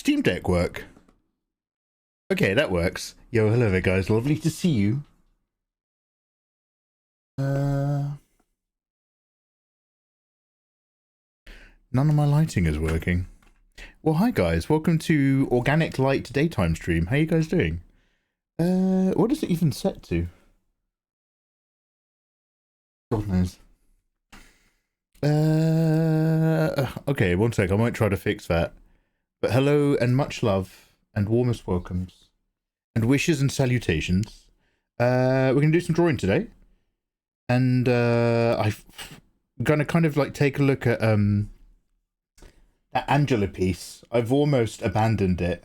Steam Deck work? Okay, that works. Yo, hello there, guys. Lovely to see you. None of my lighting is working. Well, hi guys. Welcome to Organic Light Daytime Stream. How you guys doing? What is it even set to? God knows. Okay, one sec. I might try to fix that. But hello and much love and warmest welcomes and wishes and salutations. We're gonna do some drawing today, and I'm gonna kind of like take a look at that Angela piece. I've almost abandoned it.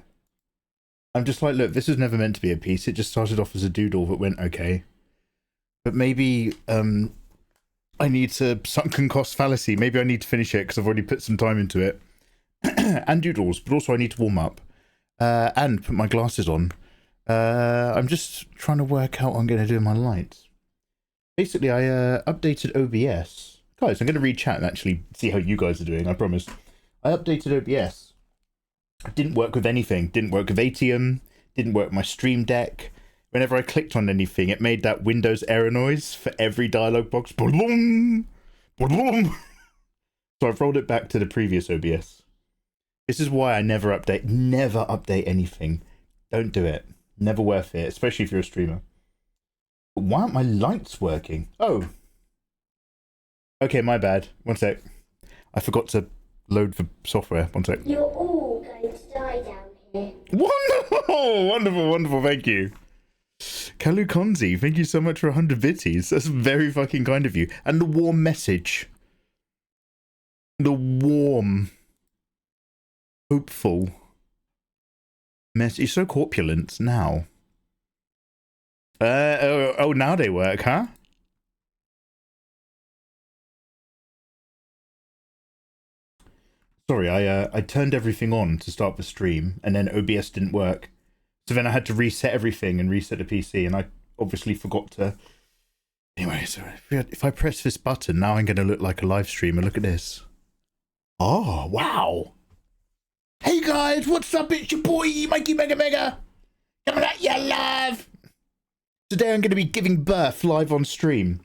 I'm just like, look, this was never meant to be a piece. It just started off as a doodle that went okay. But maybe I need to sunken cost fallacy. Maybe I need to finish it because I've already put some time into it. And doodles, but also I need to warm up and put my glasses on. I'm just trying to work out what I'm going to do in my lights. Basically, I updated OBS. Guys, I'm going to read chat and actually see how you guys are doing, I promise. I updated OBS. It didn't work with anything. Didn't work with ATM. Didn't work with my Stream Deck. Whenever I clicked on anything, it made that Windows error noise for every dialog box. So I've rolled it back to the previous OBS. This is why I never update anything. Don't do it. Never worth it, especially if you're a streamer. But why aren't my lights working? Oh. Okay, my bad. One sec. I forgot to load the software. One sec. You're all going to die down here. Wonderful! Wonderful, wonderful, thank you. Kalu Konzi, thank you so much for 100 bitties. That's very fucking kind of you. And the warm message. The warm, hopeful mess. You're so corpulent now. Oh, now they work, huh? Sorry, I turned everything on to start the stream, and then OBS didn't work. So then I had to reset everything and reset the PC, and I obviously forgot to. Anyway, so if I press this button, now I'm going to look like a live streamer. Look at this. Oh, wow. Hey guys, what's up? It's your boy, Mikey Mega Mega. Coming at ya live. Today I'm going to be giving birth live on stream.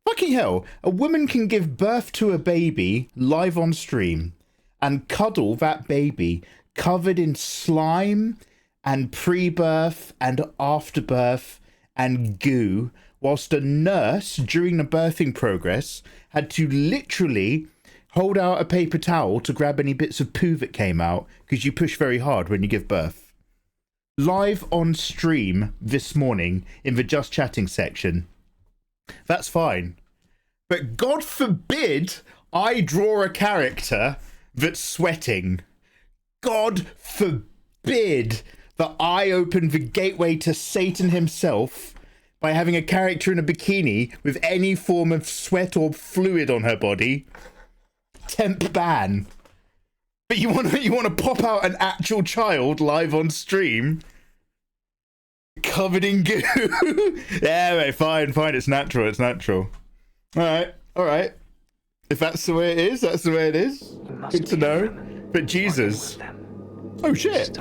Fucking hell, a woman can give birth to a baby live on stream and cuddle that baby covered in slime and pre-birth and afterbirth and goo, whilst a nurse during the birthing progress had to literally hold out a paper towel to grab any bits of poo that came out because you push very hard when you give birth. Live on stream this morning in the Just Chatting section. That's fine. But God forbid I draw a character that's sweating. God forbid that I open the gateway to Satan himself by having a character in a bikini with any form of sweat or fluid on her body. Temp ban. But you want to pop out an actual child live on stream covered in goo? Yeah, mate, fine. It's natural. All right. If that's the way it is, that's the way it is. Good to know. But Jesus. Oh shit.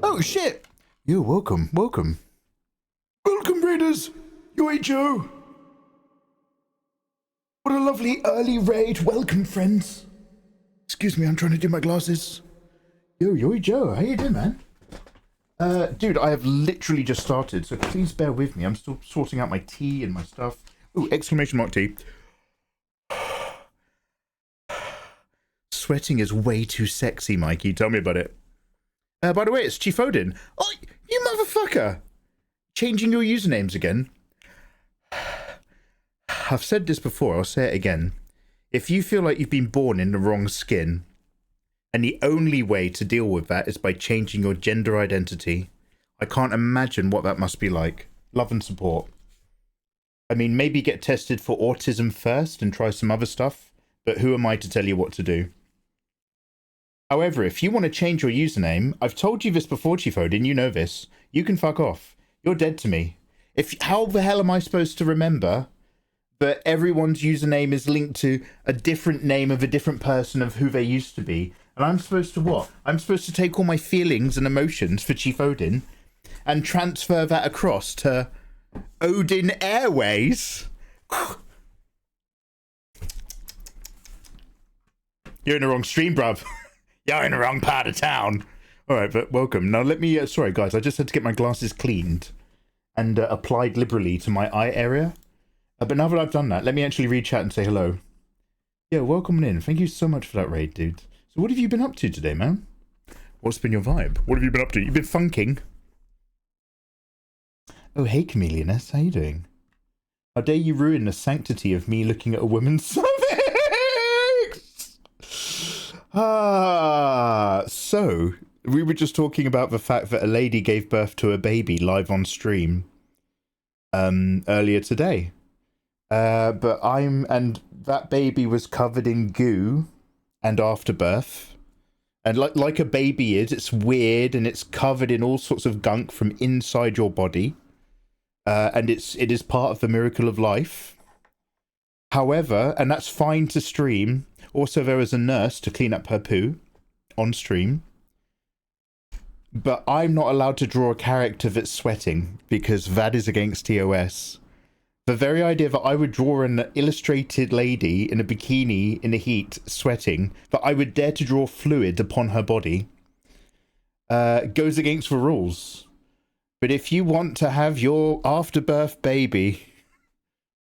Oh shit. Yo, welcome. Welcome, raiders. Yo, Joe. What a lovely early raid. Welcome, friends. Excuse me, I'm trying to do my glasses. Yo, Joe. How you doing, man? Dude, I have literally just started, so please bear with me. I'm still sorting out my tea and my stuff. Ooh, exclamation mark tea. Sweating is way too sexy, Mikey. Tell me about it. By the way, it's Chief Odin. Oh, you motherfucker! Changing your usernames again. I've said this before, I'll say it again. If you feel like you've been born in the wrong skin, and the only way to deal with that is by changing your gender identity, I can't imagine what that must be like. Love and support. I mean, maybe get tested for autism first and try some other stuff, but who am I to tell you what to do? However, if you want to change your username, I've told you this before, Chief Odin, you know this. You can fuck off. You're dead to me. How the hell am I supposed to remember that everyone's username is linked to a different name of a different person of who they used to be? And I'm supposed to what? I'm supposed to take all my feelings and emotions for Chief Odin and transfer that across to Odin Airways. You're in the wrong stream, bruv. You're in the wrong part of town. All right, but welcome. Now let me, sorry guys, I just had to get my glasses cleaned and applied liberally to my eye area. But now that I've done that, let me actually read chat and say hello. Yeah, welcome in. Thank you so much for that raid, dude. So what have you been up to today, man? What's been your vibe? What have you been up to? You've been funking. Oh, hey, Chameleoness. How you doing? How dare you ruin the sanctity of me looking at a woman's cervix? So we were just talking about the fact that a lady gave birth to a baby live on stream earlier today. And that baby was covered in goo and afterbirth. And like a baby is, it's weird and it's covered in all sorts of gunk from inside your body. And it is part of the miracle of life. However, and that's fine to stream. Also, there was a nurse to clean up her poo on stream. But I'm not allowed to draw a character that's sweating because that is against TOS. The very idea that I would draw an illustrated lady in a bikini in the heat sweating, that I would dare to draw fluid upon her body, goes against the rules. But if you want to have your afterbirth baby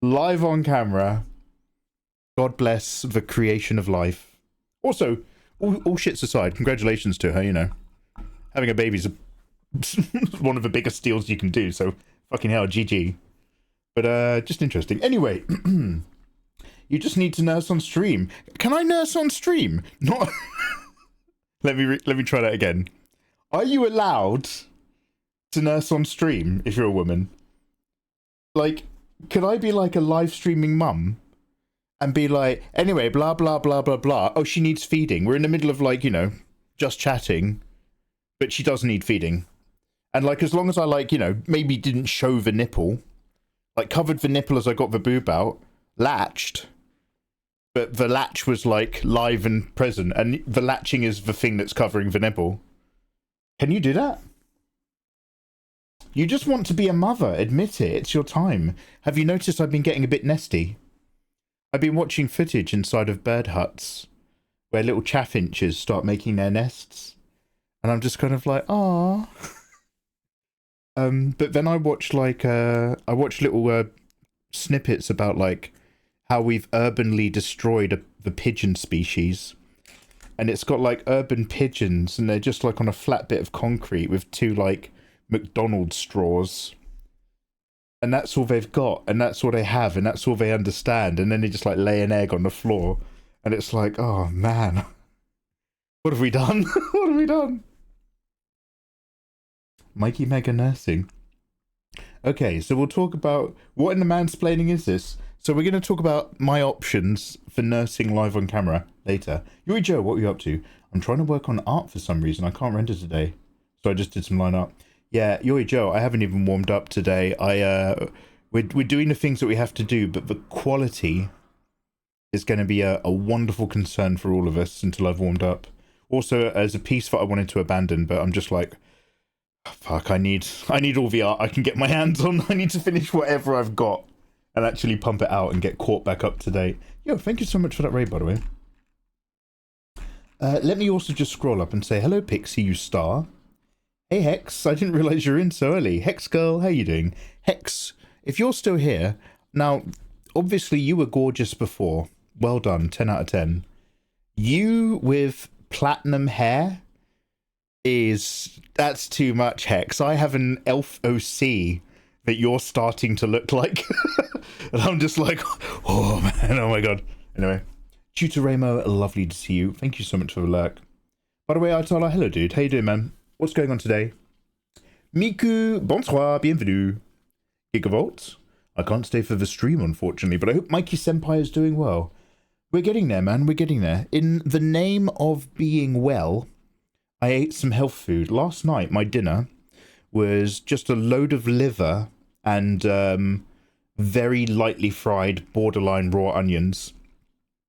live on camera, God bless the creation of life. Also, all shits aside, congratulations to her, you know. Having a baby's one of the biggest deals you can do, so fucking hell, GG. But just interesting. Anyway, you just need to nurse on stream. Can I nurse on stream? Not. let me try that again. Are you allowed to nurse on stream if you're a woman? Like, could I be like a live streaming mum and be like, anyway, blah blah blah blah blah. Oh, she needs feeding. We're in the middle of, like, you know, just chatting, but she does need feeding. And like, as long as I, like, you know, maybe didn't show the nipple. Like, covered the nipple as I got the boob out, latched, but the latch was, like, live and present, and the latching is the thing that's covering the nipple. Can you do that? You just want to be a mother, admit it, it's your time. Have you noticed I've been getting a bit nesty? I've been watching footage inside of bird huts, where little chaffinches start making their nests, and I'm just kind of like, ah. But then I watched little snippets about, like, how we've urbanly destroyed the pigeon species. And it's got, like, urban pigeons, and they're just, like, on a flat bit of concrete with two, like, McDonald's straws. And that's all they've got, and that's all they have, and that's all they understand. And then they just, like, lay an egg on the floor. And it's like, oh, man. What have we done? What have we done? Mikey Mega Nursing. Okay, so we'll talk about what in the mansplaining is this. So we're going to talk about my options for nursing live on camera later. Yuri Joe, what are you up to? I'm trying to work on art for some reason. I can't render today, so I just did some line art. Yeah, Yuri Joe, I haven't even warmed up today. We're doing the things that we have to do, but the quality is going to be a wonderful concern for all of us until I've warmed up. Also, as a piece that I wanted to abandon, but I'm just like, fuck, I need all the art I can get my hands on. I need to finish whatever I've got and actually pump it out and get caught back up to date. Yo, thank you so much for that raid, by the way. Let me also just scroll up and say, hello, Pixie, you star. Hey, Hex, I didn't realize you're in so early. Hex girl, how you doing? Hex, if you're still here, now, obviously you were gorgeous before. Well done, 10 out of 10. You with platinum hair that's too much, Hex. I have an elf OC that you're starting to look like. And I'm just like, oh man, oh my god. Anyway, Tutor Ramo, lovely to see you. Thank you so much for the lurk. By the way, Atala, hello dude. How you doing, man? What's going on today? Miku, bonsoir, bienvenue. Gigavolt. I can't stay for the stream, unfortunately, but I hope Mikey Senpai is doing well. We're getting there, man. We're getting there. In the name of being well, I ate some health food. Last night, my dinner was just a load of liver and very lightly fried, borderline raw onions,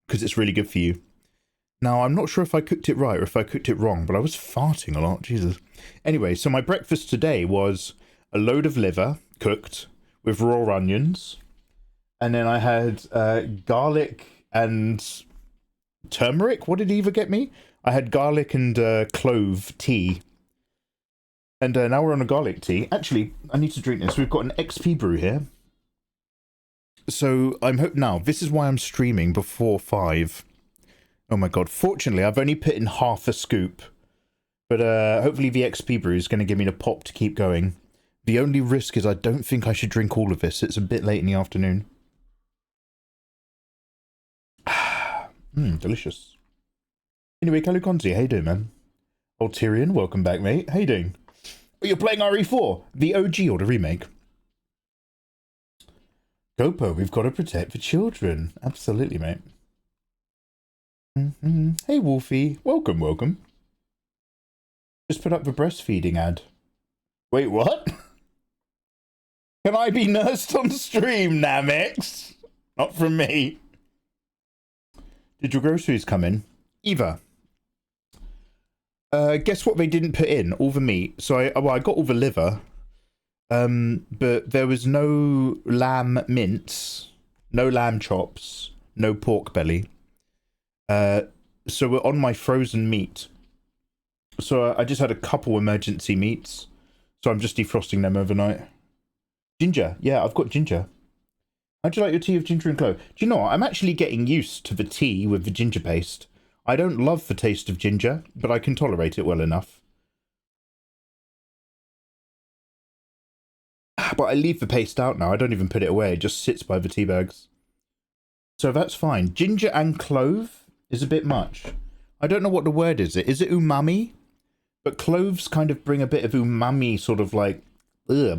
because it's really good for you. Now, I'm not sure if I cooked it right or if I cooked it wrong, but I was farting a lot. Jesus. Anyway, so my breakfast today was a load of liver cooked with raw onions. And then I had garlic and turmeric. What did Eva get me? I had garlic and clove tea. And now we're on a garlic tea. Actually, I need to drink this. We've got an XP brew here. So I'm now, this is why I'm streaming before 5. Oh my god. Fortunately, I've only put in half a scoop. But hopefully the XP brew is going to give me the pop to keep going. The only risk is I don't think I should drink all of this. It's a bit late in the afternoon. Delicious. Anyway, Kalukonzi, how you doing, man? Old Tyrion, welcome back, mate. How you doing? Oh, you're playing RE4, the OG or the remake? Gopo, we've got to protect the children. Absolutely, mate. Hey, Wolfie. Welcome, welcome. Just put up the breastfeeding ad. Wait, what? Can I be nursed on stream, Namex? Not from me. Did your groceries come in? Eva. Guess what they didn't put in? All the meat. So I got all the liver. But there was no lamb mince, no lamb chops, no pork belly. So we're on my frozen meat. So I just had a couple emergency meats. So I'm just defrosting them overnight. Ginger. Yeah, I've got ginger. How'd you like your tea of ginger and clove? Do you know what? I'm actually getting used to the tea with the ginger paste. I don't love the taste of ginger, but I can tolerate it well enough. But I leave the paste out now. I don't even put it away. It just sits by the tea bags. So that's fine. Ginger and clove is a bit much. I don't know what the word is. Is it umami? But cloves kind of bring a bit of umami, sort of like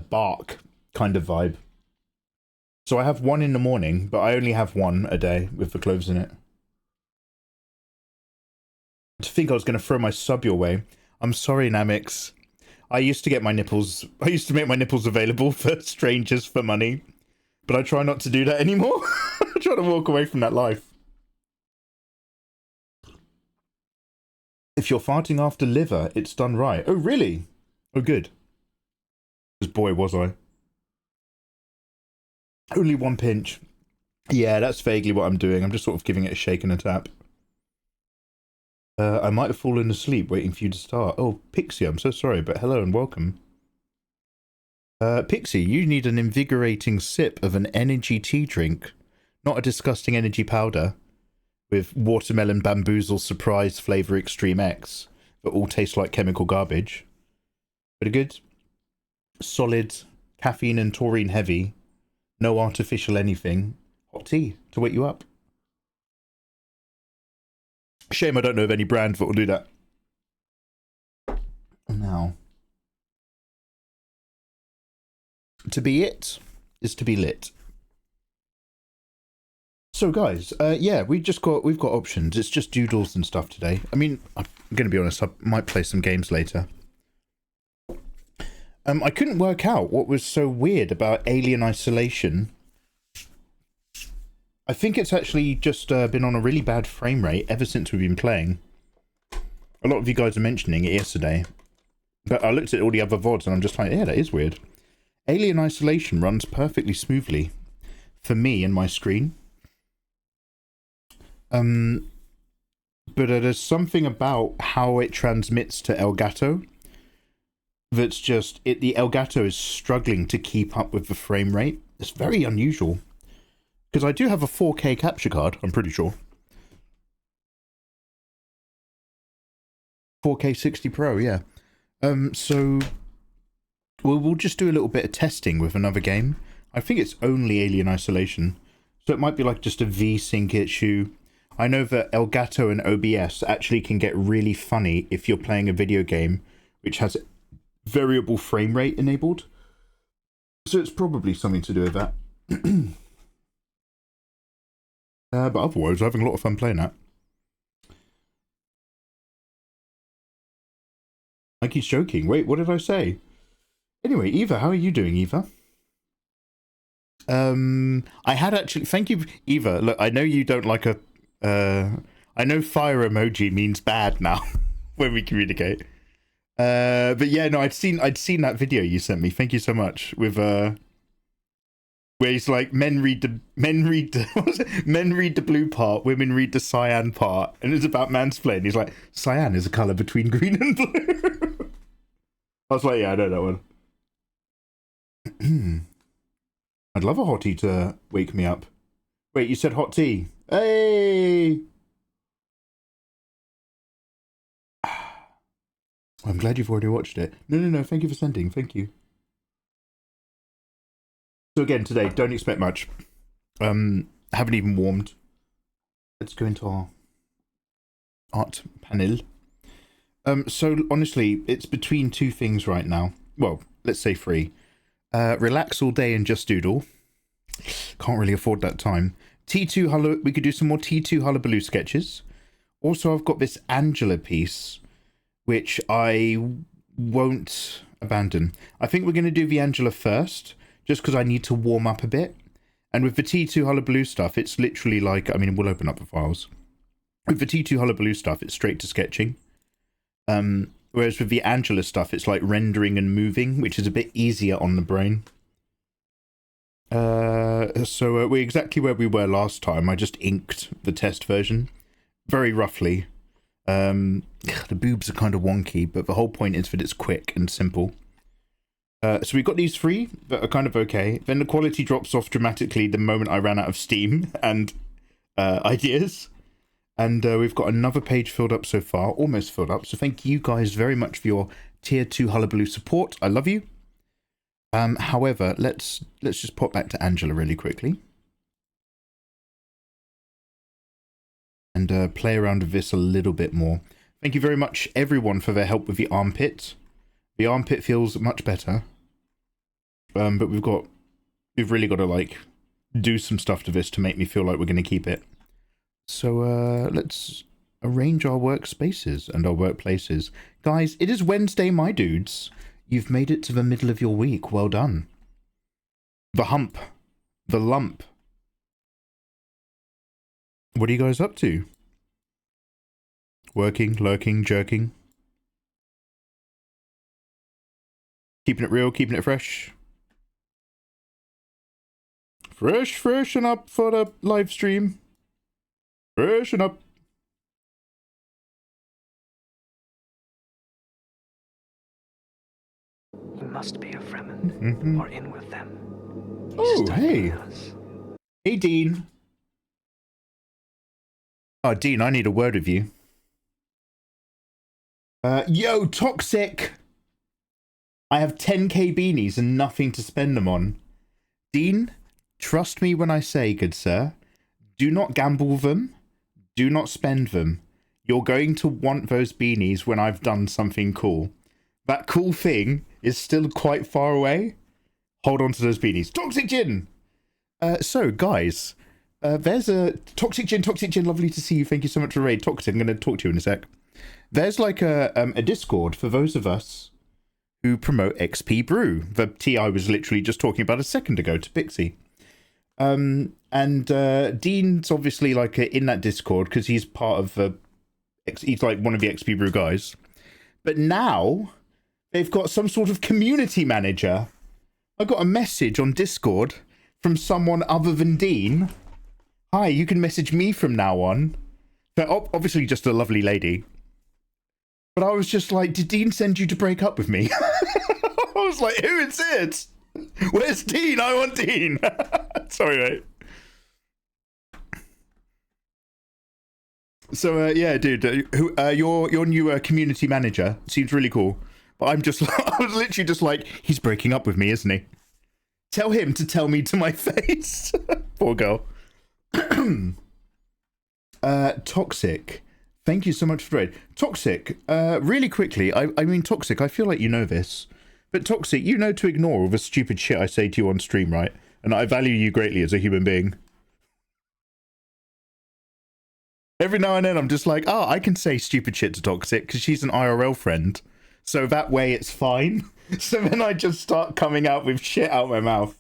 bark kind of vibe. So I have one in the morning, but I only have one a day with the cloves in it. To think I was going to throw my sub your way. I'm sorry, Namix. I used to make my nipples available for strangers for money. But I try not to do that anymore. I try to walk away from that life. If you're farting after liver, it's done right. Oh, really? Oh, good. Because boy, was I. Only one pinch. Yeah, that's vaguely what I'm doing. I'm just sort of giving it a shake and a tap. I might have fallen asleep waiting for you to start. Oh, Pixie, I'm so sorry, but hello and welcome. Pixie, you need an invigorating sip of an energy tea drink, not a disgusting energy powder with watermelon bamboozle surprise flavour extreme X that all taste like chemical garbage. But a good, solid, caffeine and taurine heavy, no artificial anything, hot tea to wake you up. Shame I don't know of any brand that will do that. Now, to be it is to be lit. So guys, yeah, we've got options. It's just doodles and stuff today. I mean, I'm going to be honest, I might play some games later. I couldn't work out what was so weird about Alien Isolation. I think it's actually just been on a really bad frame rate ever since we've been playing. A lot of you guys are mentioning it yesterday. But I looked at all the other VODs and I'm just like, yeah, that is weird. Alien Isolation runs perfectly smoothly for me and my screen. But there's something about how it transmits to Elgato that's just, the Elgato is struggling to keep up with the frame rate. It's very unusual. Because I do have a 4K capture card, I'm pretty sure. 4K 60 Pro, yeah. So we'll just do a little bit of testing with another game. I think it's only Alien Isolation. So it might be like just a V-Sync issue. I know that Elgato and OBS actually can get really funny if you're playing a video game which has variable frame rate enabled. So it's probably something to do with that. But otherwise, I'm having a lot of fun playing that. Mikey's joking. Wait, what did I say? Anyway, Eva, how are you doing, Eva? I had actually... Thank you, Eva. Look, I know you don't like a... I I know fire emoji means bad now when we communicate. But yeah, no, I'd seen that video you sent me. Thank you so much. With where he's like, men read the blue part, women read the cyan part, and it's about mansplaining. He's like, cyan is a color between green and blue. I was like, yeah, I know that one. I'd love a hot tea to wake me up. Wait, you said hot tea? Hey! I'm glad you've already watched it. No, thank you for sending. Thank you. So again, today, don't expect much. Haven't even warmed. Let's go into our art panel. So honestly, it's between two things right now. Well, let's say three. Relax all day and just doodle. Can't really afford that time. T2 we could do some more T2 Hullabaloo sketches. Also, I've got this Angela piece, which I won't abandon. I think we're going to do the Angela first, just because I need to warm up a bit. And with the T2 Hullabaloo stuff, it's literally like, I mean, we'll open up the files. With the T2 Hullabaloo stuff, it's straight to sketching. Whereas with the Angela stuff, it's like rendering and moving, which is a bit easier on the brain. So we're exactly where we were last time. I just inked the test version very roughly. The boobs are kind of wonky, but the whole point is that it's quick and simple. So we've got these three that are kind of okay. Then the quality drops off dramatically the moment I ran out of steam and ideas. And we've got another page filled up so far, almost filled up. So thank you guys very much for your tier 2 Hullabaloo support. I love you. However, let's just pop back to Angela really quickly. And play around with this a little bit more. Thank you very much, everyone, for their help with the armpit. The armpit feels much better. But we've really got to, like, do some stuff to this to make me feel like we're going to keep it. So, let's arrange our workspaces and our workplaces. Guys, it is Wednesday, my dudes. You've made it to the middle of your week. Well done. The hump. The lump. What are you guys up to? Working, lurking, jerking. Keeping it real, keeping it fresh. Freshen up for the live stream. Freshen up. You must be a Fremen, or in with them. Oh, hey. Hey, Dean. Oh, Dean, I need a word with you. Yo, Toxic! I have 10k beanies and nothing to spend them on. Dean, trust me when I say, good sir, do not gamble them, do not spend them. You're going to want those beanies when I've done something cool. That cool thing is still quite far away. Hold on to those beanies. Toxic Gin! So, guys, there's a... Toxic Gin, lovely to see you. Thank you so much for the raid. Toxic, I'm going to talk to you in a sec. There's like a Discord for those of us who promote XP Brew. The tea I was literally just talking about a second ago to Pixie. And Dean's obviously like in that Discord because he's part of... he's like one of the XP Brew guys. But now... they've got some sort of community manager. I got a message on Discord from someone other than Dean. Hi, you can message me from now on. They're obviously just a lovely lady. But I was just like, did Dean send you to break up with me? I was like, who is it? Where's Dean? I want Dean. Sorry, mate. So, yeah, dude, your new community manager seems really cool. But I'm just, I was literally just like, he's breaking up with me, isn't he? Tell him to tell me to my face. Poor girl. Toxic. Thank you so much for the raid. Toxic, really quickly, I mean, Toxic, I feel like you know this. But Toxic, you know to ignore all the stupid shit I say to you on stream, right? And I value you greatly as a human being. Every now and then I'm just like, oh, I can say stupid shit to Toxic because she's an IRL friend. So that way it's fine. So then I just start coming out with shit out my mouth.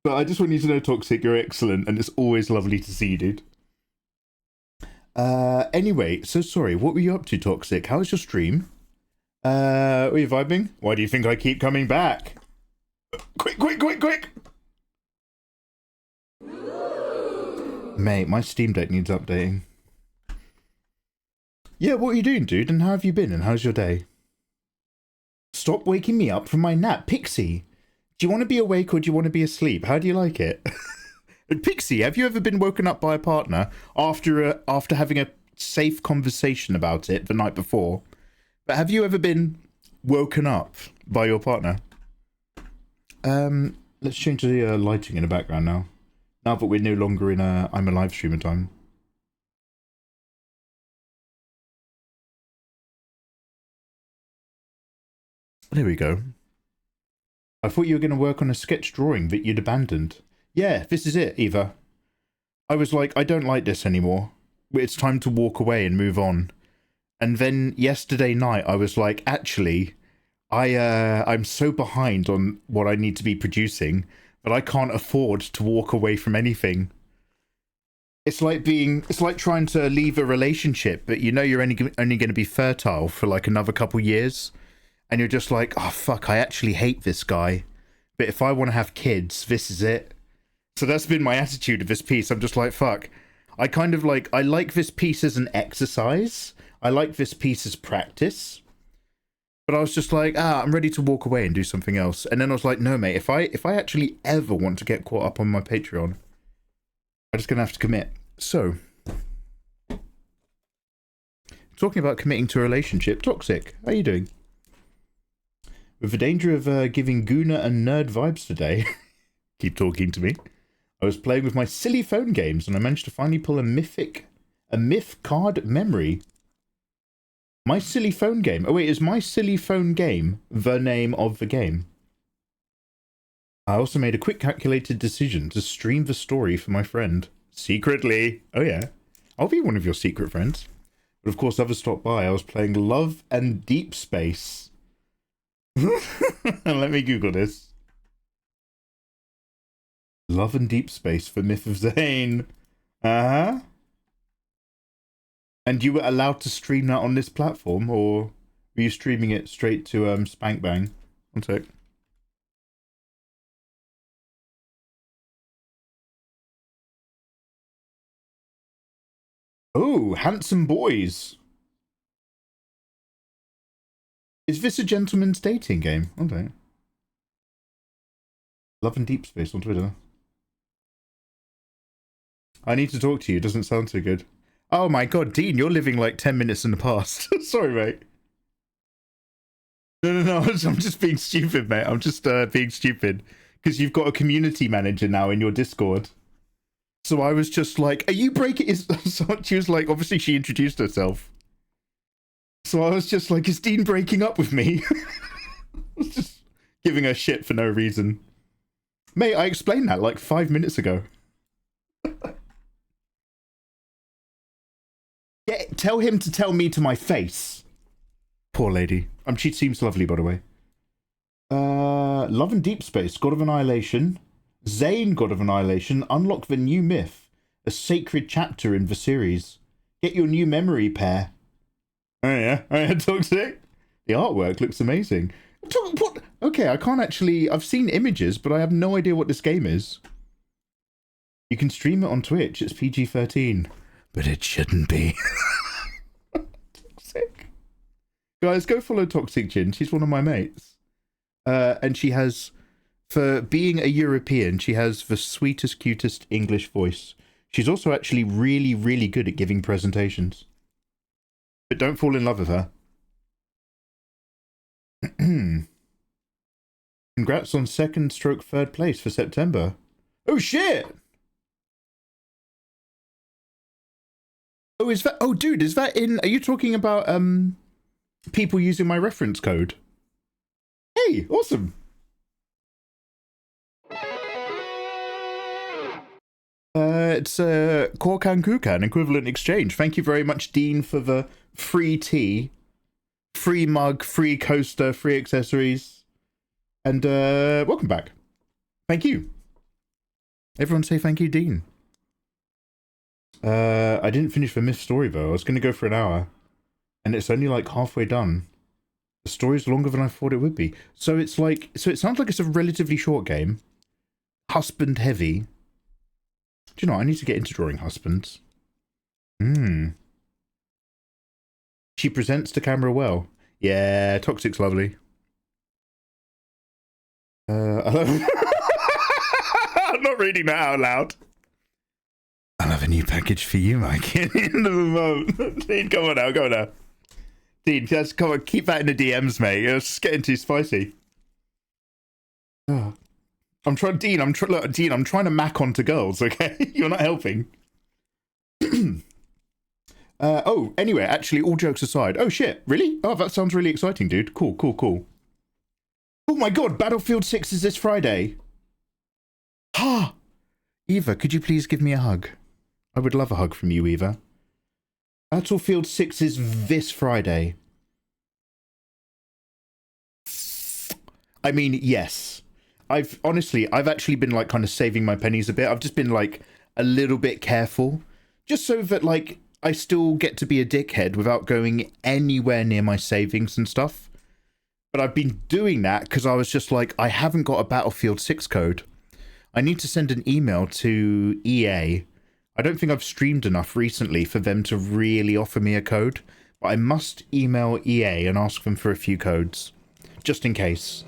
But I just want you to know, Toxic, you're excellent. And it's always lovely to see you, dude. Anyway, so sorry, what were you up to, Toxic? How was your stream? Were you vibing? Why do you think I keep coming back? Quick, quick, quick, quick! Mate, my Steam Deck needs updating. Yeah, what are you doing, dude? And how have you been? And how's your day? Stop waking me up from my nap. Pixie, do you want to be awake or do you want to be asleep? How do you like it? Pixie, have you ever been woken up by a partner after having a safe conversation about it the night before? But have you ever been woken up by your partner? Let's change the lighting in the background now. Now that we're no longer in I'm a live streamer time. There we go. I thought you were going to work on a sketch drawing that you'd abandoned. Yeah, this is it, Eva. I was like, I don't like this anymore. It's time to walk away and move on. And then yesterday night, I was like, actually, I'm so behind on what I need to be producing that I can't afford to walk away from anything. It's like trying to leave a relationship, but you know you're only going to be fertile for like another couple years. And you're just like, oh, fuck, I actually hate this guy. But if I want to have kids, this is it. So that's been my attitude of this piece. I'm just like, fuck. I kind of like, I like this piece as an exercise. I like this piece as practice. But I was just like, I'm ready to walk away and do something else. And then I was like, no, mate, if I actually ever want to get caught up on my Patreon, I'm just going to have to commit. So, talking about committing to a relationship, Toxic, how are you doing? With the danger of giving Guna and nerd vibes today, keep talking to me. I was playing with my silly phone games and I managed to finally pull a myth card memory. My silly phone game. Oh wait, is my silly phone game the name of the game? I also made a quick calculated decision to stream the story for my friend. Secretly. Oh yeah. I'll be one of your secret friends. But of course, others stopped by. I was playing Love and Deep Space. Let me Google this. Love and Deep Space for Myth of Zane. Uh-huh. And you were allowed to stream that on this platform, or were you streaming it straight to Spank Bang? One sec. Oh, Handsome Boys. Is this a gentleman's dating game? Okay. Love and Deep Space on Twitter. I need to talk to you. Doesn't sound so good. Oh my god, Dean, you're living like 10 minutes in the past. Sorry, mate. No, I'm just being stupid, mate. I'm just being stupid. Because you've got a community manager now in your Discord. So I was just like, are you breaking... So she was like, obviously she introduced herself. So I was just like, is Dean breaking up with me? I was just giving her shit for no reason. Mate, I explained that like 5 minutes ago. Yeah, tell him to tell me to my face. Poor lady. She seems lovely, by the way. Love and Deep Space, God of Annihilation. Zane, God of Annihilation. Unlock the new myth. A sacred chapter in the series. Get your new memory pair. Oh yeah, Toxic. The artwork looks amazing. What? Okay, I can't actually... I've seen images, but I have no idea what this game is. You can stream it on Twitch. It's PG-13. But it shouldn't be. Toxic. Guys, go follow Toxic Jin. She's one of my mates. And she has... For being a European, she has the sweetest, cutest English voice. She's also actually really, really good at giving presentations. But don't fall in love with her. Congrats on third place for September. Oh shit! Oh, is that... Oh, dude, is that in... Are you talking about, people using my reference code? Hey, awesome! It's Korkan Kukan, equivalent exchange. Thank you very much, Dean, for the free tea, free mug, free coaster, free accessories. And welcome back. Thank you. Everyone say thank you, Dean. I didn't finish the myth story though. I was going to go for an hour, and it's only like halfway done. The story's longer than I thought it would be. So it's like, so it sounds like it's a relatively short game. Husband heavy. Do you know, I need to get into drawing husbands. She presents to camera well. Yeah, Toxic's lovely. I'm not reading that out loud. I'll have a new package for you, Mike. In the moment. Dean, come on now, go on now. Dean, just come on, keep that in the DMs, mate. It's getting too spicy. Oh. I'm trying to mac onto girls, okay? You're not helping. Oh, anyway, actually, all jokes aside. Oh, shit, really? Oh, that sounds really exciting, dude. Cool, cool, cool. Oh my god, Battlefield 6 is this Friday. Ah! Eva, could you please give me a hug? I would love a hug from you, Eva. Battlefield 6 is this Friday. I mean, yes. I've actually been like kind of saving my pennies a bit. I've just been like a little bit careful. Just so that like I still get to be a dickhead without going anywhere near my savings and stuff. But I've been doing that because I was just like, I haven't got a Battlefield 6 code. I need to send an email to EA. I don't think I've streamed enough recently for them to really offer me a code. But I must email EA and ask them for a few codes. Just in case.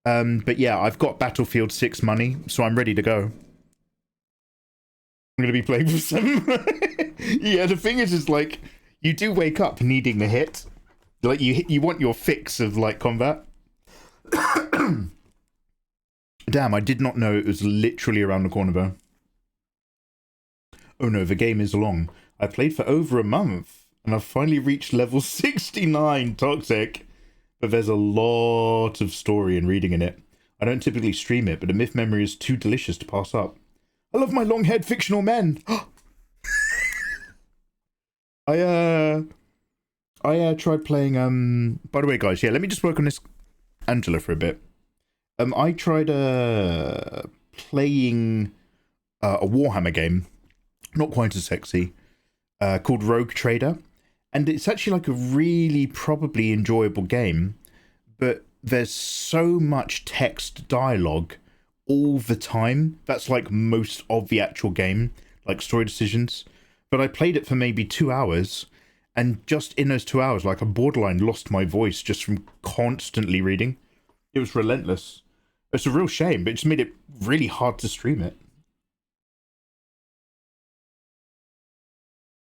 But yeah, I've got Battlefield 6 money, so I'm ready to go. I'm going to be playing for some... Yeah, the thing is like, you do wake up needing the hit. Like, you want your fix of, like, combat. Damn, I did not know it was literally around the corner, though. Oh no, the game is long. I played for over a month, and I've finally reached level 69, Toxic. But there's a lot of story and reading in it. I don't typically stream it, but the myth memory is too delicious to pass up. I love my long-haired fictional men! I tried playing, by the way, guys, yeah, let me just work on this Angela for a bit. I tried, playing, a Warhammer game, not quite as sexy, called Rogue Trader. And it's actually like a really probably enjoyable game, but there's so much text dialogue all the time. That's like most of the actual game, like story decisions. But I played it for maybe 2 hours, and just in those 2 hours, like I borderline lost my voice just from constantly reading. It was relentless. It's a real shame, but it just made it really hard to stream it.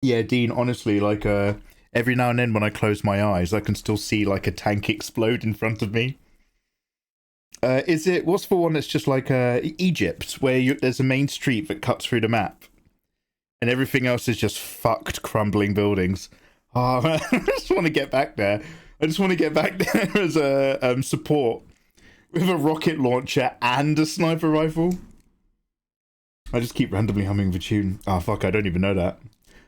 Yeah, Dean, honestly, like, every now and then when I close my eyes, I can still see, like, a tank explode in front of me. What's the one that's just like, Egypt, where there's a main street that cuts through the map, and everything else is just fucked, crumbling buildings. Oh, man, I just want to get back there. I just want to get back there as a, support, with a rocket launcher and a sniper rifle. I just keep randomly humming the tune. Oh, fuck, I don't even know that.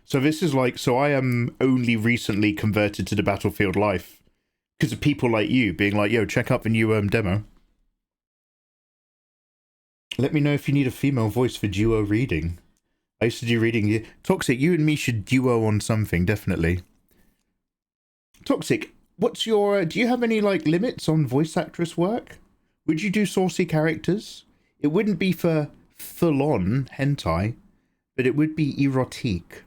So this is like, so I am only recently converted to the Battlefield life because of people like you being like, yo, check out the new demo. Let me know if you need a female voice for duo reading. I used to do reading. Toxic, you and me should duo on something, definitely. Toxic, what's your, do you have any like limits on voice actress work? Would you do saucy characters? It wouldn't be for full-on hentai, but it would be erotique.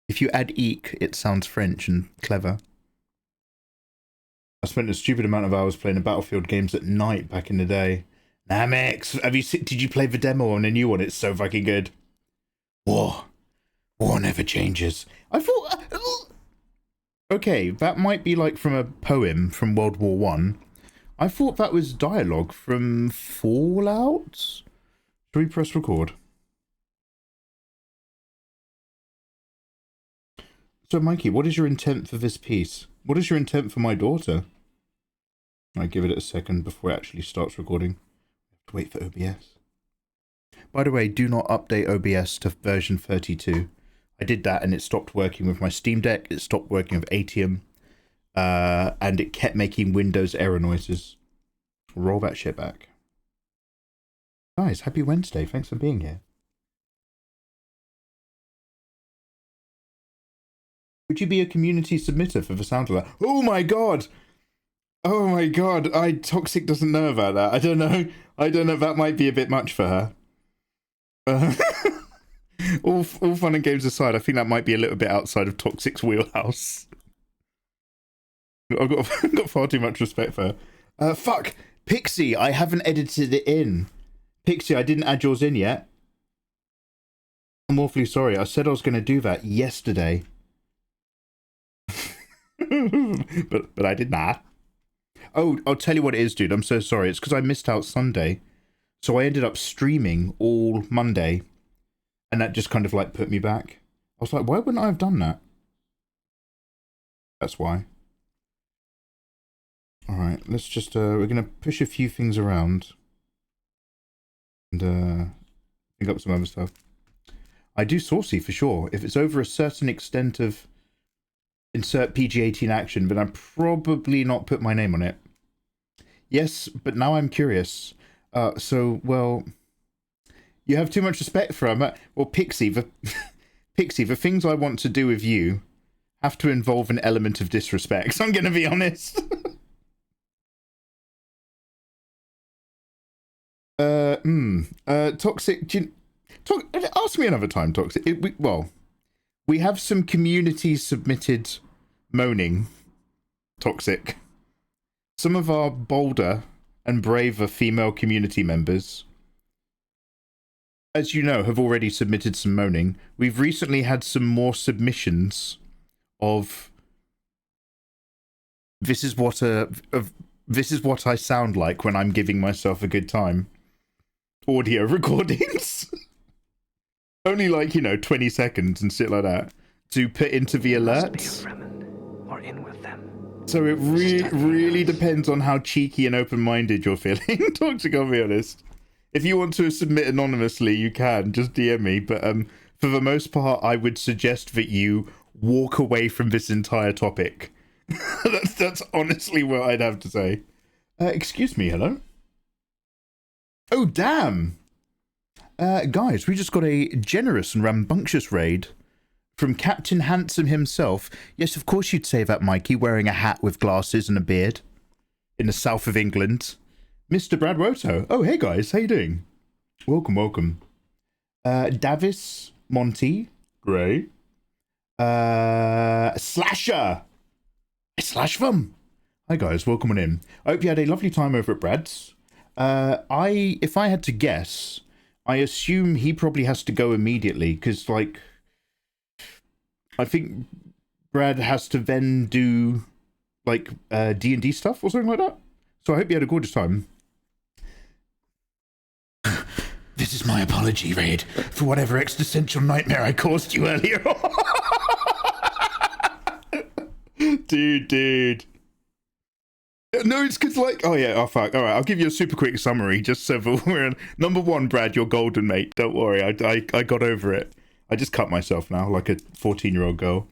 If you add eek, it sounds French and clever. I spent a stupid amount of hours playing the Battlefield games at night back in the day. Namex, did you play the demo on the new one? It's so fucking good. War never changes. I thought... Okay, that might be like from a poem from World War One. I thought that was dialogue from Fallout? Should we press record? So, Mikey, what is your intent for this piece? What is your intent for my daughter? I give it a second before it actually starts recording. I have to wait for OBS. By the way, do not update OBS to version 32. I did that and it stopped working with my Steam Deck. It stopped working with Atium. And it kept making Windows error noises. Roll that shit back. Guys, happy Wednesday. Thanks for being here. Would you be a community submitter for the sound of that? Oh my god! Oh my god, Toxic doesn't know about that. I don't know, that might be a bit much for her. All fun and games aside, I think that might be a little bit outside of Toxic's wheelhouse. I've got far too much respect for her. Fuck! Pixie, I haven't edited it in. Pixie, I didn't add yours in yet. I'm awfully sorry. I said I was going to do that yesterday. but I did not. Oh, I'll tell you what it is, dude. I'm so sorry. It's because I missed out Sunday. So I ended up streaming all Monday. And that just kind of like put me back. I was like, why wouldn't I have done that? That's why. Alright, let's just, we're going to push a few things around. And, pick up some other stuff. I do saucy for sure. If it's over a certain extent of insert PG-18 action, but I'm probably not put my name on it. Yes, but now I'm curious. Well, you have too much respect for him. Well, Pixie, the things I want to do with you have to involve an element of disrespect. So I'm going to be honest. Toxic, ask me another time, Toxic. We have some community submitted moaning, Toxic. Some of our bolder and braver female community members, as you know, have already submitted some moaning. We've recently had some more submissions of this is what I sound like when I'm giving myself a good time. Audio recordings. Only like, 20 seconds and shit like that to put into the alerts. Or in with them. So it really depends on how cheeky and open-minded you're feeling. Toxic, I'll be honest. If you want to submit anonymously, you can. Just DM me. But for the most part, I would suggest that you walk away from this entire topic. That's honestly what I'd have to say. Excuse me, hello? Oh, damn! Guys, we just got a generous and rambunctious raid from Captain Handsome himself. Yes, of course you'd say that, Mikey, wearing a hat with glasses and a beard in the south of England. Mr. Brad Woto. Oh, hey guys, how you doing? Welcome. Davis, Monty, Gray, Slasher. Slash them. Hi guys, welcome on in. I hope you had a lovely time over at Brad's. If I had to guess, I assume he probably has to go immediately because, like, I think Brad has to then do like D&D stuff or something like that. So I hope you had a gorgeous time. This is my apology, Raid, for whatever existential nightmare I caused you earlier. Dude. No, it's because, like, oh fuck. All right, I'll give you a super quick summary just so that we're in. Number one, Brad, you're golden, mate. Don't worry, I got over it. I just cut myself now like a 14-year-old girl.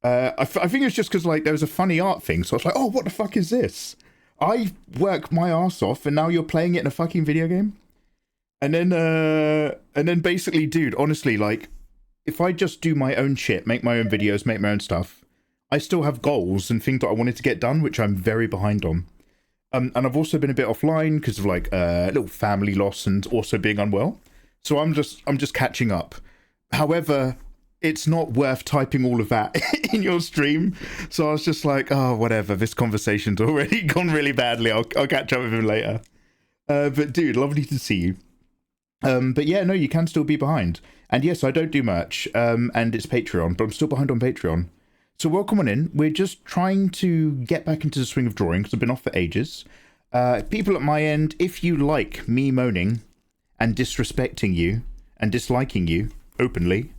I think it's just because, like, there was a funny art thing, so I was like, oh, what the fuck is this? I work my ass off, and now you're playing it in a fucking video game? And then basically, dude, honestly, like, if I just do my own shit, make my own videos, make my own stuff, I still have goals and things that I wanted to get done, which I'm very behind on. And I've also been a bit offline because of, like, a little family loss and also being unwell. So I'm just catching up. However, it's not worth typing all of that in your stream. So I was just like, oh, whatever. This conversation's already gone really badly. I'll catch up with him later. But dude, lovely to see you. But yeah, no, you can still be behind. And yes, I don't do merch. And it's Patreon, but I'm still behind on Patreon. So welcome on in. We're just trying to get back into the swing of drawing because I've been off for ages. People at my end, if you like me moaning and disrespecting you and disliking you openly,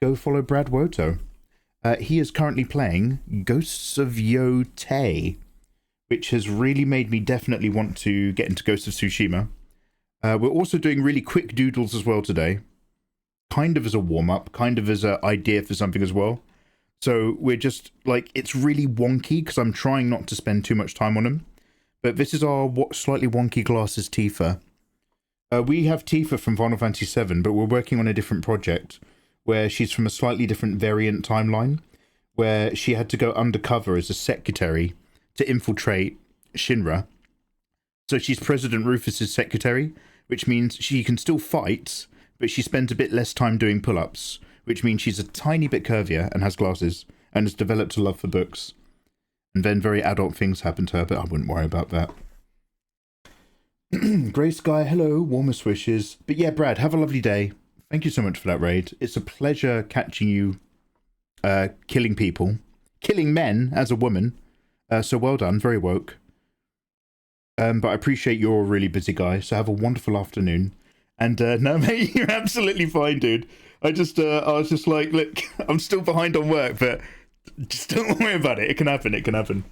go follow Brad Woto. He is currently playing Ghosts of Hoe Teken, which has really made me definitely want to get into Ghosts of Tsushima. We're also doing really quick doodles as well today. Kind of as a warm-up, kind of as an idea for something as well. So we're just, like, it's really wonky because I'm trying not to spend too much time on them. But this is our slightly wonky glasses Tifa. We have Tifa from Final Fantasy VII, but we're working on a different project where she's from a slightly different variant timeline, where she had to go undercover as a secretary to infiltrate Shinra. So she's President Rufus's secretary, which means she can still fight, but she spends a bit less time doing pull-ups, which means she's a tiny bit curvier and has glasses and has developed a love for books. And then very adult things happen to her, but I wouldn't worry about that. Grey Sky, hello, warmest wishes. But yeah, Brad, have a lovely day. Thank you so much for that raid. It's a pleasure catching you killing people. Killing men as a woman. So well done, very woke. But I appreciate you're a really busy guy, so have a wonderful afternoon. And no, mate, you're absolutely fine, dude. I was just like, look, I'm still behind on work, but just don't worry about it. It can happen, it can happen.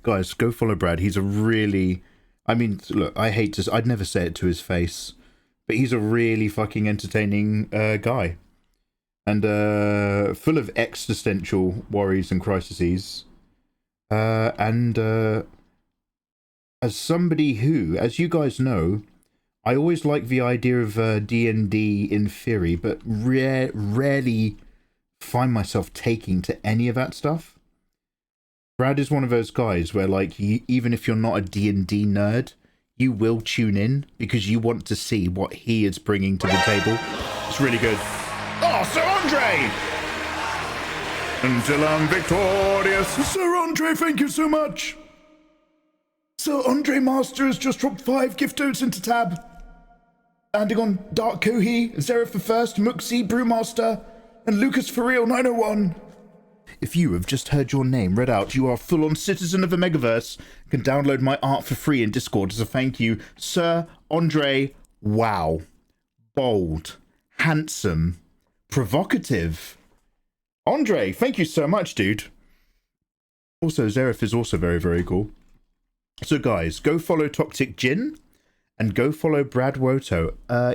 Guys, go follow Brad. He's a really... I mean, look, I'd never say it to his face, but he's a really fucking entertaining guy. And full of existential worries and crises. As somebody who, as you guys know, I always like the idea of D&D in theory, but rarely find myself taking to any of that stuff. Brad is one of those guys where, like, even if you're not a D&D nerd, you will tune in because you want to see what he is bringing to the table. It's really good. Oh, Sir Andre! Until I'm victorious. Sir Andre, thank you so much. Sir Andre Master has just dropped 5 gift notes into tab. Landing on Dark Kohi, Zerif the First, Muxi, Brewmaster, and Lucas For Real 901. If you have just heard your name read out, you are a full-on citizen of the Megaverse. You can download my art for free in Discord as a thank you. Sir Andre, wow. Bold. Handsome. Provocative. Andre, thank you so much, dude. Also, Zerif is also very, very cool. So, guys, go follow Toxic Jin and go follow Brad Woto.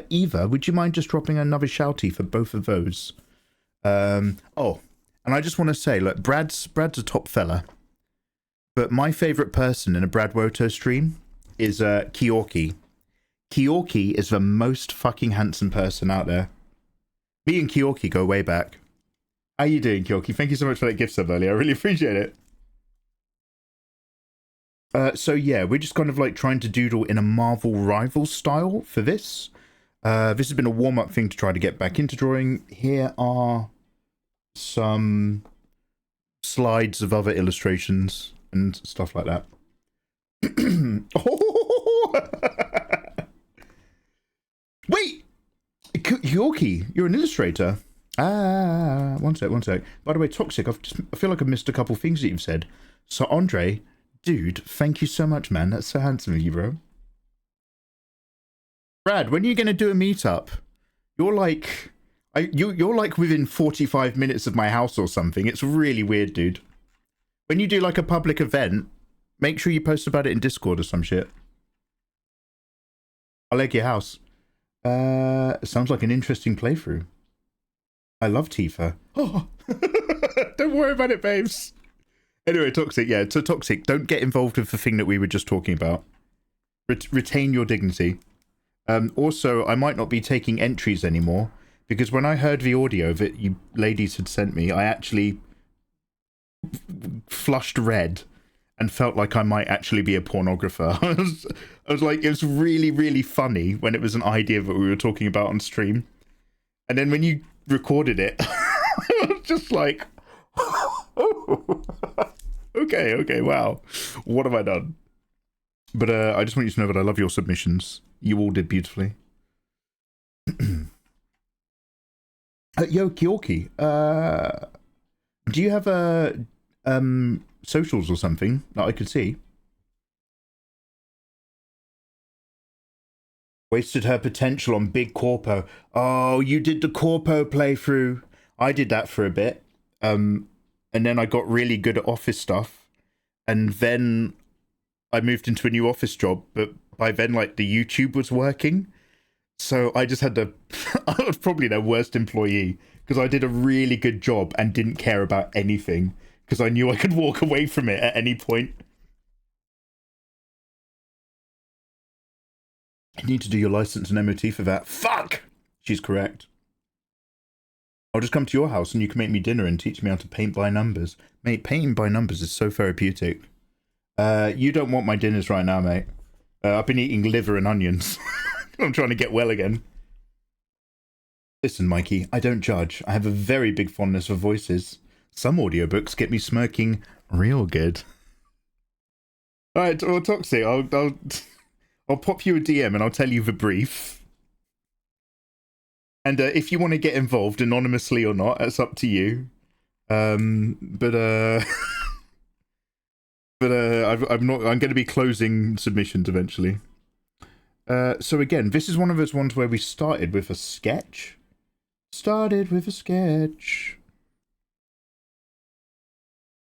Eva, would you mind just dropping another shouty for both of those? And I just want to say, look, Brad's a top fella, but my favorite person in a Brad Woto stream is Kyorki. Kyorki is the most fucking handsome person out there. Me and Kyorki go way back. How you doing, Kyorki? Thank you so much for that gift sub earlier. I really appreciate it. So yeah, we're just kind of like trying to doodle in a Marvel rival style for this. This has been a warm-up thing to try to get back into drawing. Here are some slides of other illustrations and stuff like that. Wait! Yorkie, you're an illustrator. One sec. By the way, Toxic, I feel like I've missed a couple things that you've said. So, Andre, dude, thank you so much, man. That's so handsome of you, bro. Brad, when are you going to do a meetup? You're like... You're like within 45 minutes of my house or something. It's really weird, dude. When you do like a public event, make sure you post about it in Discord or some shit. I'll egg your house. Sounds like an interesting playthrough. I love Tifa. Oh, don't worry about it, babes. Anyway, Toxic, yeah. So Toxic, don't get involved with the thing that we were just talking about. Retain your dignity. Also, I might not be taking entries anymore. Because when I heard the audio that you ladies had sent me, I actually flushed red and felt like I might actually be a pornographer. I was like, it was really, really funny when it was an idea that we were talking about on stream. And then when you recorded it, I was just like, okay, wow. What have I done? But I just want you to know that I love your submissions. You all did beautifully. Yo, Kyorki, do you have socials or something that I could see? Wasted her potential on Big Corpo. Oh, you did the Corpo playthrough. I did that for a bit. And then I got really good at office stuff. And then I moved into a new office job, but by then, like, the YouTube was working. So I just had to... I was probably their worst employee because I did a really good job and didn't care about anything because I knew I could walk away from it at any point. You need to do your license and MOT for that. Fuck! She's correct. I'll just come to your house and you can make me dinner and teach me how to paint by numbers. Mate, painting by numbers is so therapeutic. You don't want my dinners right now, mate. I've been eating liver and onions. I'm trying to get well again. Listen, Mikey, I don't judge. I have a very big fondness for voices. Some audiobooks get me smirking real good. Alright, well, Toxic, I'll pop you a DM and I'll tell you the brief. And if you want to get involved anonymously or not, that's up to you. I'm not. I'm going to be closing submissions eventually. So again, this is one of those ones where we started with a sketch.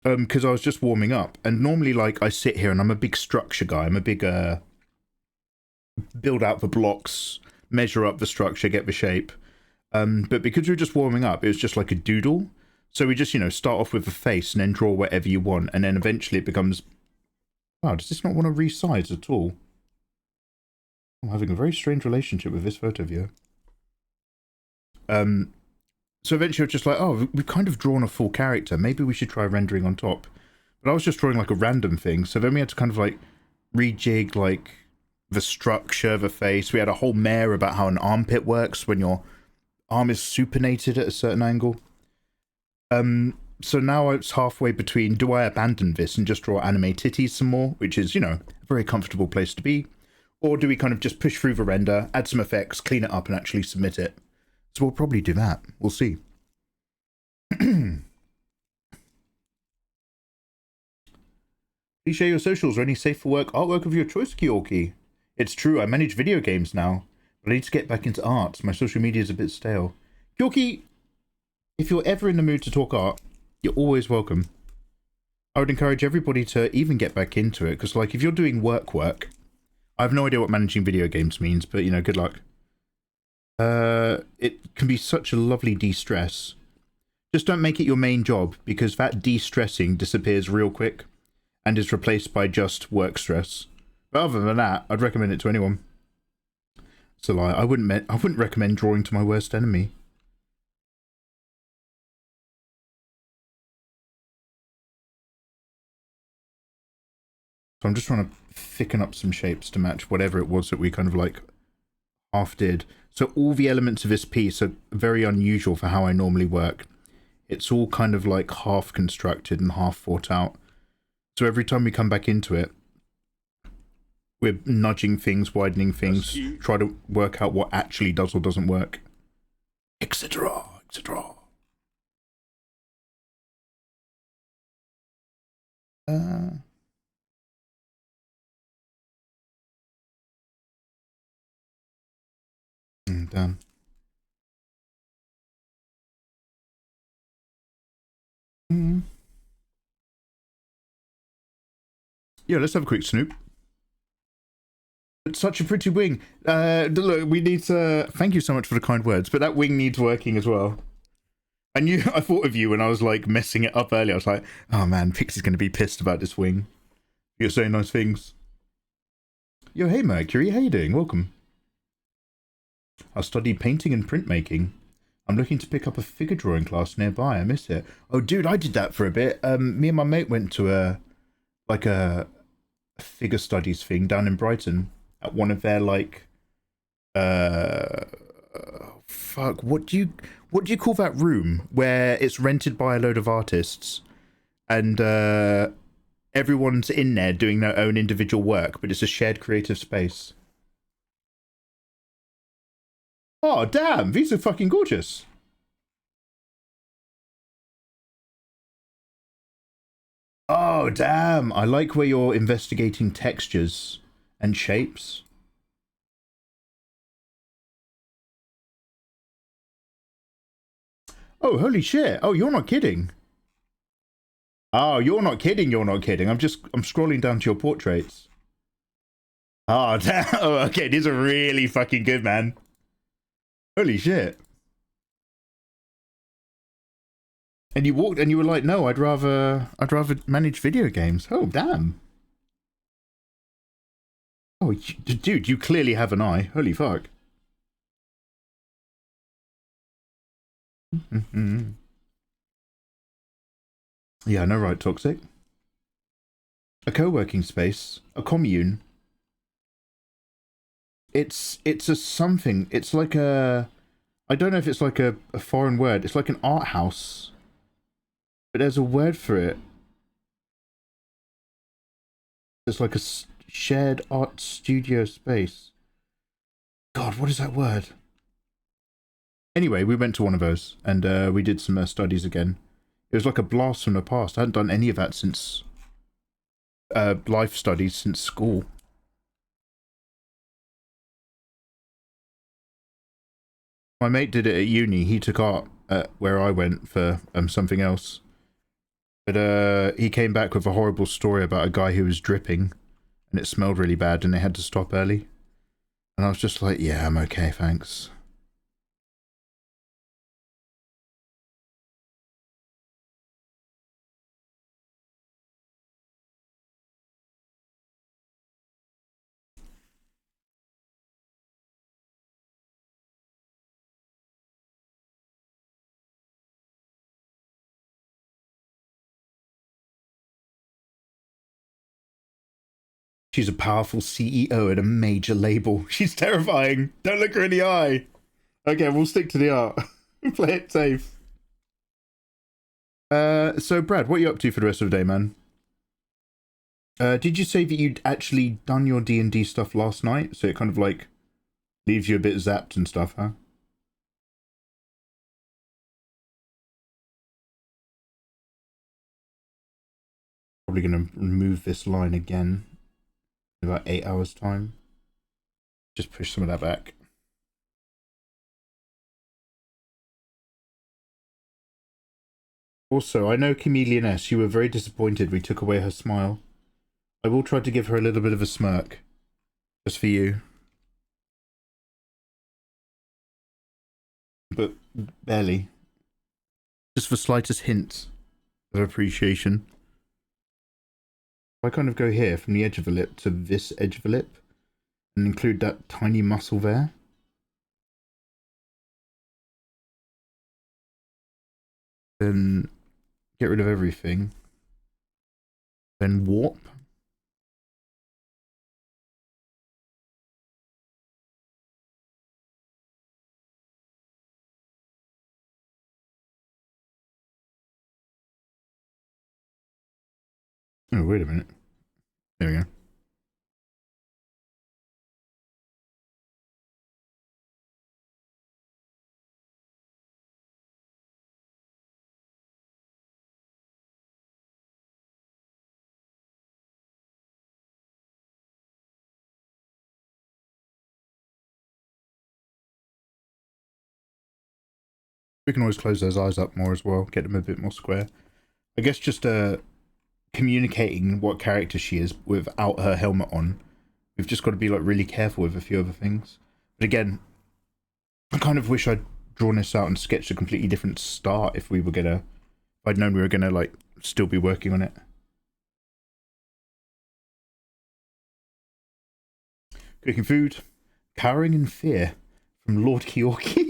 Because I was just warming up, and normally, like, I sit here and I'm a big structure guy. I'm a big build out the blocks, measure up the structure, get the shape. But because we were just warming up, it was just like a doodle. So we just, you know, start off with a face and then draw whatever you want, and then eventually it becomes. Wow, does this not want to resize at all? I'm having a very strange relationship with this photo viewer. So eventually I was just like, oh, we've kind of drawn a full character. Maybe we should try rendering on top. But I was just drawing like a random thing. So then we had to kind of like rejig like the structure, the face. We had a whole mare about how an armpit works when your arm is supinated at a certain angle. So now it's halfway between, do I abandon this and just draw anime titties some more, which is, you know, a very comfortable place to be, or do we kind of just push through the render, add some effects, clean it up, and actually submit it? So we'll probably do that. We'll see. Please share your socials or any safe for work artwork of your choice, Kyoki. It's true, I manage video games now, but I need to get back into art. My social media is a bit stale. Kyoki, if you're ever in the mood to talk art, you're always welcome. I would encourage everybody to even get back into it, because, like, if you're doing work, I have no idea what managing video games means, but, you know, good luck. It can be such a lovely de-stress. Just don't make it your main job, because that de-stressing disappears real quick and is replaced by just work stress. But other than that, I'd recommend it to anyone. It's a lie. I wouldn't recommend drawing to my worst enemy. So I'm just trying to thicken up some shapes to match whatever it was that we kind of like half did. So all the elements of this piece are very unusual for how I normally work. It's all kind of like half constructed and half thought out. So every time we come back into it, we're nudging things, widening things, try to work out what actually does or doesn't work, etc., etc. Done. Yeah, let's have a quick snoop. It's such a pretty wing. Look, we need to... Thank you so much for the kind words, but that wing needs working as well. I thought of you when I was, like, messing it up earlier. I was like, oh, man, Pixie's going to be pissed about this wing. You're saying nice things. Yo, hey, Mercury. How you doing? Welcome. I studied painting and printmaking. I'm looking to pick up a figure drawing class nearby. I miss it. Oh, dude, I did that for a bit. Me and my mate went to a figure studies thing down in Brighton at one of their, like, fuck, what do you call that room where it's rented by a load of artists and everyone's in there doing their own individual work, but it's a shared creative space? Oh, damn, these are fucking gorgeous. Oh, damn. I like where you're investigating textures and shapes. Oh, holy shit. Oh, you're not kidding. Oh, you're not kidding. You're not kidding. I'm scrolling down to your portraits. Oh, damn. Oh, okay, these are really fucking good, man. Holy shit. And you walked and you were like, no, I'd rather manage video games. Oh, damn. Oh, dude, you clearly have an eye. Holy fuck. Yeah, no, right, Toxic. A co-working space, a commune. It's a something. It's like a, I don't know if it's like a foreign word. It's like an art house, but there's a word for it. It's like a shared art studio space. God, what is that word? Anyway, we went to one of those, and we did some studies again. It was like a blast from the past. I hadn't done any of that since life studies since school. My mate did it at uni. He took art at where I went for something else. But he came back with a horrible story about a guy who was dripping, and it smelled really bad, and they had to stop early. And I was just like, yeah, I'm okay, thanks. She's a powerful CEO at a major label. She's terrifying. Don't look her in the eye. Okay, we'll stick to the art. Play it safe. So Brad, what are you up to for the rest of the day, man? Did you say that you'd actually done your D&D stuff last night? So it kind of like leaves you a bit zapped and stuff, huh? Probably gonna remove this line again in about 8 hours time. Just push some of that back. Also, I know Chameleon S, you were very disappointed we took away her smile. I will try to give her a little bit of a smirk. Just for you. But barely. Just the slightest hint of appreciation. I kind of go here from the edge of the lip to this edge of the lip and include that tiny muscle there. Then get rid of everything. Then warp. Oh, wait a minute. There we go. We can always close those eyes up more as well, get them a bit more square. I guess just communicating what character she is without her helmet on. We've just got to be like really careful with a few other things. But again, I kind of wish I'd drawn this out and sketched a completely different start if we were gonna, if I'd known we were gonna like still be working on it. Cooking food, cowering in fear from Lord Keorki.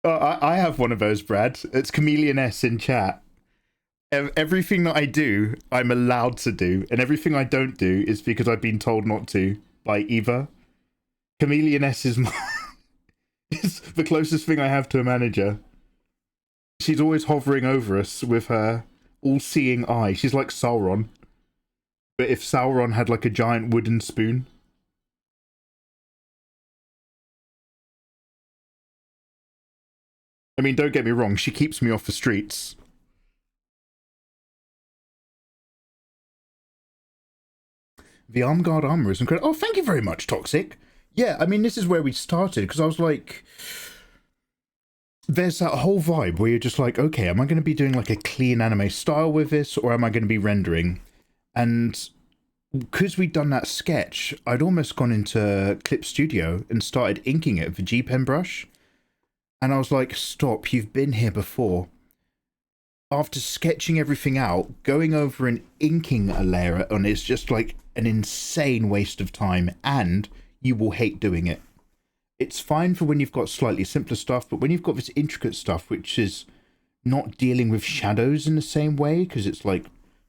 I have one of those, Brad. It's Chameleon S in chat. Everything that I do, I'm allowed to do, and everything I don't do is because I've been told not to by Eva. Chameleon S is is the closest thing I have to a manager. She's always hovering over us with her all-seeing eye. She's like Sauron. But if Sauron had like a giant wooden spoon. I mean, don't get me wrong, she keeps me off the streets. The arm guard armor is incredible. Oh, thank you very much, Toxic. Yeah, I mean, this is where we started, because I was like... There's that whole vibe where you're just like, okay, am I going to be doing like a clean anime style with this, or am I going to be rendering? And because we'd done that sketch, I'd almost gone into Clip Studio and started inking it with a G-Pen brush. And I was like, stop, you've been here before. After sketching everything out, going over and inking a layer on is just like an insane waste of time, and you will hate doing it. it's fine for when you've got slightly simpler stuff, but when you've got this intricate stuff, which is not dealing with shadows in the same way, because it's like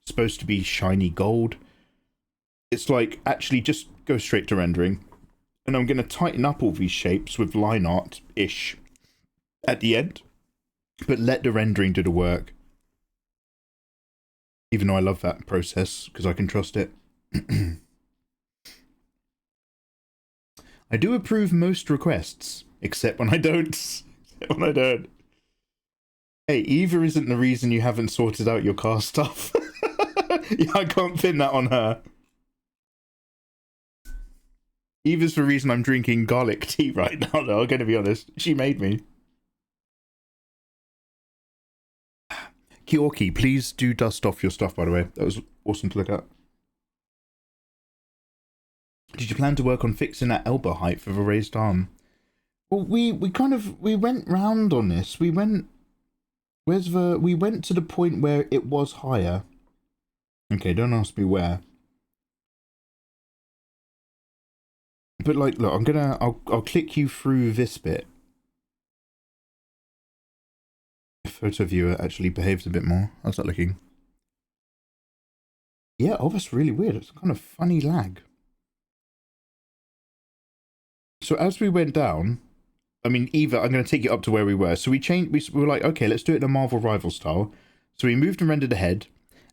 supposed to be shiny gold, it's like, actually just go straight to rendering. And I'm going to tighten up all these shapes with line art-ish at the end, but let the rendering do the work. Even though I love that process, because I can trust it. I do approve most requests, except when I don't. Except when I don't. Hey, Eva isn't the reason you haven't sorted out your car stuff. Yeah, I can't pin that on her. Eva's the reason I'm drinking garlic tea right now, though, I'm going to be honest. She made me. Kyorki, please do dust off your stuff, by the way. That was awesome to look at. Did you plan to work on fixing that elbow height for the raised arm? Well, we went round on this. We went to the point where it was higher. Okay, don't ask me where. But like, look, I'll click you through this bit. Photo viewer actually behaves a bit more. How's that looking? Yeah, oh, that's really weird. It's kind of funny lag. So as we went down, I mean, Eva, I'm going to take you up to where we were. So we were like, okay, let's do it in a Marvel Rival style. So we moved and rendered ahead.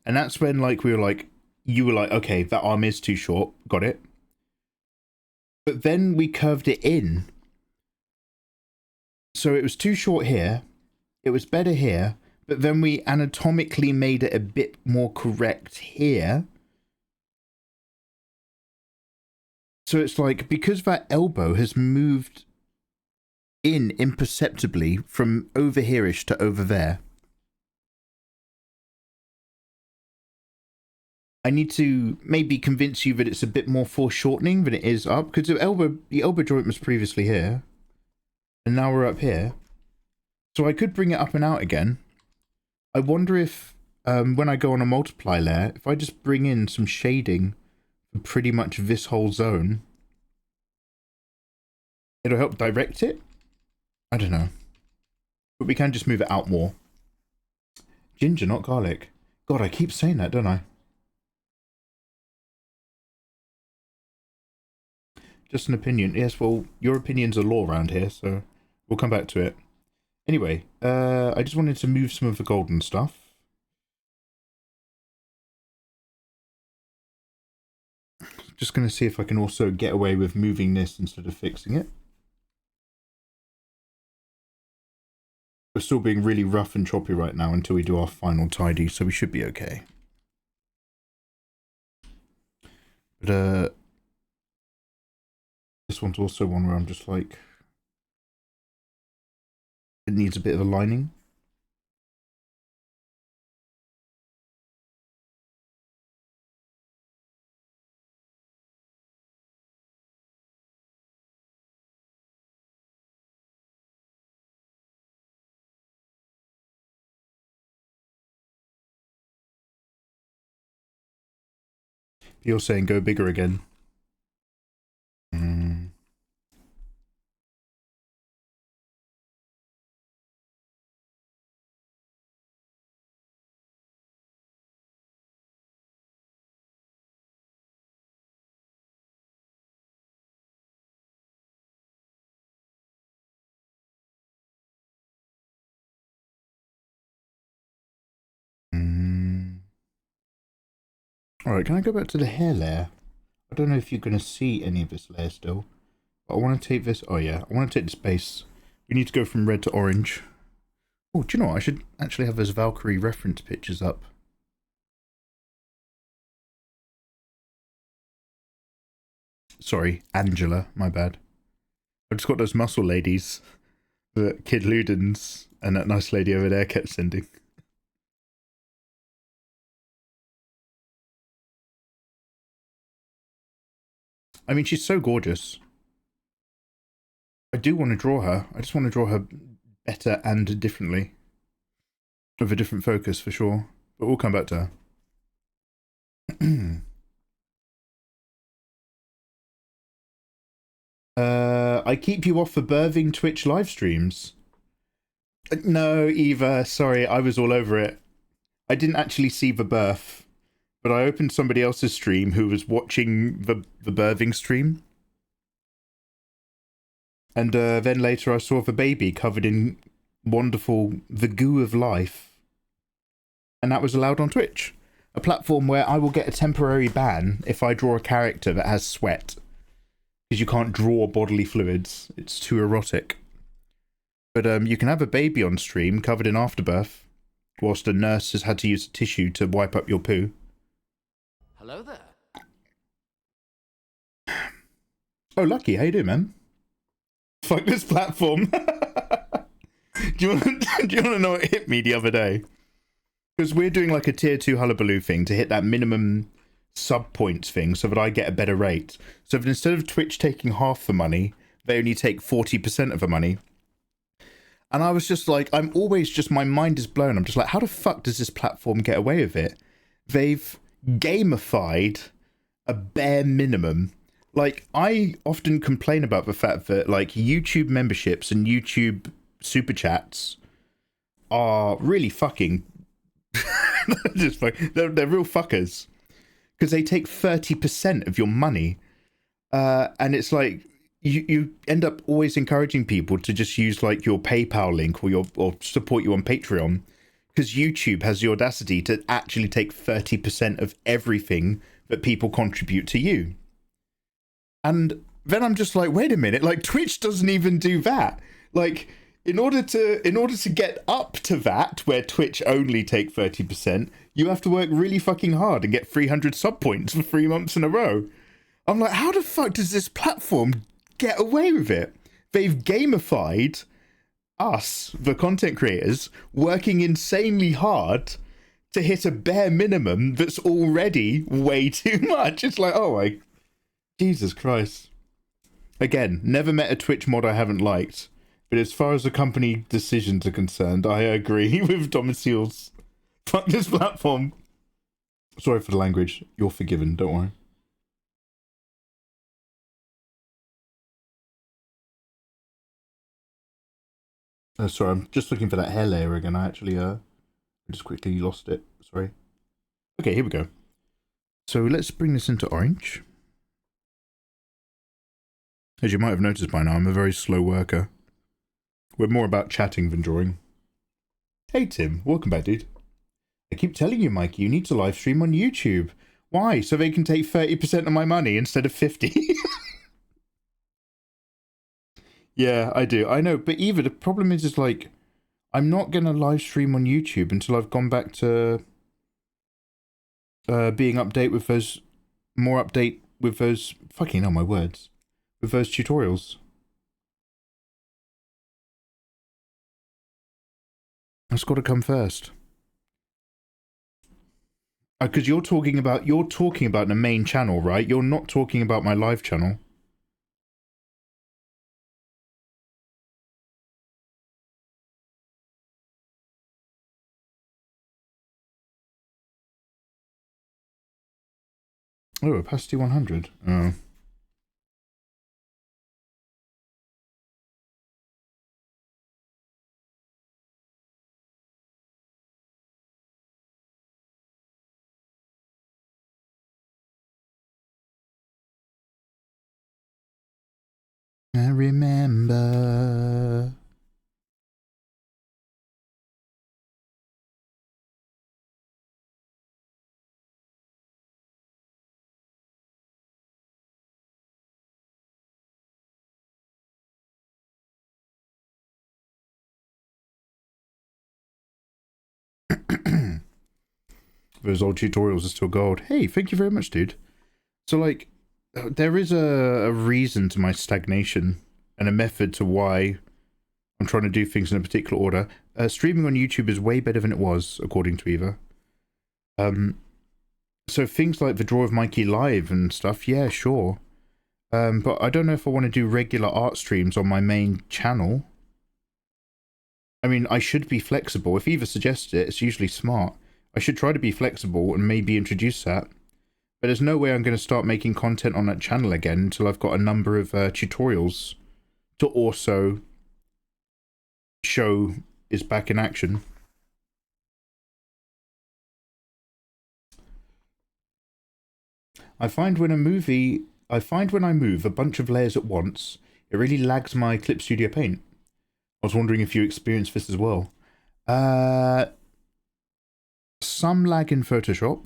And that's when, like, we were like, you were like, okay, that arm is too short. Got it. But then we curved it in. So it was too short here. It was better here. But then we anatomically made it a bit more correct here. So it's like, because that elbow has moved in imperceptibly from over here-ish to over there, I need to maybe convince you that it's a bit more foreshortening than it is up, because the elbow joint was previously here, and now we're up here. So I could bring it up and out again. I wonder if, when I go on a multiply layer, if I just bring in some shading for pretty much this whole zone, it'll help direct it? I don't know. But we can just move it out more. Ginger, not garlic. God, I keep saying that, don't I? Just an opinion. Yes, well, your opinion's a law around here, so we'll come back to it. Anyway, I just wanted to move some of the golden stuff. Just going to see if I can also get away with moving this instead of fixing it. We're still being really rough and choppy right now until we do our final tidy, so we should be okay. But, this one's also one where I'm just like, it needs a bit of a lining. You're saying go bigger again. Alright, can I go back to the hair layer? I don't know if you're going to see any of this layer still. But I want to take this... Oh yeah, I want to take this base. We need to go from red to orange. Oh, do you know what? I should actually have those Valkyrie reference pictures up. Sorry, Angela, my bad. I've just got those muscle ladies that Kid Ludens and that nice lady over there kept sending. I mean, she's so gorgeous. I do want to draw her. I just want to draw her better and differently. With a different focus, for sure. But we'll come back to her. I keep you off for birthing Twitch live streams. No, Eva, sorry, I was all over it. I didn't actually see the birth, but I opened somebody else's stream who was watching the birthing stream. And then later I saw the baby covered in wonderful, the goo of life. And that was allowed on Twitch. A platform where I will get a temporary ban if I draw a character that has sweat. Because you can't draw bodily fluids. It's too erotic. But you can have a baby on stream covered in afterbirth, whilst a nurse has had to use a tissue to wipe up your poo. Hello there. Oh, Lucky, how you doing, man? Fuck this platform. do you want to know what hit me the other day? Because we're doing like a tier 2 hullabaloo thing to hit that minimum sub points thing so that I get a better rate. So that instead of Twitch taking half the money, they only take 40% of the money. And I was just like, I'm always just, my mind is blown. I'm just like, how the fuck does this platform get away with it? They've gamified a bare minimum. Like, I often complain about the fact that, like, YouTube memberships and YouTube super chats are really fucking... they're real fuckers. Because they take 30% of your money. And it's like... You end up always encouraging people to just use like your PayPal link or support you on Patreon, because YouTube has the audacity to actually take 30% of everything that people contribute to you. And then I'm just like, wait a minute, like Twitch doesn't even do that. Like in order to get up to that, where Twitch only take 30%, you have to work really fucking hard and get 300 sub points for 3 months in a row. I'm like, how the fuck does this platform get away with it? They've gamified us, the content creators, working insanely hard to hit a bare minimum that's already way too much. It's like, oh my Jesus Christ. Again, never met a Twitch mod I haven't liked, but as far as the company decisions are concerned, I agree with Domiciles. Fuck this platform. Sorry for the language. You're forgiven, don't worry. Sorry, I'm just looking for that hair layer again. I actually just quickly lost it. Sorry. Okay, here we go. So let's bring this into orange. As you might have noticed by now, I'm a very slow worker. We're more about chatting than drawing. Hey Tim, welcome back, dude. I keep telling you, Mike, you need to live stream on YouTube. Why? So they can take 30% of my money instead of 50%. Yeah, I do. I know, but Eva, the problem is like, I'm not going to live stream on YouTube until I've gone back to being update with those, more update with those, fucking hell, my words, with those tutorials. That's got to come first. Because you're talking about the main channel, right? You're not talking about my live channel. Oh, opacity 100. Oh. I remember. Those old tutorials are still gold. Hey, thank you very much, dude. So, like, there is a reason to my stagnation and a method to why I'm trying to do things in a particular order. Streaming on YouTube is way better than it was, according to Eva. So things like the Draw of Mikey Live and stuff, yeah, sure. But I don't know if I want to do regular art streams on my main channel. I mean, I should be flexible. If Eva suggests it, it's usually smart. I should try to be flexible and maybe introduce that. But there's no way I'm going to start making content on that channel again until I've got a number of tutorials to also show is back in action. I find when I move a bunch of layers at once, it really lags my Clip Studio Paint. I was wondering if you experienced this as well. Some lag in Photoshop.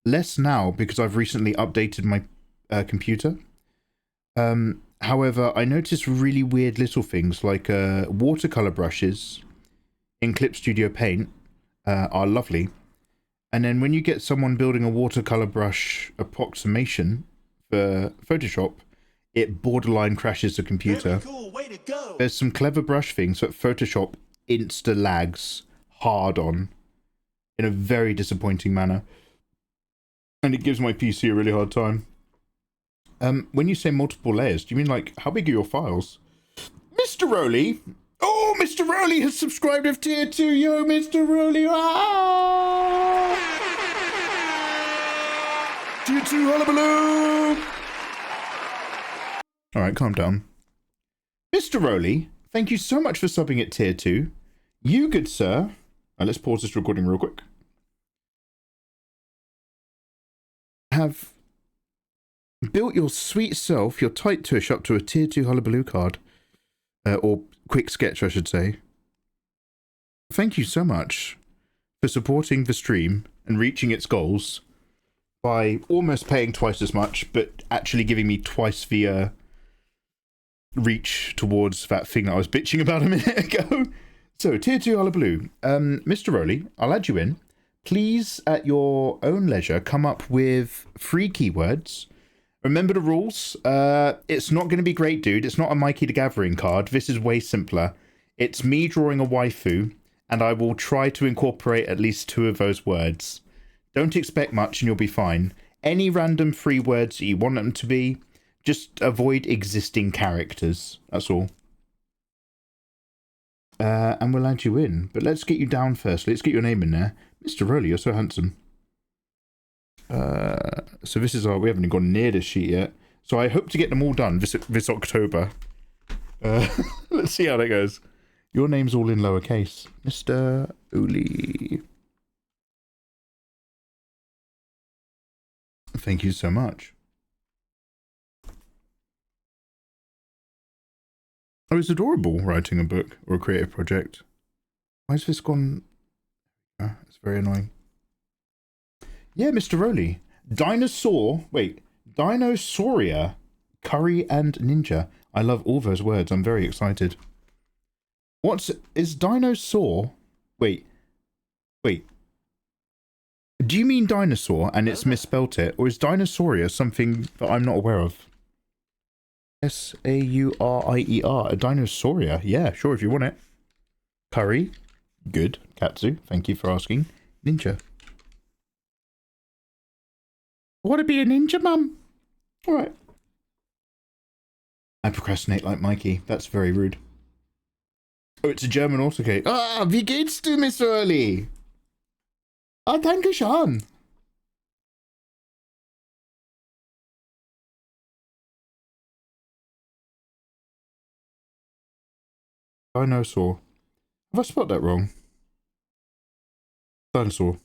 Less now because I've recently updated my computer. However, I noticed really weird little things like watercolor brushes in Clip Studio Paint are lovely. And then when you get someone building a watercolor brush approximation for Photoshop, it borderline crashes the computer. Cool. Way to go. There's some clever brush things that Photoshop insta lags hard on in a very disappointing manner. And it gives my PC a really hard time. When you say multiple layers, do you mean like, how big are your files? Mr. Rowley! Oh, Mr. Rowley has subscribed with tier 2, yo, Mr. Rowley! Ah! Tier 2, hullabaloo! Alright, calm down. Mr. Rowley, thank you so much for subbing at tier 2. You, good sir. Let's pause this recording real quick. Have built your sweet self, your tight tush, up to a tier 2 hullabaloo card. Or quick sketch, I should say. Thank you so much for supporting the stream and reaching its goals by almost paying twice as much, but actually giving me twice the reach towards that thing that I was bitching about a minute ago. So, tier 2 hullabaloo. Mr. Rowley, I'll add you in. Please, at your own leisure, come up with 3 keywords. Remember the rules. It's not going to be great, dude. It's not a Mikey the Gathering card. This is way simpler. It's me drawing a waifu, and I will try to incorporate at least 2 of those words. Don't expect much, and you'll be fine. Any random 3 words that you want them to be, just avoid existing characters. That's all. And we'll add you in. But let's get you down first. Let's get your name in there. Mr. Rowley, you're so handsome. So this is we haven't gone near this sheet yet. So I hope to get them all done this October. Let's see how that goes. Your name's all in lowercase. Mr. Uli. Thank you so much. Oh, it's adorable writing a book or a creative project. Why has this gone? It's very annoying. Yeah, Mr. Rowley. Dinosauria, curry and ninja. I love all those words. I'm very excited. Is dinosaur? Wait. Do you mean dinosaur and it's misspelt it? Or is dinosauria something that I'm not aware of? S-A-U-R-I-E-R. A dinosauria. Yeah, sure, if you want it. Curry. Good. Katsu. Thank you for asking. Ninja. Want to be a ninja, Mum? Alright. I procrastinate like Mikey. That's very rude. Oh, it's a German autocade. Ah, wie geht's du, Mr. Early? Ah, danke schön. Dinosaur. Have I spelled that wrong? Dinosaur.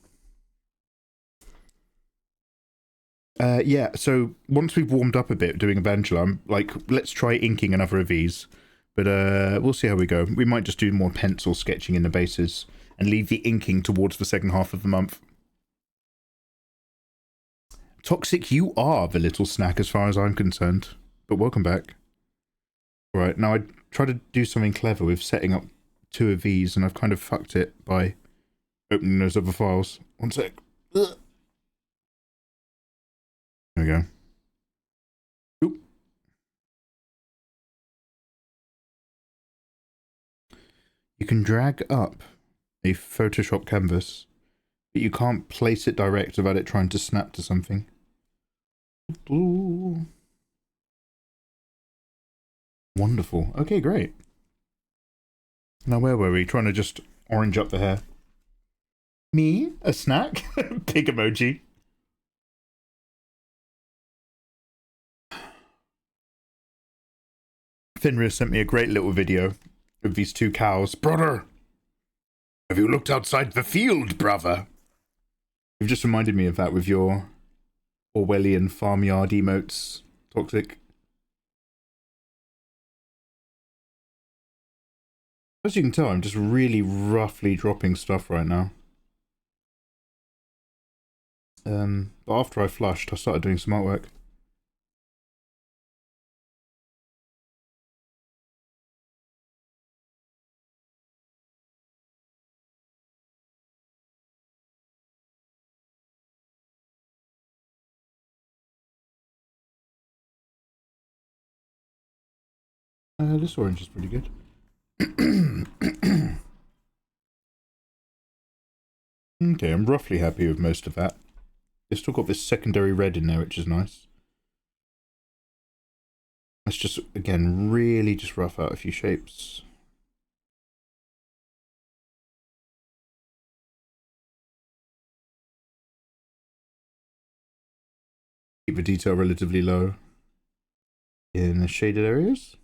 Yeah, so once we've warmed up a bit doing Evangela, I'm like, let's try inking another of these. But we'll see how we go. We might just do more pencil sketching in the bases and leave the inking towards the second half of the month. Toxic, you are the little snack as far as I'm concerned. But welcome back. Alright, now I try to do something clever with setting up 2 of these, and I've kind of fucked it by opening those other files. One sec. Ugh. There we go. Oop. You can drag up a Photoshop canvas, but you can't place it direct without it trying to snap to something. Ooh. Wonderful. Okay, great. Now where were we? Trying to just orange up the hair. Me? A snack? Pig emoji. Fenrir sent me a great little video of these two cows. Brother, have you looked outside the field, brother? You've just reminded me of that with your Orwellian farmyard emotes, Toxic. As you can tell, I'm just really roughly dropping stuff right now. But after I flushed, I started doing some artwork. This orange is pretty good. Okay, I'm roughly happy with most of that. It's still got this secondary red in there, which is nice. Let's just, again, really just rough out a few shapes. Keep the detail relatively low in the shaded areas.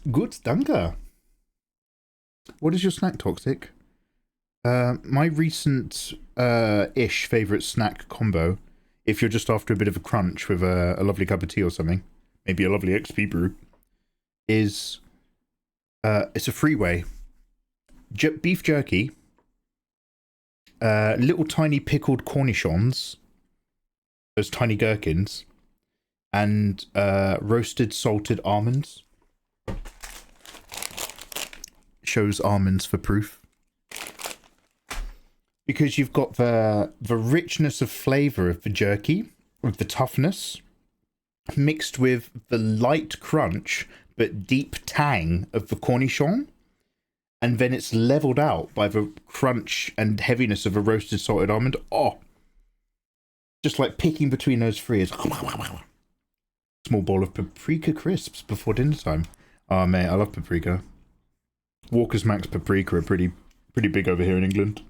Good, danke. What is your snack, Toxic? My recent ish favourite snack combo, if you're just after a bit of a crunch with a lovely cup of tea or something, maybe a lovely XP brew, is it's a freeway. Beef jerky, little tiny pickled cornichons, those tiny gherkins, and roasted salted almonds. Shows almonds for proof. Because you've got the richness of flavour of the jerky, with the toughness, mixed with the light crunch but deep tang of the cornichon, and then it's levelled out by the crunch and heaviness of a roasted salted almond. Oh, just like picking between those three is small bowl of paprika crisps before dinner time. Oh mate, I love paprika. Walker's Max paprika are pretty big over here in England.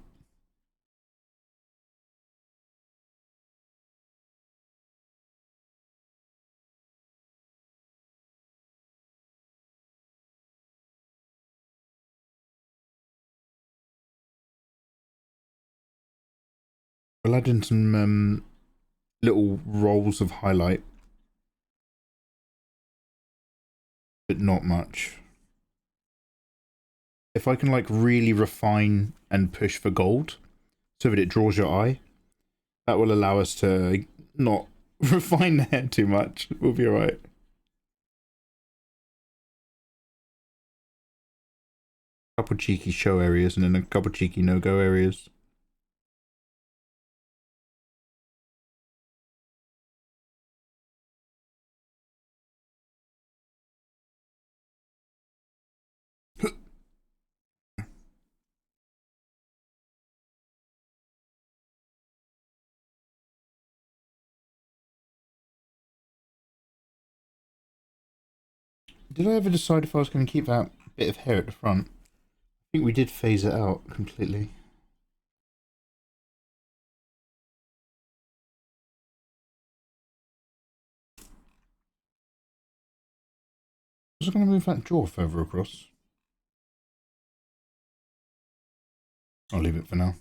I'll add in some little rolls of highlight, but not much. If I can like really refine and push for gold so that it draws your eye, that will allow us to not refine the hair too much. We'll be alright. Couple cheeky show areas and then a couple cheeky no-go areas. Did I ever decide if I was going to keep that bit of hair at the front? I think we did phase it out completely. Was I going to move that jaw further across? I'll leave it for now.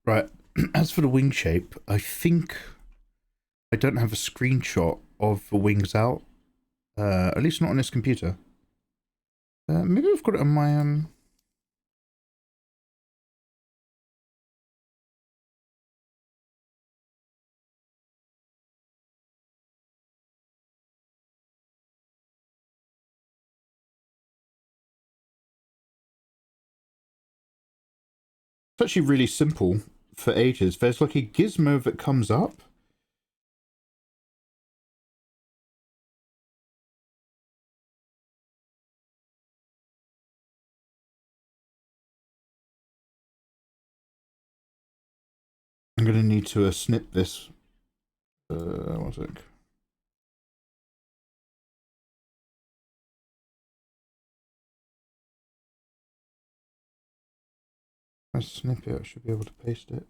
Right. As for the wing shape, I think I don't have a screenshot of the wings out. At least not on this computer. Maybe I've got it on my It's actually really simple for ages. There's like a gizmo that comes up. I'm gonna need to snip this. One sec. If I snip it, I should be able to paste it.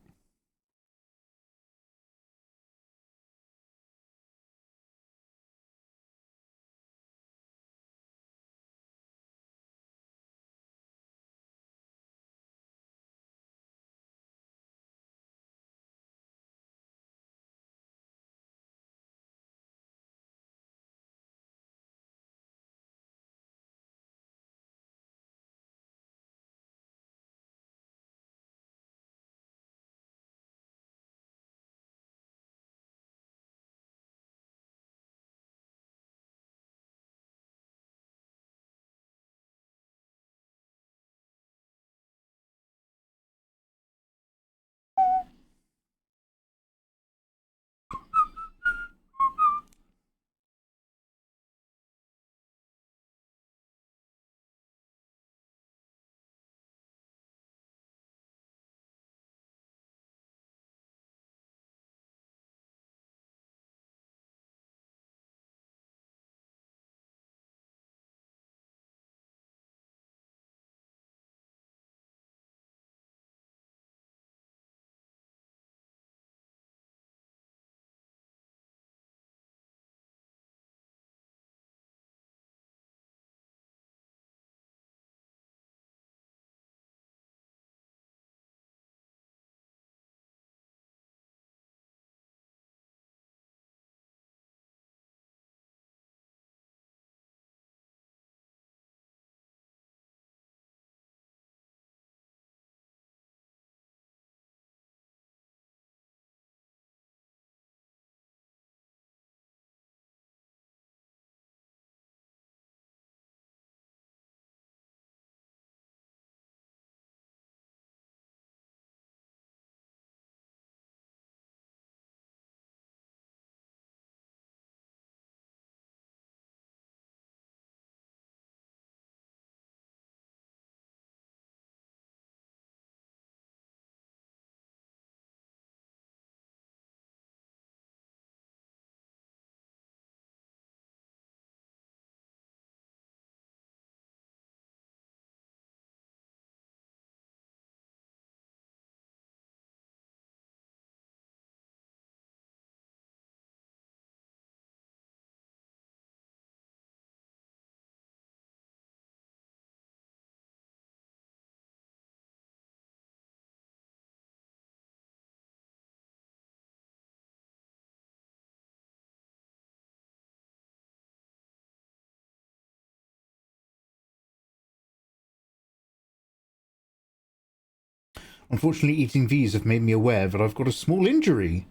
Unfortunately, eating these have made me aware that I've got a small injury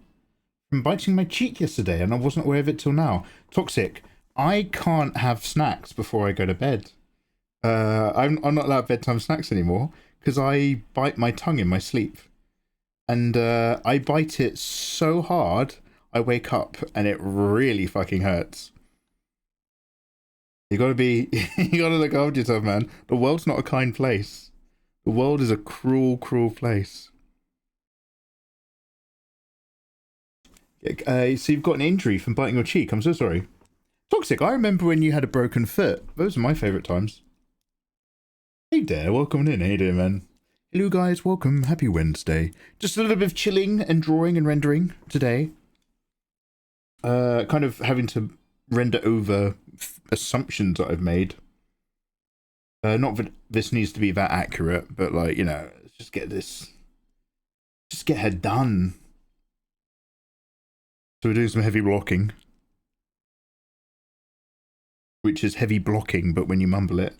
from biting my cheek yesterday, and I wasn't aware of it till now. Toxic. I can't have snacks before I go to bed. I'm not allowed bedtime snacks anymore because I bite my tongue in my sleep, and I bite it so hard I wake up and it really fucking hurts. You gotta look after yourself, man. The world's not a kind place. The world is a cruel, cruel place. So you've got an injury from biting your cheek. I'm so sorry. Toxic, I remember when you had a broken foot. Those are my favourite times. Hey there, welcome in. How you doing, man? Hello, guys. Welcome. Happy Wednesday. Just a little bit of chilling and drawing and rendering today. Kind of having to render over assumptions that I've made. Not that this needs to be that accurate, but like, you know, let's just get this Just get her done. So we're doing some heavy blocking. Which is heavy blocking, but when you mumble it.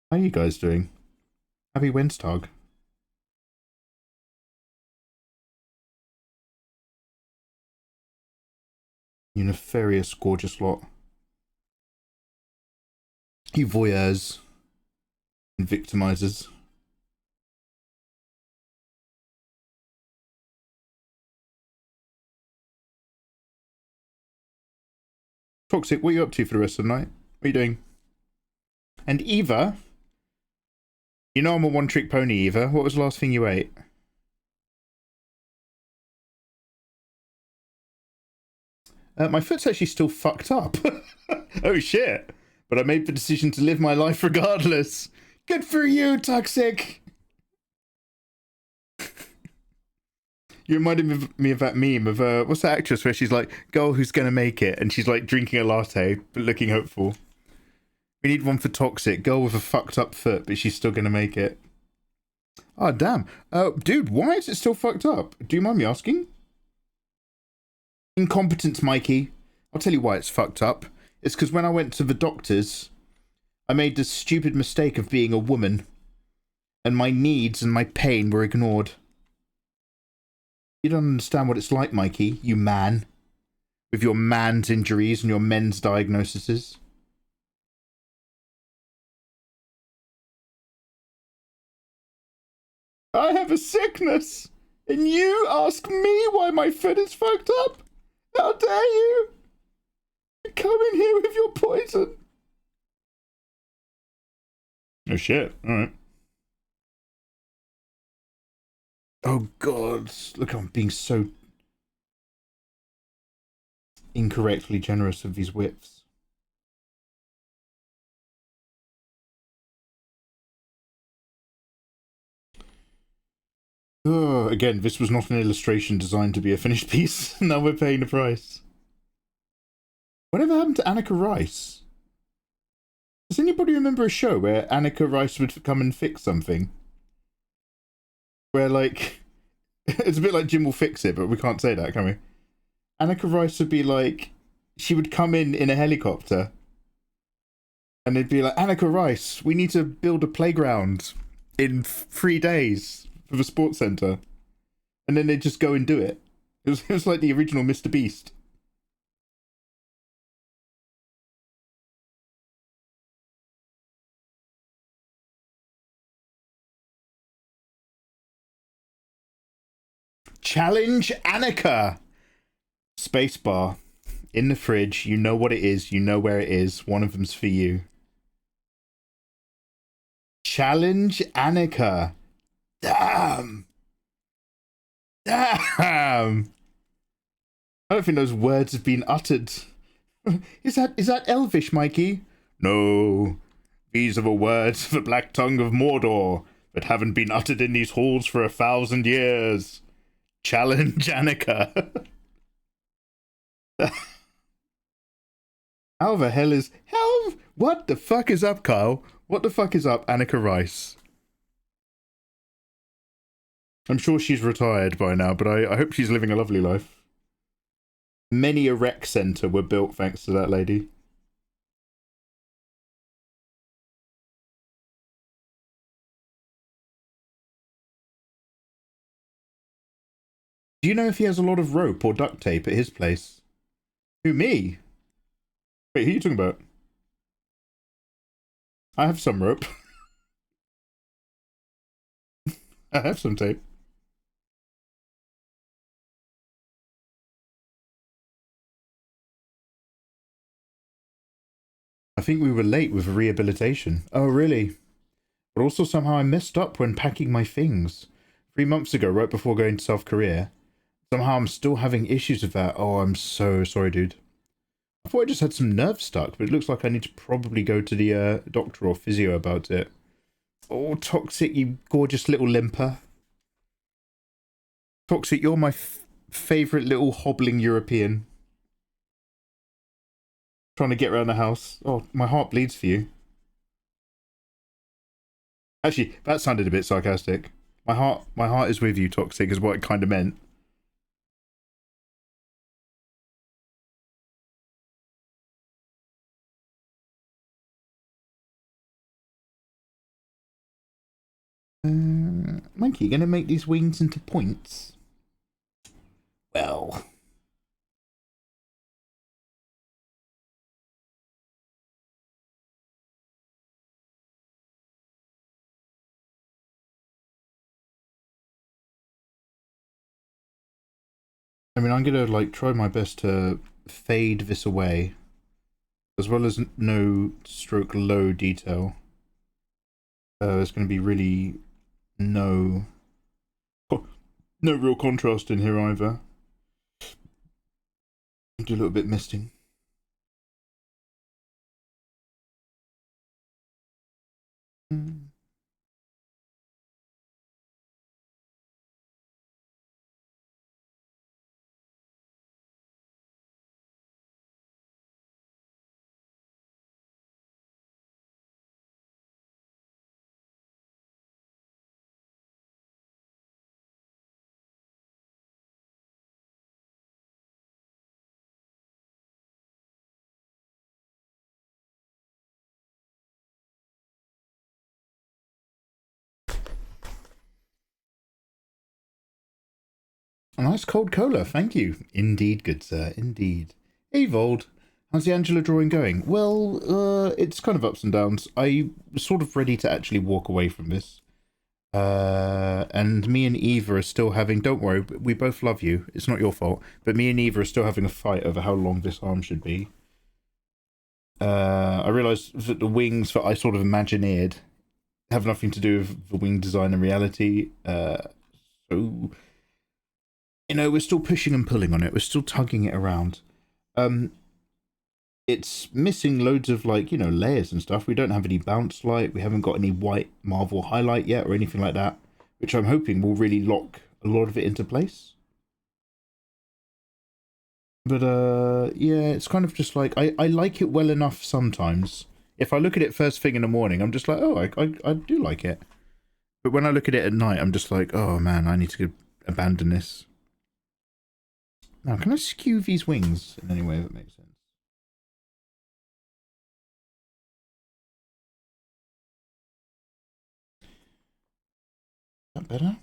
How are you guys doing? Happy Wednesday. You nefarious, gorgeous lot. You voyeurs. And victimizers. Toxic, what are you up to for the rest of the night? What are you doing? And Eva? You know I'm a one-trick pony, Eva. What was the last thing you ate? My foot's actually still fucked up. Oh shit. But I made the decision to live my life regardless. Good for you, Toxic! You reminded me of that meme of, what's that actress where she's like, girl who's gonna make it, and she's like drinking a latte, but looking hopeful. We need one for Toxic. Girl with a fucked up foot, but she's still gonna make it. Oh, damn. Dude, why is it still fucked up? Do you mind me asking? Incompetence, Mikey. I'll tell you why it's fucked up. It's because when I went to the doctors, I made the stupid mistake of being a woman. And my needs and my pain were ignored. You don't understand what it's like, Mikey, you man. With your man's injuries and your men's diagnoses. I have a sickness, and you ask me why my foot is fucked up? How dare you? Come in here with your poison. Oh shit, alright. Oh god, look, I'm being so incorrectly generous with these whips. Again, this was not an illustration designed to be a finished piece. Now we're paying the price. Whatever happened to Annika Rice? Does anybody remember a show where Annika Rice would come and fix something? Where, like, it's a bit like Jim will fix it, but we can't say that, can we? Annika Rice would be like, she would come in a helicopter. And they'd be like, Annika Rice, we need to build a playground in 3 days for the sports centre. And then they'd just go and do it. It was like the original Mr. Beast. Challenge Annika! Spacebar. In the fridge. You know what it is. You know where it is. One of them's for you. Challenge Annika. Damn! Damn! I don't think those words have been uttered. Is that Elvish, Mikey? No. These are the words of the black tongue of Mordor that haven't been uttered in these halls for 1,000 years. Challenge Annika. How the hell is... What the fuck is up, Kyle? What the fuck is up, Annika Rice? I'm sure she's retired by now, but I hope she's living a lovely life. Many a rec centre were built thanks to that lady. Do you know if he has a lot of rope or duct tape at his place? Who, me? Wait, who are you talking about? I have some rope. I have some tape. I think we were late with rehabilitation. Oh, really? But also somehow I messed up when packing my things. 3 months ago, right before going to South Korea. Somehow I'm still having issues with that. Oh, I'm so sorry, dude. I thought I just had some nerves stuck, but it looks like I need to probably go to the doctor or physio about it. Oh, Toxic, you gorgeous little limper. Toxic, you're my favourite little hobbling European. Trying to get around the house. Oh, my heart bleeds for you. Actually, that sounded a bit sarcastic. My heart is with you, Toxic, is what it kind of meant. Monkey, you gonna make these wings into points? Well. I mean, I'm gonna like try my best to fade this away, as well as no stroke low detail. There's gonna be really no real contrast in here either. Do a little bit misting. A nice cold cola, thank you. Indeed, good sir, indeed. Hey, Vold, how's the Angela drawing going? Well, it's kind of ups and downs. I'm sort of ready to actually walk away from this. And me and Eva are still having, don't worry, we both love you, it's not your fault, but me and Eva are still having a fight over how long this arm should be. I realised that the wings that I sort of imagineered have nothing to do with the wing design and reality, so... You know, we're still pushing and pulling on it. We're still tugging it around. It's missing loads of, like, you know, layers and stuff. We don't have any bounce light. We haven't got any white Marvel highlight yet or anything like that, which I'm hoping will really lock a lot of it into place. But, yeah, it's kind of just like, I like it well enough sometimes. If I look at it first thing in the morning, I'm just like, oh, I do like it. But when I look at it at night, I'm just like, oh, man, I need to abandon this. Now, can I skew these wings in any way that makes sense? Is that better?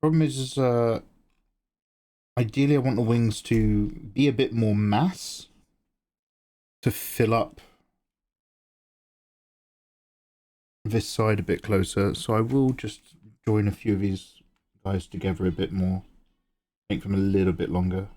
Problem is, ideally I want the wings to be a bit more mass to fill up this side a bit closer, so I will just join a few of these guys together a bit more, make them a little bit longer.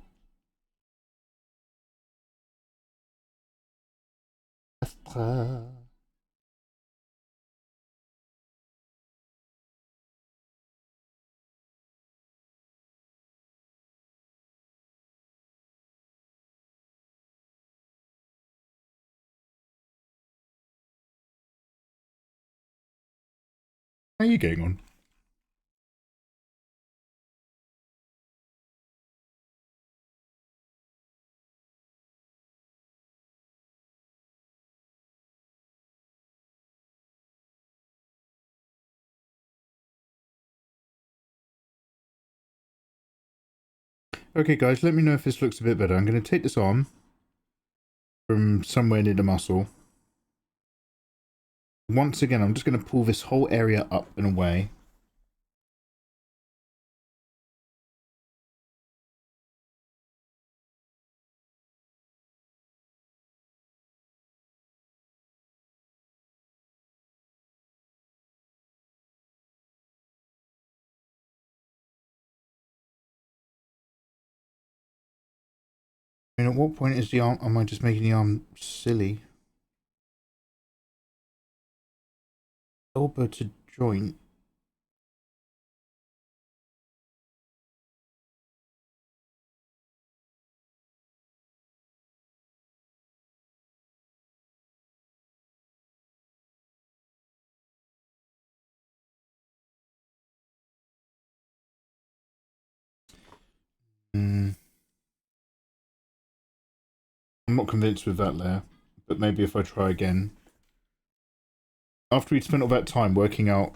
How are you getting on? Okay guys, let me know if this looks a bit better. I'm going to take this arm from somewhere near the muscle. Once again, I'm just going to pull this whole area up and away. I mean, at what point is the arm, am I just making the arm silly? Elbow to joint. I'm not convinced with that layer, but maybe if I try again. After we'd spent all that time working out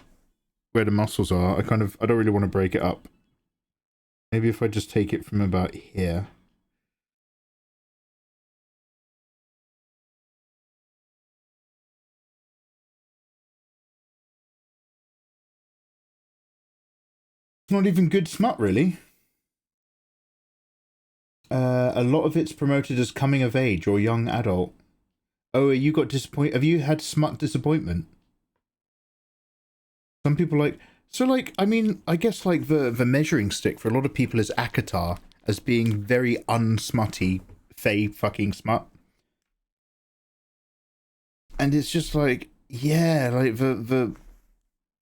where the muscles are, I don't really want to break it up. Maybe if I just take it from about here. It's not even good smut, really. A lot of it's promoted as coming of age or young adult. Oh, you got disappointed? Have you had smut disappointment? Some people like... So, like, I mean, I guess, like, the measuring stick for a lot of people is Akatar as being very unsmutty, fey fucking smut. And it's just like, yeah, like,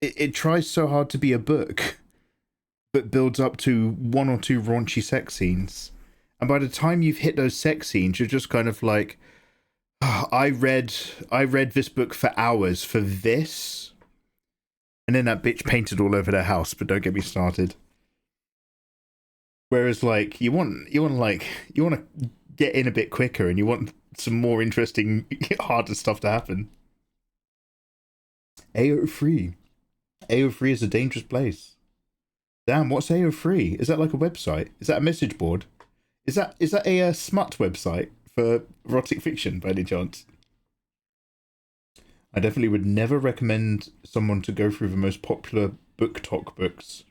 it tries so hard to be a book, but builds up to one or two raunchy sex scenes. And by the time you've hit those sex scenes, you're just kind of like, oh, I read this book for hours for this. And then that bitch painted all over their house, but don't get me started. Whereas, like, you want to get in a bit quicker, and you want some more interesting, harder stuff to happen. AO3. AO3 is a dangerous place. Damn, what's AO3? Is that like a website? Is that a message board? Is that a smut website for erotic fiction, by any chance? I definitely would never recommend someone to go through the most popular book talk books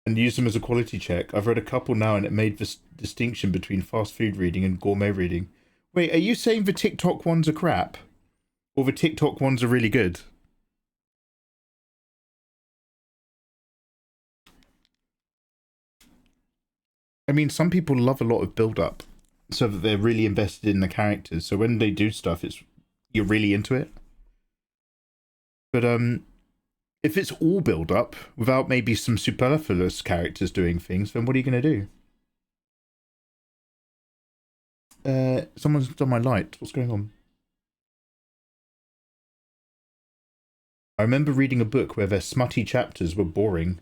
and use them as a quality check. I've read a couple now, and it made this distinction between fast food reading and gourmet reading. Wait, are you saying the TikTok ones are crap? Or the TikTok ones are really good? I mean, some people love a lot of build-up, so that they're really invested in the characters. So when they do stuff, you're really into it. But if it's all build-up without maybe some superfluous characters doing things, then what are you going to do? Someone's done my light. What's going on? I remember reading a book where their smutty chapters were boring,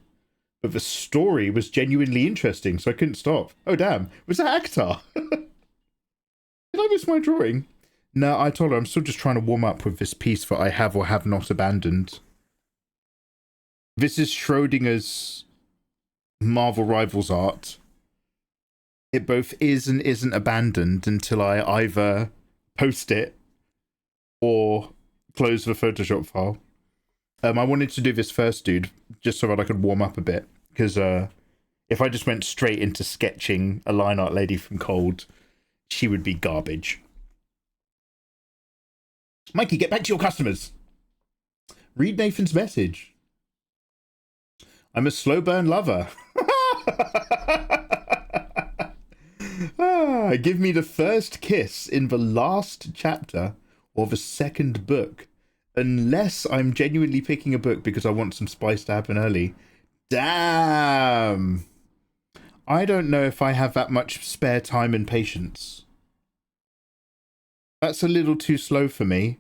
but the story was genuinely interesting, so I couldn't stop. Oh, damn. Was that Akhtar? Did I miss my drawing? No, I told her I'm still just trying to warm up with this piece that I have or have not abandoned. This is Schrodinger's Marvel Rivals art. It both is and isn't abandoned until I either post it or close the Photoshop file. I wanted to do this first, dude, just so that I could warm up a bit. Because if I just went straight into sketching a line art lady from Cold, she would be garbage. Mikey, get back to your customers. Read Nathan's message. I'm a slow burn lover. Give me the first kiss in the last chapter or the second book. Unless I'm genuinely picking a book because I want some spice to happen early. Damn. I don't know if I have that much spare time and patience. That's a little too slow for me.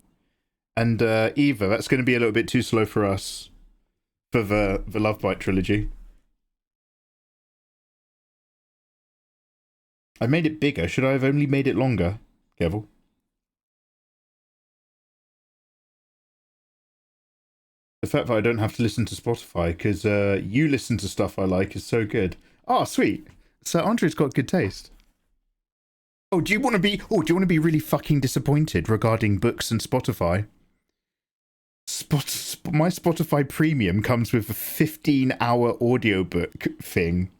And Eva, that's going to be a little bit too slow for us. For the Love Bite trilogy. I made it bigger. Should I have only made it longer? Careful. The fact that I don't have to listen to Spotify because you listen to stuff I like is so good. Oh, sweet. So Andre's got good taste. Oh, do you want to be really fucking disappointed regarding books and Spotify? My Spotify Premium comes with a 15-hour audiobook thing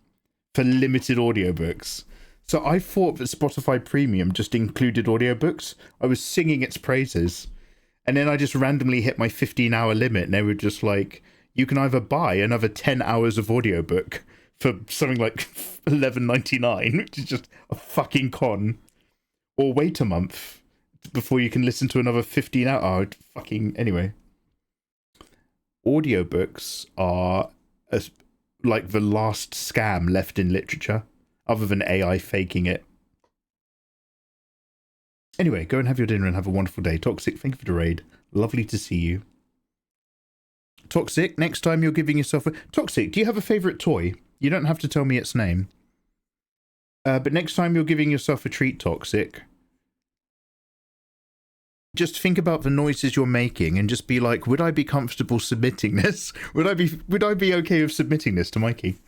for limited audiobooks. So I thought that Spotify Premium just included audiobooks. I was singing its praises. And then I just randomly hit my 15-hour limit, and they were just like, you can either buy another 10 hours of audiobook for something like $11.99, which is just a fucking con, or wait a month before you can listen to another 15 hours. Oh, fucking anyway. Audiobooks are like the last scam left in literature, other than AI faking it. Anyway, go and have your dinner and have a wonderful day. Toxic, thank you for the raid. Lovely to see you. Toxic, next time you're giving yourself a... Toxic, do you have a favourite toy? You don't have to tell me its name. But next time you're giving yourself a treat, Toxic, just think about the noises you're making and just be like, would I be comfortable submitting this? Would I be okay with submitting this to Mikey?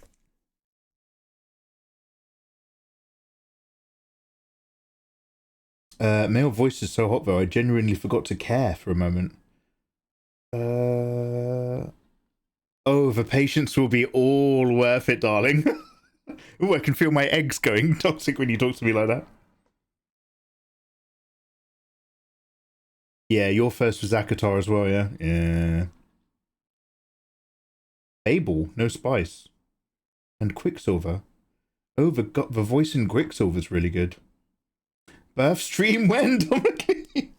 Male voice is so hot though, I genuinely forgot to care for a moment. Oh, the patience will be all worth it, darling. Ooh, I can feel my eggs going toxic when you talk to me like that. Yeah, your first was Akatar as well, yeah? Yeah. Abel, no spice. And Quicksilver. Oh, the voice in Quicksilver's really good. Birth stream when, Dominic?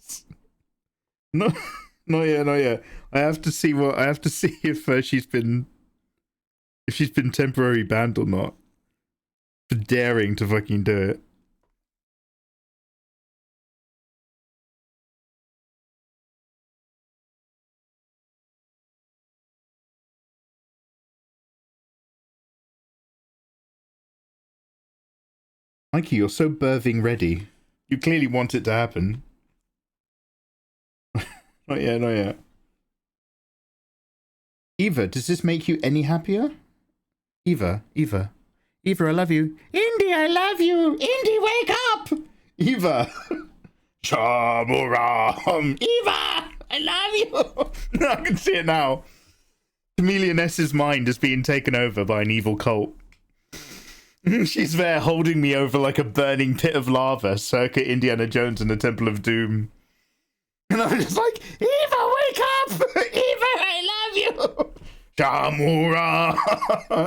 No, not yet. I have to see if she's been temporarily banned or not. For daring to fucking do it. Mikey, you're so birthing ready. You clearly want it to happen. Not yet. Eva, does this make you any happier? Eva, I love you. Indy, I love you. Indy, wake up. Eva. Shamuram. Eva, I love you. I can see it now. Chameleon S's mind is being taken over by an evil cult. She's there holding me over like a burning pit of lava, circa Indiana Jones and the Temple of Doom. And I'm just like, Eva, wake up! Eva, I love you! Shamura!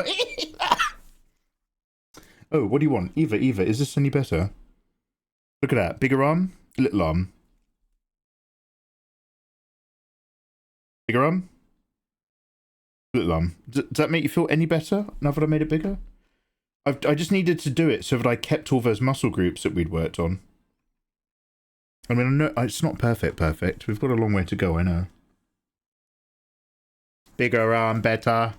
Eva! Oh, what do you want? Eva, is this any better? Look at that. Bigger arm, little arm. Bigger arm, little arm. Does that make you feel any better now that I made it bigger? I just needed to do it so that I kept all those muscle groups that we'd worked on. I mean, I know it's not perfect. We've got a long way to go, I know. Bigger arm, better.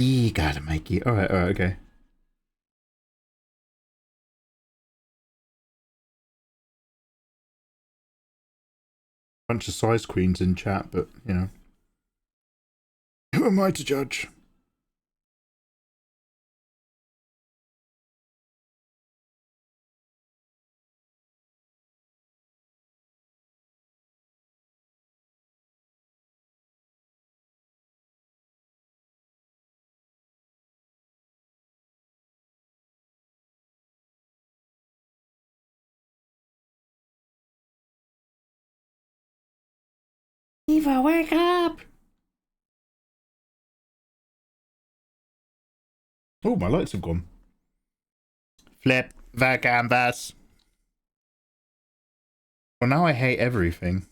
You gotta make it. Alright, okay. Bunch of size queens in chat, but, you know. Who am I to judge? Eva, wake up! Oh, my lights have gone. Flip the canvas. Well, now I hate everything.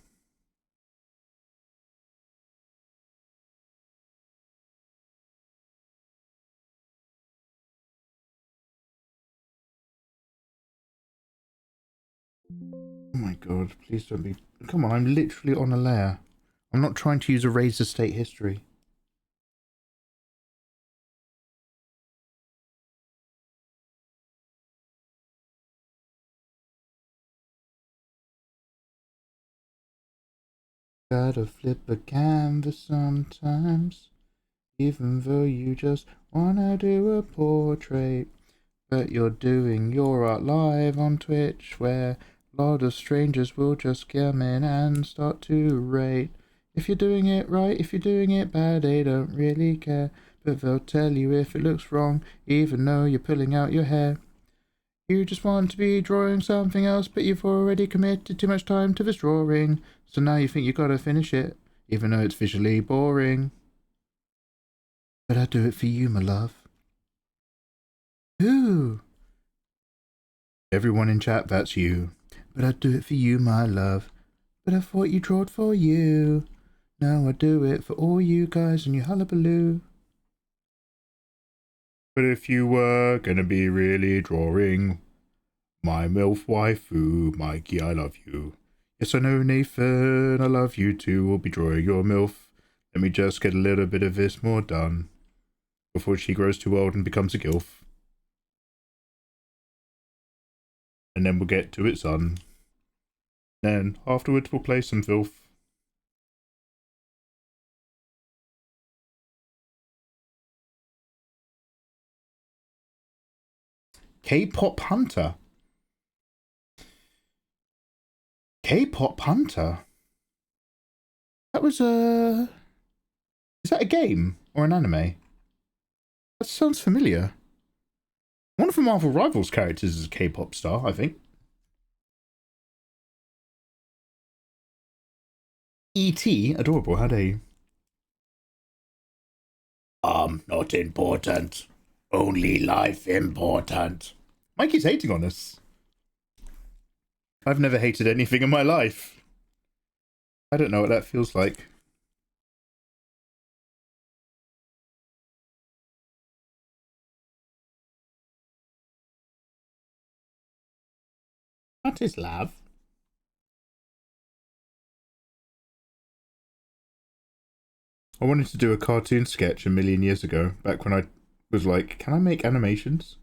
Oh my god, please don't be... Come on, I'm literally on a layer. I'm not trying to use a razor state history. Gotta flip a canvas sometimes, even though you just wanna do a portrait. But you're doing your art live on Twitch, where a lot of strangers will just come in and start to rate. If you're doing it right, if you're doing it bad, they don't really care. But they'll tell you if it looks wrong, even though you're pulling out your hair. You just want to be drawing something else, but you've already committed too much time to this drawing. So now you think you gotta finish it, even though it's visually boring. But I do it for you, my love. Who? Everyone in chat, that's you. But I do it for you, my love. But I thought you drawed for you. Now I do it for all you guys and your hullabaloo. But if you were gonna be really drawing my MILF waifu, Mikey, I love you. Yes, I know, Nathan, I love you too. We'll be drawing your MILF. Let me just get a little bit of this more done. before she grows too old and becomes a gilf. And then we'll get to its son. Then afterwards we'll play some filth. K-pop Hunter. K-pop Hunter. That was a... Is that a game or an anime? That sounds familiar. One of the Marvel Rivals characters is a K-pop star, I think. E.T. Adorable. How dare you? Not important. Only life important. Mikey's hating on us. I've never hated anything in my life. I don't know what that feels like. What is love? I wanted to do a cartoon sketch a million years ago, back when I was like, can I make animations?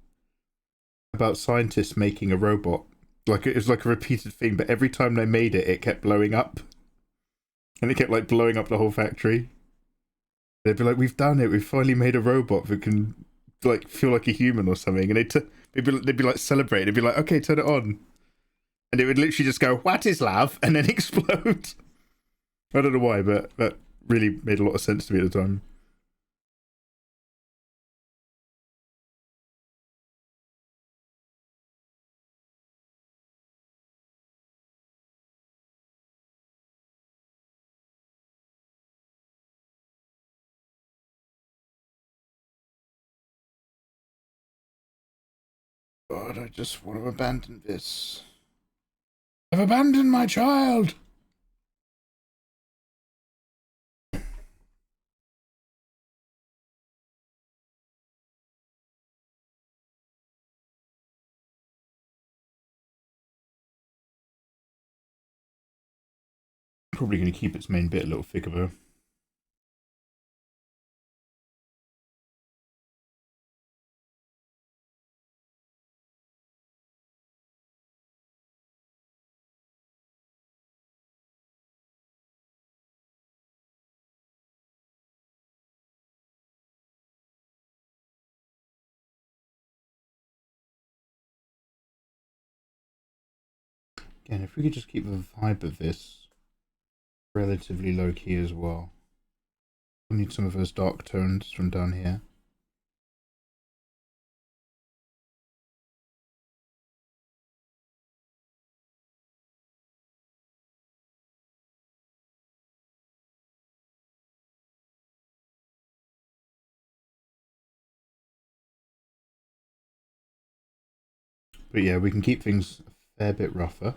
About scientists making a robot. Like, it was like a repeated thing, but every time they made it, it kept blowing up. And it kept, like, blowing up the whole factory. They'd be like, we've done it, we've finally made a robot that can, like, feel like a human or something. And they'd be like, celebrate. They'd be like, okay, turn it on. And it would literally just go, what is love? And then explode. I don't know why, but that really made a lot of sense to me at the time. God, I just want to abandon this. I've abandoned my child! Probably going to keep its main bit a little thicker though. Again, if we could just keep the vibe of this relatively low key as well. I need some of those dark tones from down here. But yeah, we can keep things a fair bit rougher.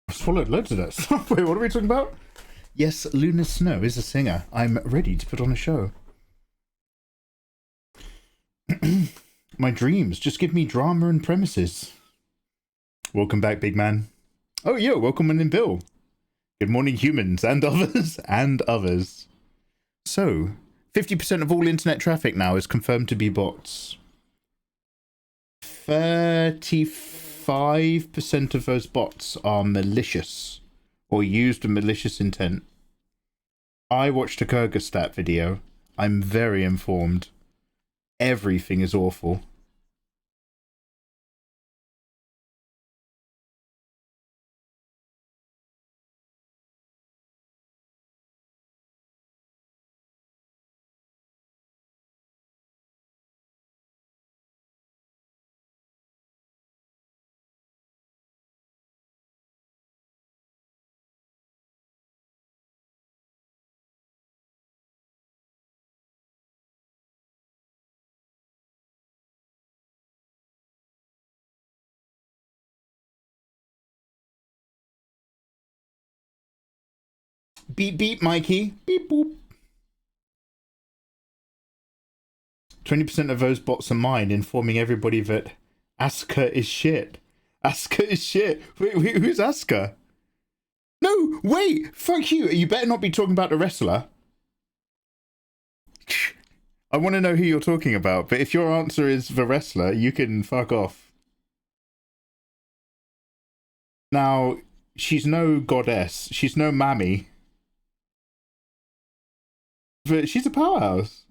I swallowed loads of that stuff. Wait, what are we talking about? Yes, Luna Snow is a singer. I'm ready to put on a show. My dreams just give me drama and premises. Welcome back, big man. Oh, yo, welcome in, Bill. Good morning, humans and others and others. So, 50% of all internet traffic now is confirmed to be bots. 35% of those bots are malicious or used with malicious intent. I watched a Kyrgyzstan video. I'm very informed. Everything is awful. Beep beep, Mikey. Beep boop. 20% of those bots are mine, informing everybody that Asuka is shit. Asuka is shit. Wait, who's Asuka? No, wait, fuck you. You better not be talking about the wrestler. I want to know who you're talking about, but if your answer is the wrestler, you can fuck off. Now, she's no goddess. She's no mammy. But she's a powerhouse.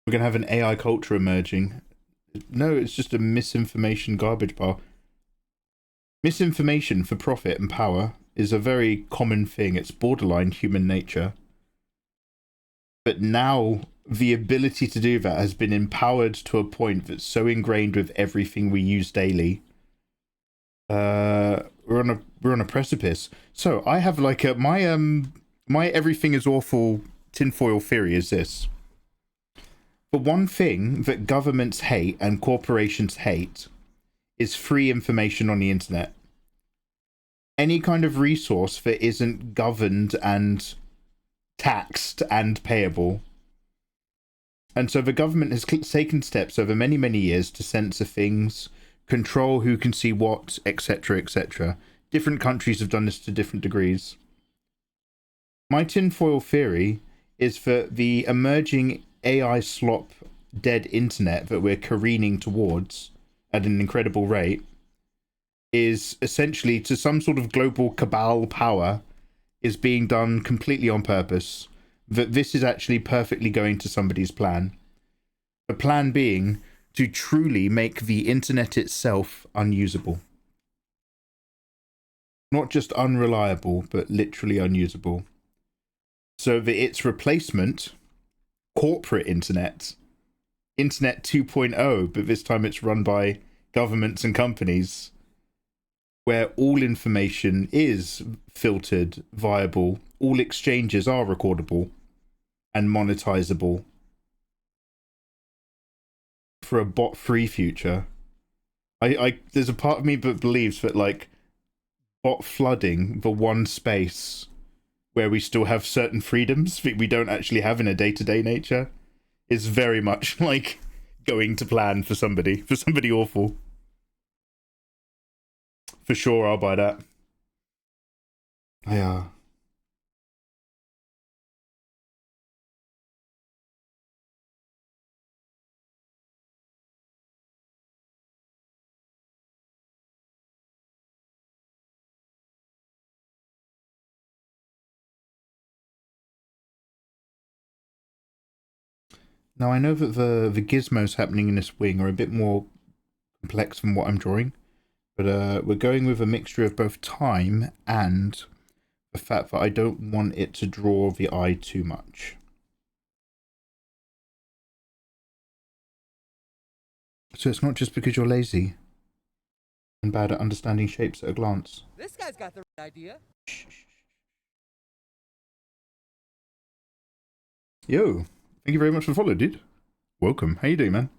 We're going to have an AI culture emerging. No, it's just a misinformation garbage pile. Misinformation for profit and power is a very common thing. It's borderline human nature. But now the ability to do that has been empowered to a point that's so ingrained with everything we use daily. We're on a precipice. So I have like my everything is awful tinfoil theory is this. The one thing that governments hate and corporations hate is free information on the internet. Any kind of resource that isn't governed and taxed and payable. And so the government has taken steps over many, many years to censor things, control who can see what, etc., etc. Different countries have done this to different degrees. My tinfoil theory is that the emerging AI slop dead internet that we're careening towards at an incredible rate is essentially to some sort of global cabal power is being done completely on purpose, that this is actually perfectly going to somebody's plan. The plan being to truly make the internet itself unusable. Not just unreliable, but literally unusable. So that its replacement, corporate internet 2.0, but this time it's run by governments and companies, where all information is filtered, viable, all exchanges are recordable and monetizable for a bot-free future. There's a part of me that believes that like bot flooding the one space where we still have certain freedoms that we don't actually have in a day-to-day nature is very much like going to plan for somebody awful. For sure, I'll buy that. Yeah. Now, I know that the gizmos happening in this wing are a bit more complex than what I'm drawing, but we're going with a mixture of both time and the fact that I don't want it to draw the eye too much. So it's not just because you're lazy and bad at understanding shapes at a glance. This guy's got the right idea. Yo, thank you very much for the follow, dude. Welcome. How you doing, man?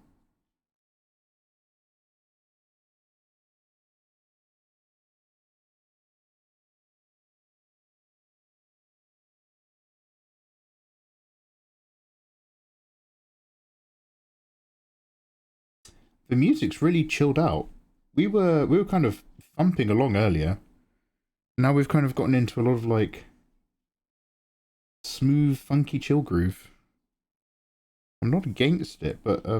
the music's really chilled out. We were kind of thumping along earlier. Now we've kind of gotten into a lot of like smooth, funky chill groove. I'm not against it, but I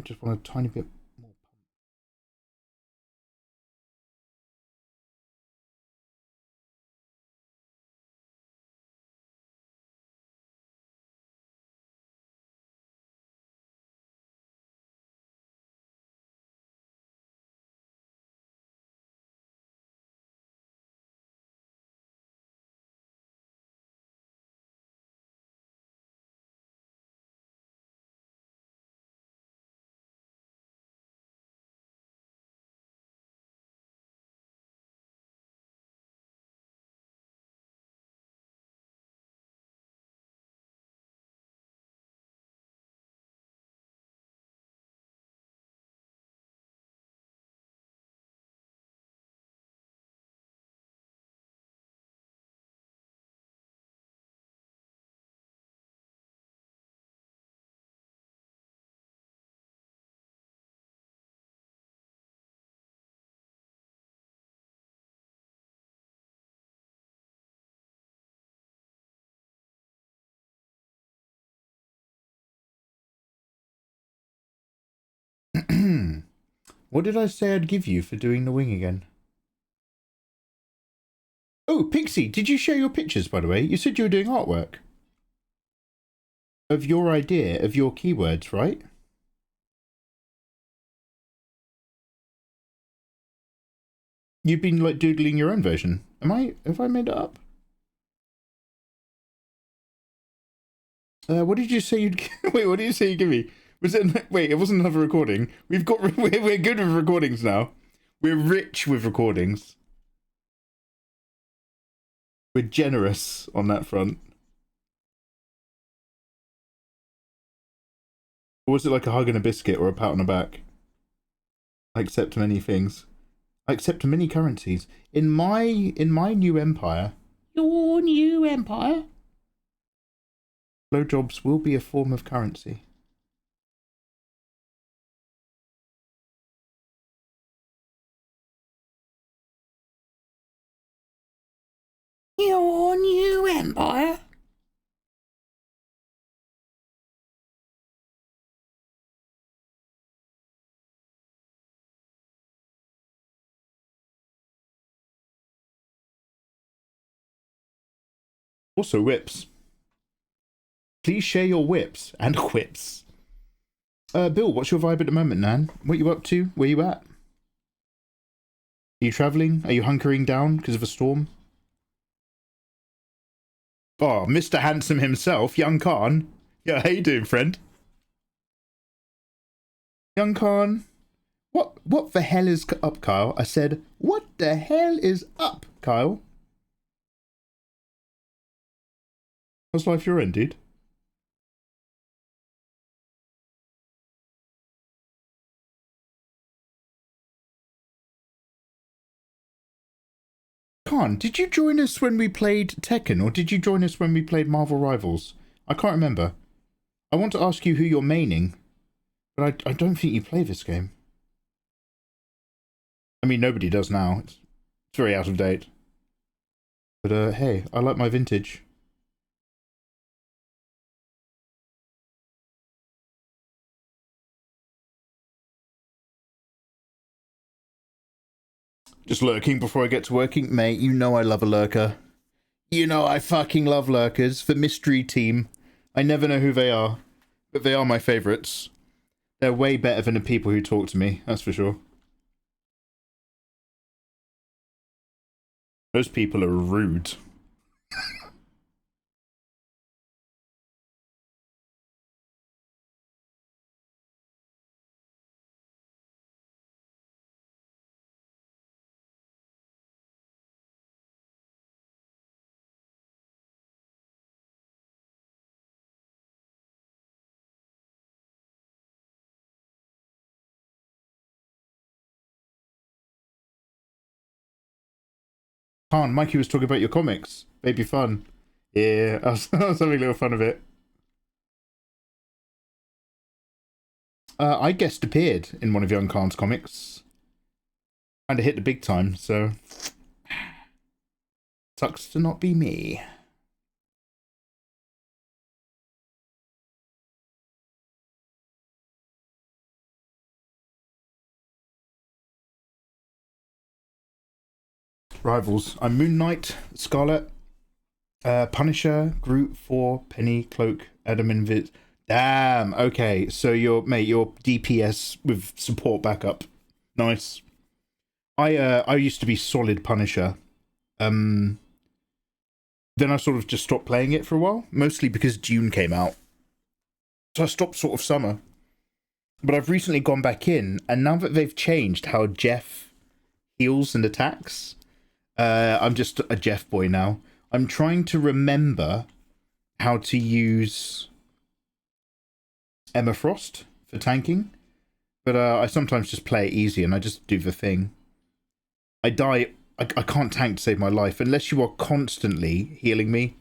just want a tiny bit more. What did I say I'd give you for doing the wing again? Oh, Pixie, did you share your pictures, by the way? You said you were doing artwork. Of your idea, of your keywords, right? You've been, like, doodling your own version. Have I made it up? What did you say you'd... Wait, what did you say you'd give me? Was it... Wait, it wasn't another recording. We're good with recordings now. We're rich with recordings. We're generous on that front. Or was it like a hug and a biscuit or a pat on the back? I accept many things. I accept many currencies. In my new empire... Your new empire? Blowjobs will be a form of currency. Your new empire? Also whips. Please share your whips and whips. Bill, what's your vibe at the moment, Nan? What you up to? Where you at? Are you travelling? Are you hunkering down because of a storm? Oh, Mr. Handsome himself, young Khan. Yeah, how you doing, friend? Young Khan. What the hell is up, Kyle? I said, what the hell is up, Kyle? How's life your end, dude? Khan, did you join us when we played Tekken, or did you join us when we played Marvel Rivals? I can't remember. I want to ask you who you're maining, but I don't think you play this game. I mean, nobody does now. It's very out of date. But, hey, I like my vintage. Just lurking before I get to working? Mate, you know I love a lurker. You know I fucking love lurkers. The mystery team. I never know who they are, but they are my favourites. They're way better than the people who talk to me, that's for sure. Those people are rude. Khan, Mikey was talking about your comics. Baby fun. Yeah, I was having a little fun of it. I guest appeared in one of Young Khan's comics. Kind of hit the big time, so sucks to not be me. Rivals. I'm Moon Knight, Scarlet, Punisher, Groot, 4, Penny, Cloak, Adam Invis. Damn. Okay, so you're DPS with support backup. Nice. I used to be solid Punisher. Then I sort of just stopped playing it for a while, mostly because Dune came out. So I stopped sort of summer. But I've recently gone back in, and now that they've changed how Jeff heals and attacks, I'm just a Jeff boy now. I'm trying to remember how to use Emma Frost for tanking, but I sometimes just play it easy and I just do the thing. I die. I can't tank to save my life unless you are constantly healing me.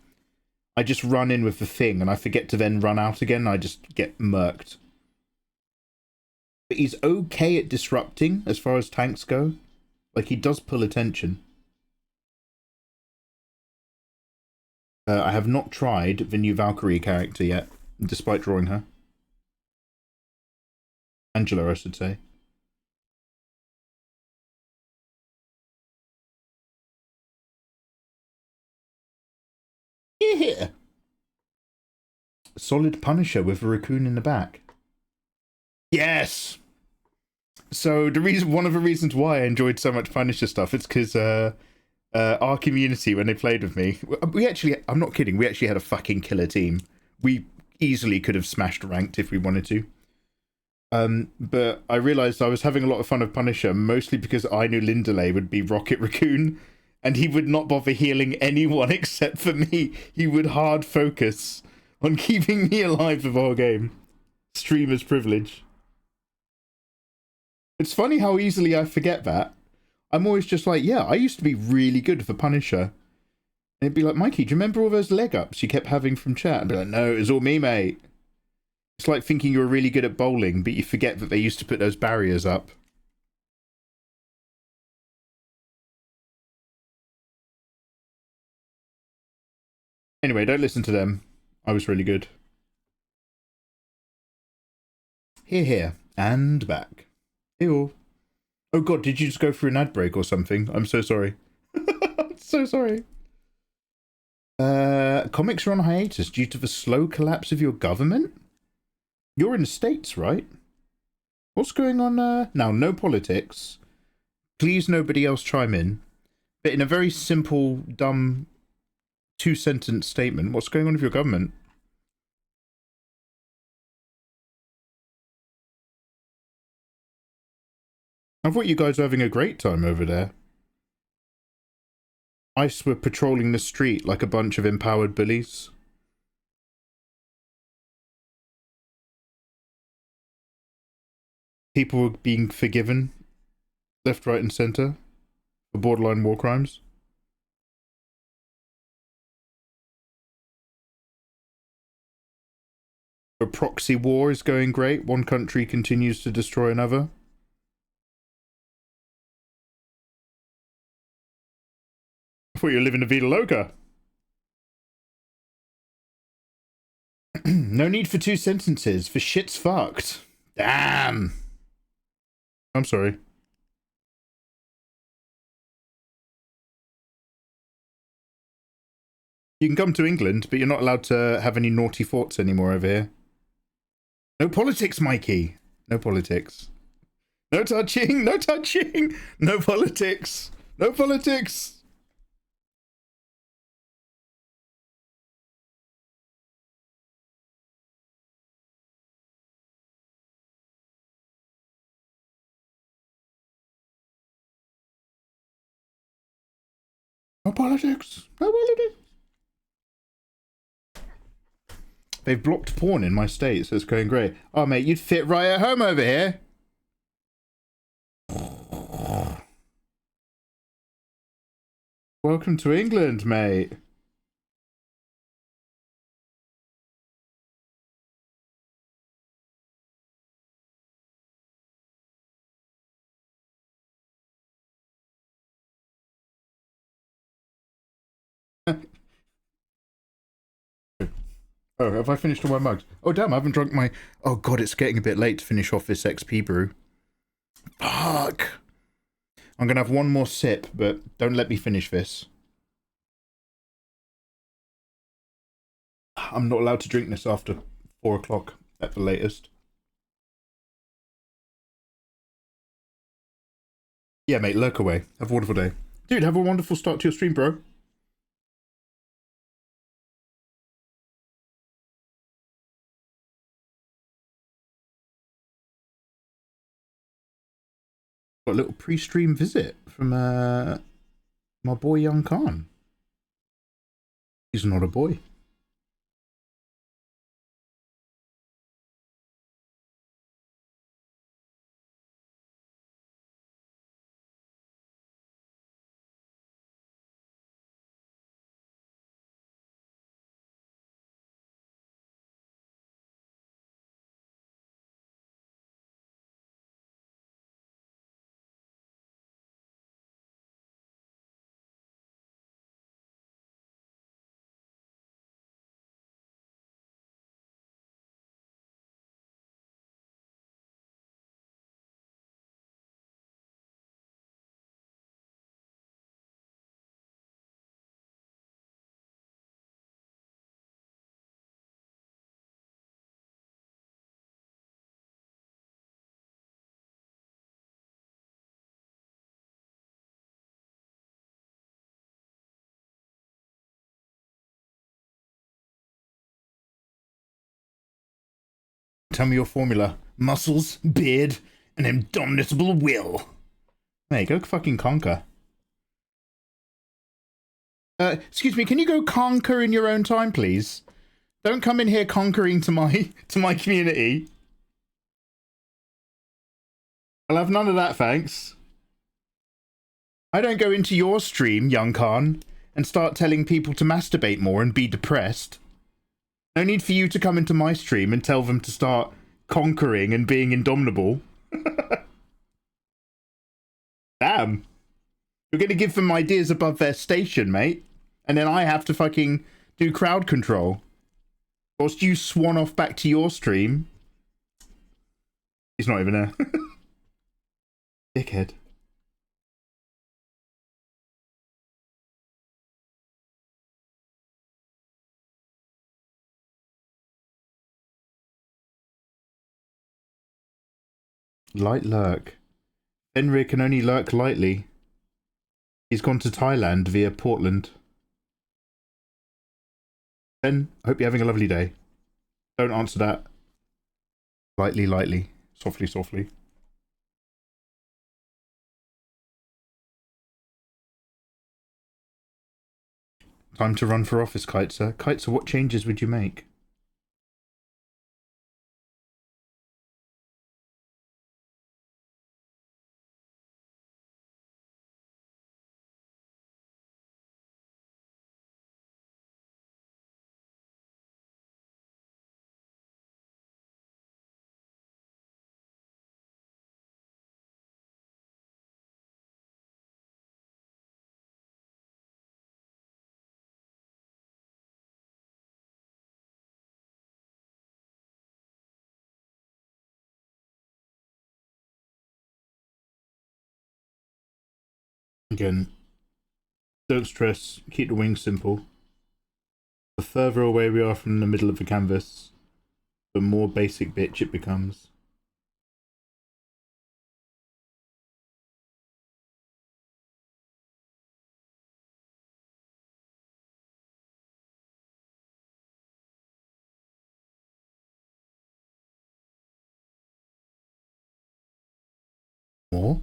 I just run in with the thing and I forget to then run out again. I just get murked. But he's okay at disrupting as far as tanks go. Like, he does pull attention. I have not tried the new Valkyrie character yet, despite drawing her. Angela, I should say. Yeah. Solid Punisher with a raccoon in the back. Yes. So one of the reasons why I enjoyed so much Punisher stuff, it's because our community, when they played with me, I'm not kidding, we actually had a fucking killer team. We easily could have smashed ranked if we wanted to. But I realised I was having a lot of fun with Punisher, mostly because I knew Lindley would be Rocket Raccoon, and he would not bother healing anyone except for me. He would hard focus on keeping me alive the whole game. Streamer's privilege. It's funny how easily I forget that. I'm always just like, yeah, I used to be really good for Punisher. And it'd be like, Mikey, do you remember all those leg ups you kept having from chat? I'd be like, no, it was all me, mate. It's like thinking you were really good at bowling, but you forget that they used to put those barriers up. Anyway, don't listen to them. I was really good. Here, and back. Ew. Oh god, did you just go through an ad break or something? I'm so sorry. So sorry. Comics are on hiatus due to the slow collapse of your government? You're in the States, right? What's going on now? No politics. Please nobody else chime in. But in a very simple, dumb, 2-sentence statement, what's going on with your government? I thought you guys were having a great time over there. ICE were patrolling the street like a bunch of empowered bullies. People were being forgiven, left, right, and centre, for borderline war crimes. A proxy war is going great. One country continues to destroy another. I thought you were living a vida loca. No need for 2 sentences, for shit's fucked. Damn. I'm sorry. You can come to England, but you're not allowed to have any naughty thoughts anymore over here. No politics, Mikey. No politics. No touching, no touching. No politics. No politics. No politics. No politics. They've blocked porn in my state, so it's going great. Oh, mate, you'd fit right at home over here. Welcome to England, mate. Oh, have I finished all my mugs? Oh, damn, I haven't drunk my... Oh, God, it's getting a bit late to finish off this XP brew. Fuck! I'm going to have one more sip, but don't let me finish this. I'm not allowed to drink this after 4 o'clock at the latest. Yeah, mate, lurk away. Have a wonderful day. Dude, have a wonderful start to your stream, bro. Got a little pre-stream visit from my boy Young Khan. He's not a boy. Tell me your formula. Muscles, beard, and indomitable will. Hey, go fucking conquer. Excuse me, can you go conquer in your own time, please? Don't come in here conquering to my community. I'll have none of that, thanks. I don't go into your stream, young Khan, and start telling people to masturbate more and be depressed. No need for you to come into my stream and tell them to start conquering and being indomitable. Damn. You're going to give them ideas above their station, mate. And then I have to fucking do crowd control. Whilst you swan off back to your stream. He's not even there. Dickhead. Light lurk. Fenrir can only lurk lightly. He's gone to Thailand via Portland. Ben, I hope you're having a lovely day. Don't answer that. Lightly, lightly. Softly, softly. Time to run for office, Kiteser. Kiteser, what changes would you make? Again, don't stress. Keep the wings simple. The further away we are from the middle of the canvas, the more basic bitch it becomes.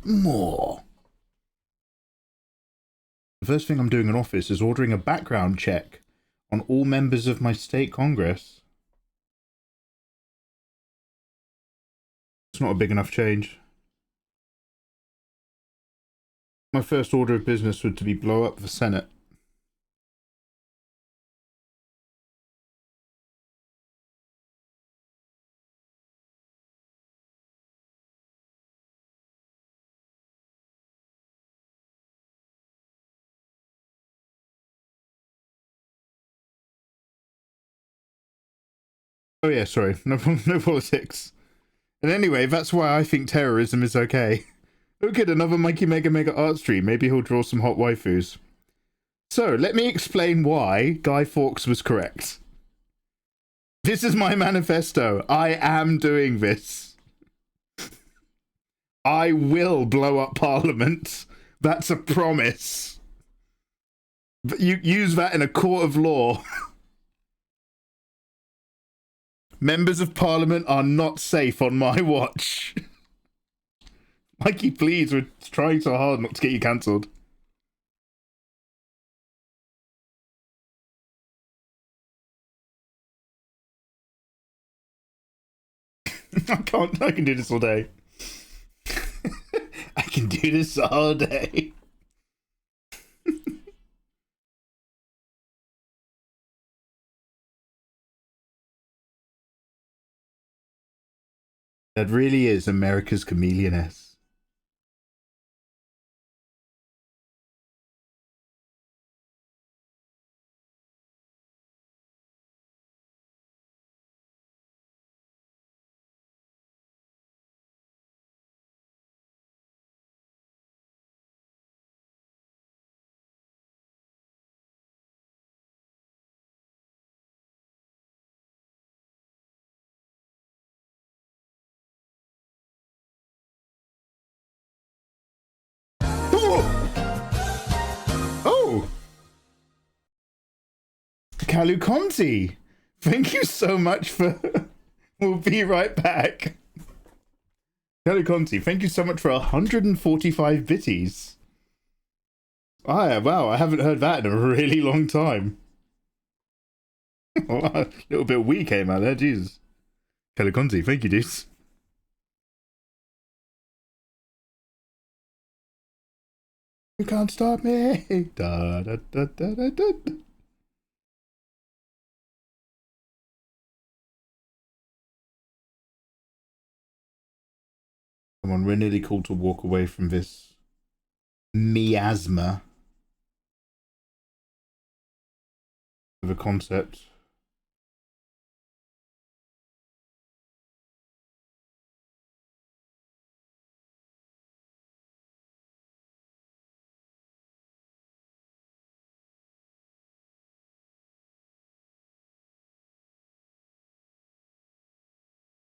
More. The first thing I'm doing in office is ordering a background check on all members of my state congress. It's not a big enough change. My first order of business would to be blow up the Senate. Oh yeah, sorry. No, no politics. And anyway, that's why I think terrorism is okay. Look at another Mikey Mega art stream. Maybe he'll draw some hot waifus. So, let me explain why Guy Fawkes was correct. This is my manifesto. I am doing this. I will blow up Parliament. That's a promise. But you use that in a court of law. Members of Parliament are not safe on my watch. Mikey, please, we're trying so hard not to get you cancelled. I can do this all day. I can do this all day. That really is America's chameleoness. Oh! Kalu Conti! Thank you so much for... We'll be right back. Kalu Conti, thank you so much for 145 bitties. Wow, I haven't heard that in a really long time. A little bit of wee came out there, Jesus. Kalu Conti, thank you, dudes. You can't stop me. Da, da, da, da, da, da. Come on, we're nearly called to walk away from this miasma of a concept.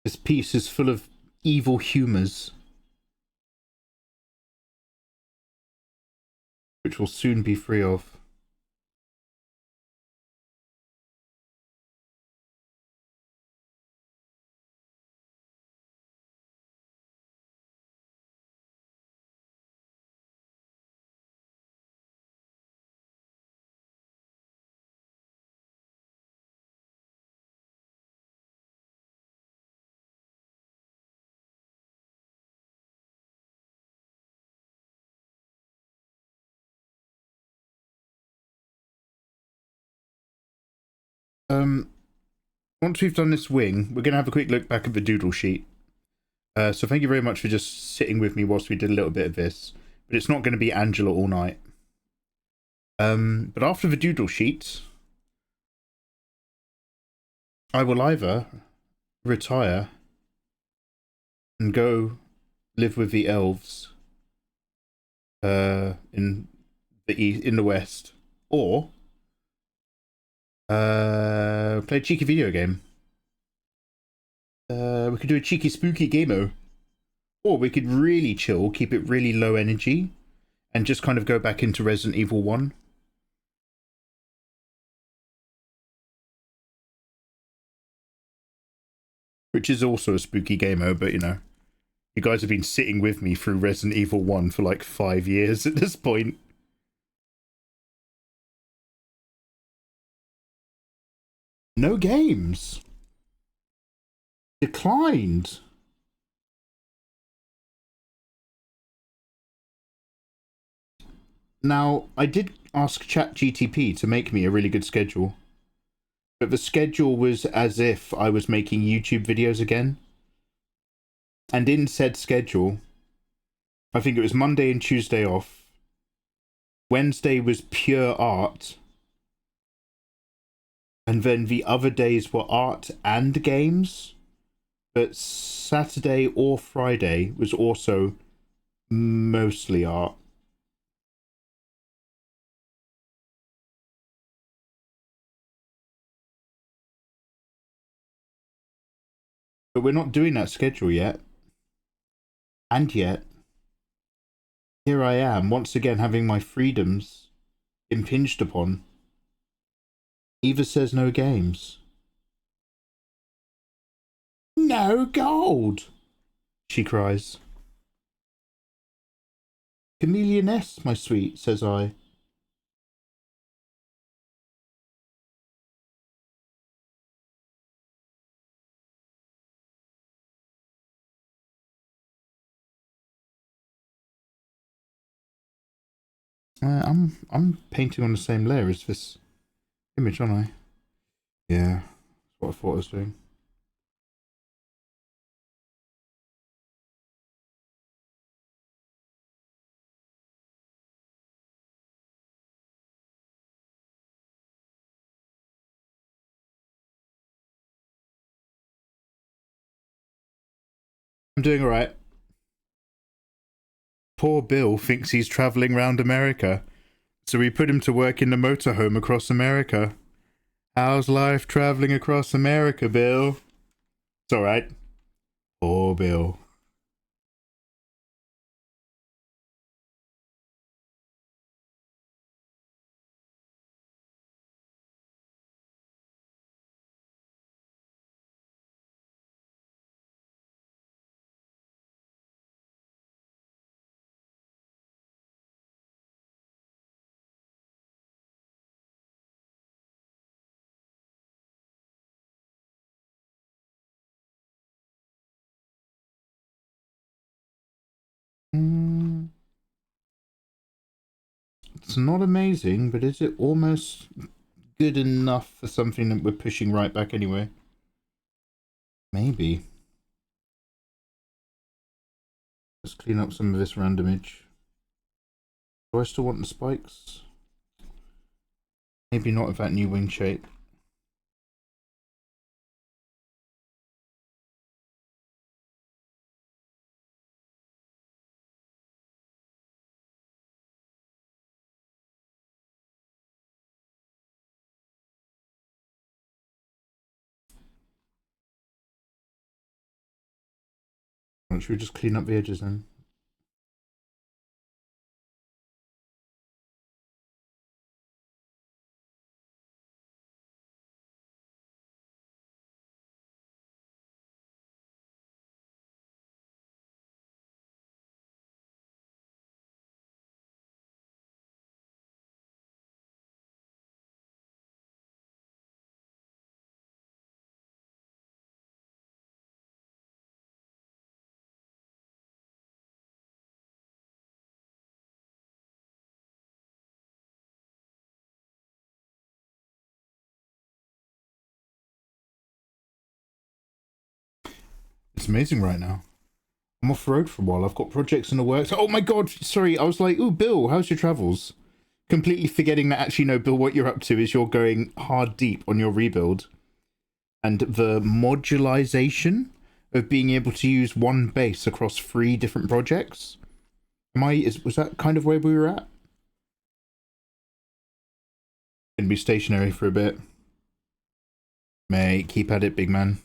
This piece is full of evil humours, which we'll soon be free of. Once we've done this wing, we're going to have a quick look back at the doodle sheet. So thank you very much for just sitting with me whilst we did a little bit of this. But it's not going to be Angela all night. But after the doodle sheet, I will either retire and go live with the elves in the west, or play a cheeky video game. We could do a cheeky spooky gameo, or we could really chill, keep it really low energy, and just kind of go back into Resident Evil 1. Which is also a spooky gameo, but you know, you guys have been sitting with me through Resident Evil 1 for like 5 years at this point. No games. Declined. Now, I did ask ChatGTP to make me a really good schedule. But the schedule was as if I was making YouTube videos again. And in said schedule, I think it was Monday and Tuesday off. Wednesday was pure art. And then the other days were art and games. But Saturday or Friday was also mostly art. But we're not doing that schedule yet. And yet, here I am, once again having my freedoms impinged upon. Eva says no games. No gold, she cries. Chameleoness, my sweet, says I. I'm painting on the same layer as this image, aren't I? Yeah, that's what I thought I was doing. I'm doing alright. Poor Bill thinks he's travelling round America, so we put him to work in the motorhome across America. How's life travelling across America, Bill? It's alright. Poor Bill. It's not amazing, but is it almost good enough for something that we're pushing right back anyway? Maybe. Let's clean up some of this randomage. Do I still want the spikes? Maybe not with that new wing shape. Should we just clean up the edges then? It's amazing right now. I'm off the road for a while. I've got projects in the works. Oh my god, sorry. I was like, oh, Bill, how's your travels? Completely forgetting that actually, no, Bill, what you're up to is you're going hard deep on your rebuild. And the modularization of being able to use one base across 3 different projects. Was that kind of where we were at? Gonna be stationary for a bit. Mate, keep at it, big man.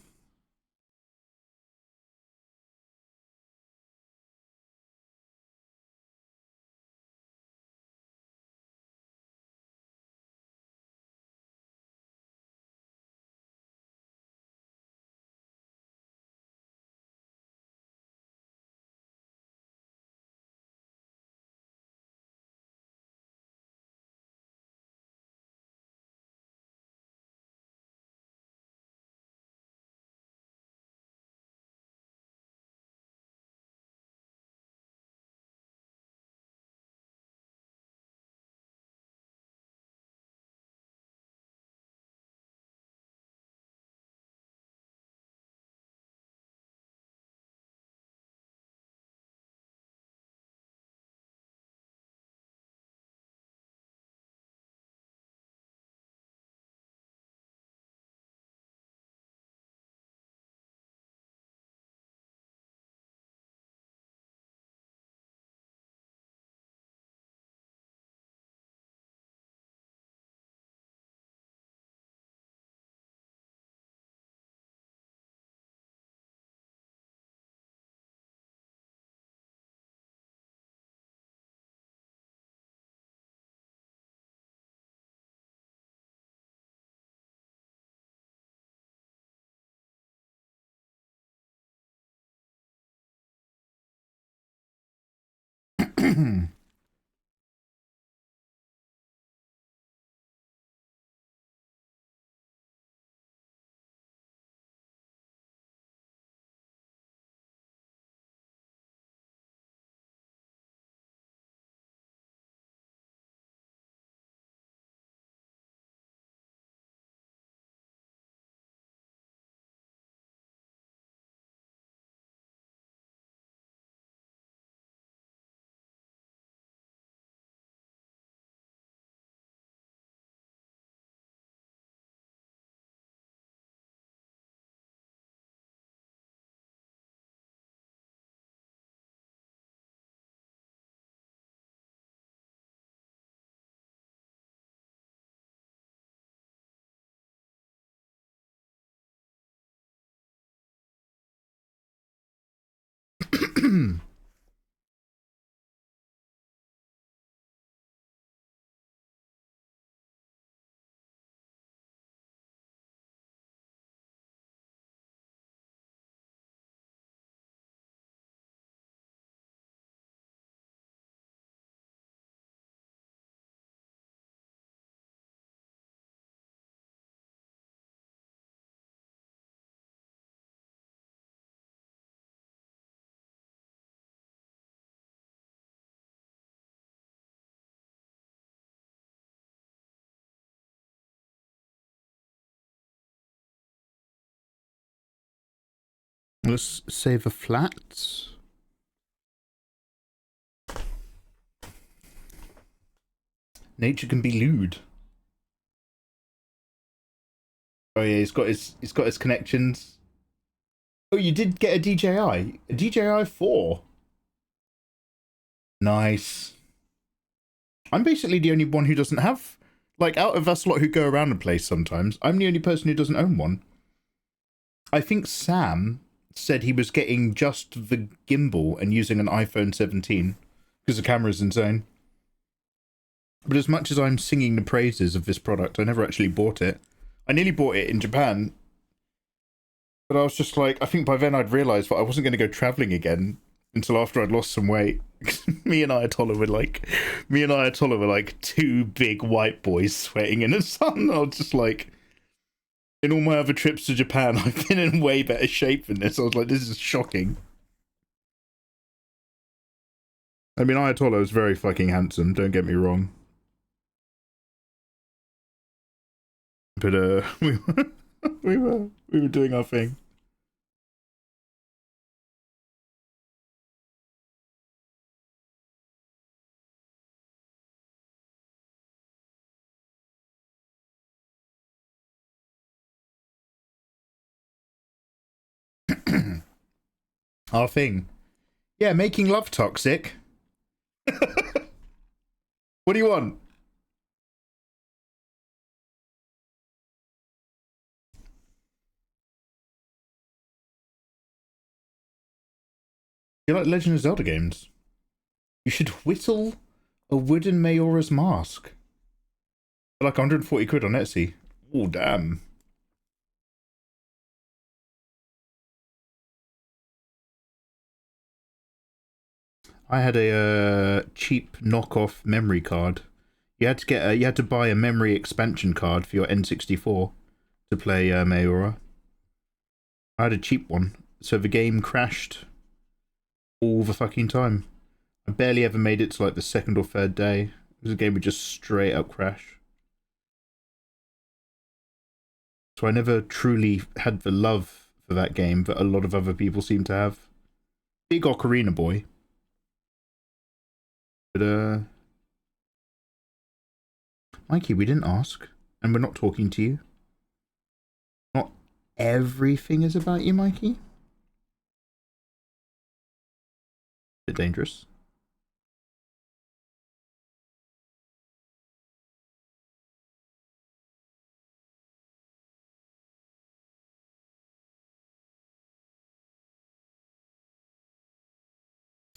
Let's save a flat. Nature can be lewd. Oh yeah, he's got his connections. Oh, you did get a DJI? A DJI 4? Nice. I'm basically the only one who doesn't have... Like, out of us lot who go around the place sometimes, I'm the only person who doesn't own one. I think Sam said he was getting just the gimbal and using an iPhone 17 because the camera's insane. But as much as I'm singing the praises of this product, I never actually bought it. I nearly bought it in Japan, but I was just like, I think by then I'd realised that I wasn't going to go travelling again until after I'd lost some weight. me and Ayatollah were like two big white boys sweating in the sun. I was just like, in all my other trips to Japan, I've been in way better shape than this. I was like, this is shocking. I mean, Ayatollah was very fucking handsome, don't get me wrong. But we were doing our thing. Our thing. Yeah, making love toxic. What do you want? You like Legend of Zelda games? You should whittle a wooden Mayora's mask. For like 140 quid on Etsy. Oh, damn. I had a cheap knockoff memory card. You had to buy a memory expansion card for your N64 to play Mayora. I had a cheap one, so the game crashed all the fucking time. I barely ever made it to like the second or third day. It was a game would just straight up crash. So I never truly had the love for that game that a lot of other people seem to have. Big Ocarina boy. But Mikey, we didn't ask, and we're not talking to you. Not everything is about you, Mikey. Bit dangerous.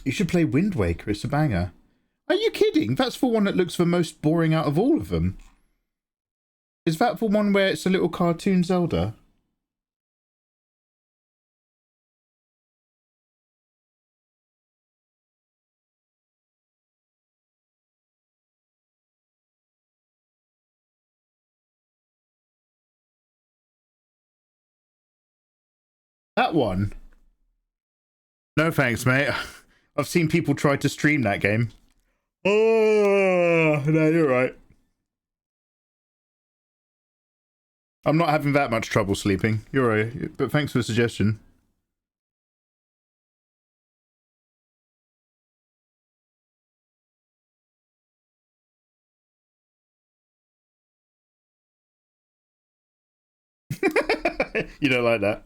You should play Wind Waker, it's a banger. Are you kidding? That's the one that looks the most boring out of all of them. Is that the one where it's a little cartoon Zelda? That one? No thanks, mate. I've seen people try to stream that game. Oh, no, you're right. I'm not having that much trouble sleeping. You're right, but thanks for the suggestion. You don't like that?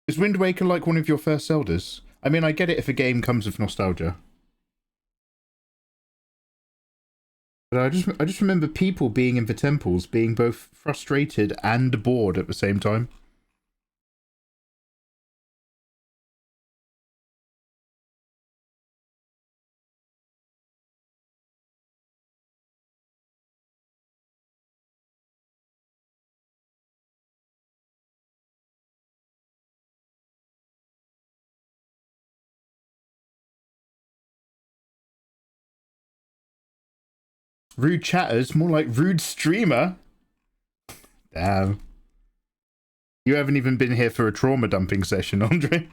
Is Wind Waker like one of your first Zeldas? I mean, I get it if a game comes with nostalgia. But I just remember people being in the temples being both frustrated and bored at the same time. Rude chatters, more like rude streamer. Damn. You haven't even been here for a trauma dumping session, Andre.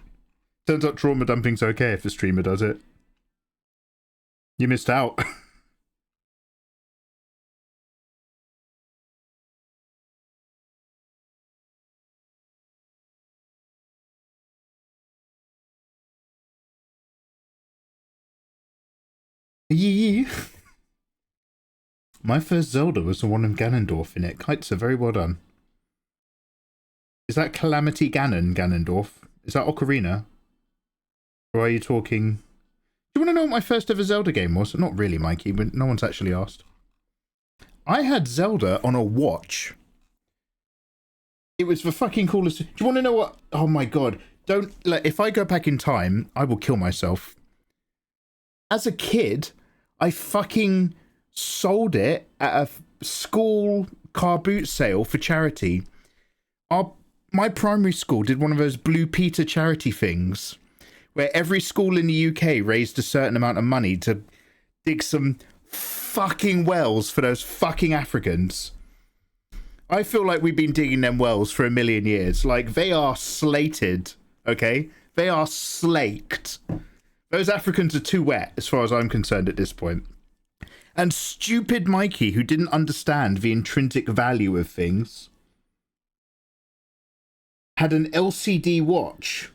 Turns out trauma dumping's okay if the streamer does it. You missed out. Yee. My first Zelda was the one in Ganondorf in it. Kites are very well done. Is that Calamity Ganon, Ganondorf? Is that Ocarina? Or are you talking... Do you want to know what my first ever Zelda game was? Not really, Mikey, but no one's actually asked. I had Zelda on a watch. It was the fucking coolest... Do you want to know what... Oh my god. Don't... Like, if I go back in time, I will kill myself. As a kid, I fucking... sold it at a school car boot sale for charity. My primary school did one of those Blue Peter charity things where every school in the UK raised a certain amount of money to dig some fucking wells for those fucking Africans. I feel like we've been digging them wells for 1,000,000 years. Like, they are slated, okay? They are slaked. Those Africans are too wet as far as I'm concerned at this point. And stupid Mikey, who didn't understand the intrinsic value of things, had an LCD watch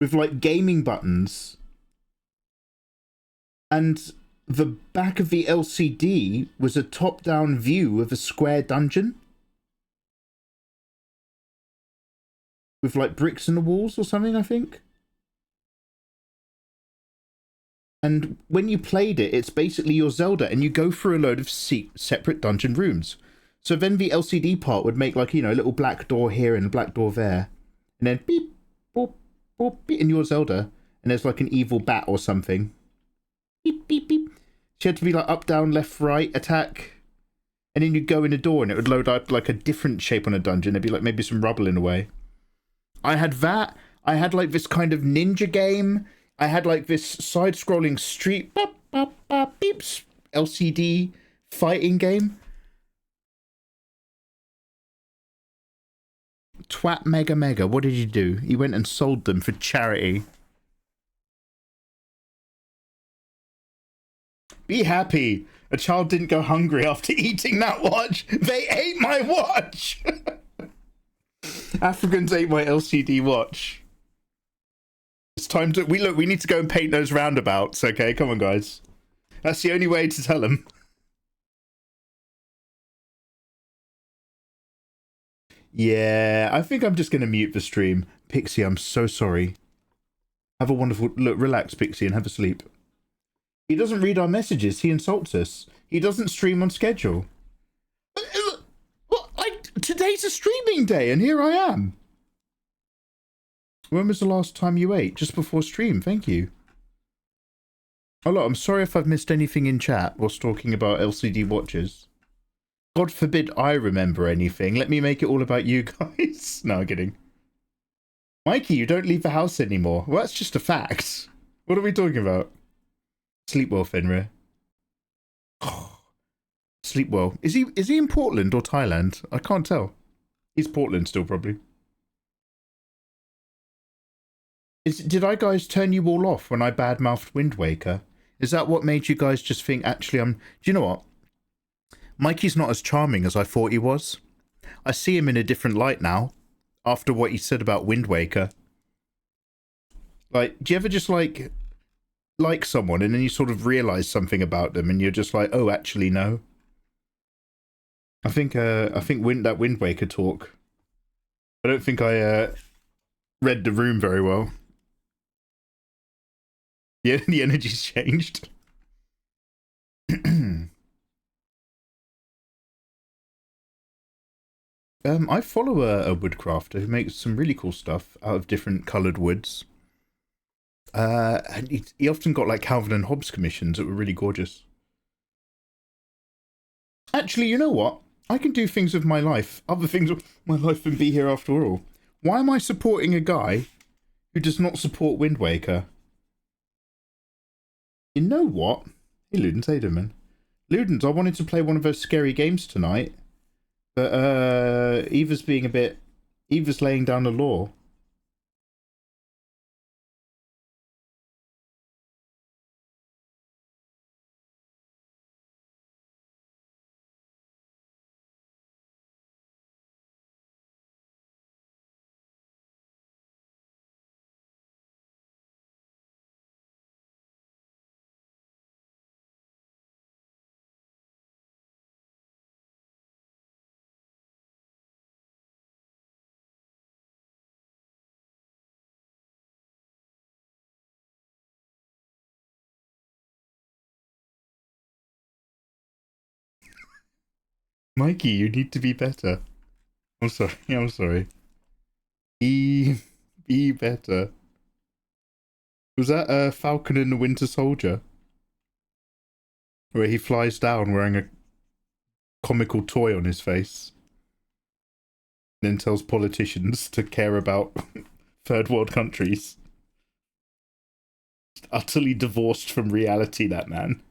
with like gaming buttons, and the back of the LCD was a top-down view of a square dungeon with like bricks in the walls or something, I think. And when you played it, it's basically your Zelda, and you go through a load of separate dungeon rooms. So then the LCD part would make, like, you know, a little black door here and a black door there. And then beep, boop, boop, beep, in your Zelda. And there's like an evil bat or something. Beep, beep, beep. She had to be like up, down, left, right, attack. And then you'd go in a door and it would load up like a different shape on a dungeon. There'd be like maybe some rubble in a way. I had that. I had like this kind of ninja game. I had like this side-scrolling street beeps LCD fighting game. Twat mega. What did you do? He went and sold them for charity. Be happy. A child didn't go hungry after eating that watch. They ate my watch. Africans ate my LCD watch. It's time to... We need to go and paint those roundabouts, okay? Come on, guys. That's the only way to tell them. Yeah, I think I'm just going to mute the stream. Pixie, I'm so sorry. Have a wonderful... Look, relax, Pixie, and have a sleep. He doesn't read our messages. He insults us. He doesn't stream on schedule. What? Today's a streaming day, and here I am. When was the last time you ate? Just before stream, thank you. Oh, look, I'm sorry if I've missed anything in chat whilst talking about LCD watches. God forbid I remember anything. Let me make it all about you guys. No, I'm kidding. Mikey, you don't leave the house anymore. Well, that's just a fact. What are we talking about? Sleep well, Fenrir. Sleep well. Is he in Portland or Thailand? I can't tell. He's Portland still, probably. Did I guys turn you all off when I badmouthed Wind Waker? Is that what made you guys just think, actually, do you know what? Mikey's not as charming as I thought he was. I see him in a different light now, after what he said about Wind Waker. Like, do you ever just, like someone, and then you sort of realise something about them, and you're just like, oh, actually, no? I think that Wind Waker talk, I don't think I, read the room very well. Yeah, the energy's changed. I follow a woodcrafter who makes some really cool stuff out of different coloured woods. And he often got like Calvin and Hobbes commissions that were really gorgeous. Actually, you know what? I can do things with my life, other things with my life, and be here after all. Why am I supporting a guy who does not support Wind Waker? You know what? Hey, Ludens, how you doing, man? Ludens, I wanted to play one of those scary games tonight, but Eva's laying down the law. Mikey, you need to be better. I'm sorry, I'm sorry. Be better. Was that Falcon and the Winter Soldier? Where he flies down wearing a comical toy on his face. And then tells politicians to care about third world countries. Utterly divorced from reality, that man.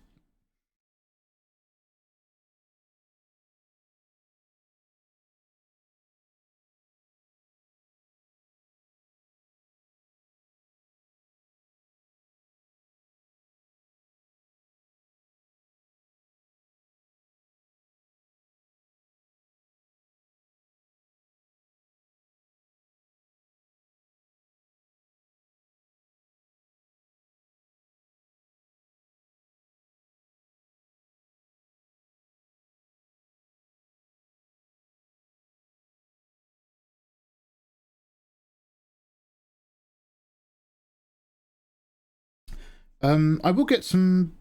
I will get some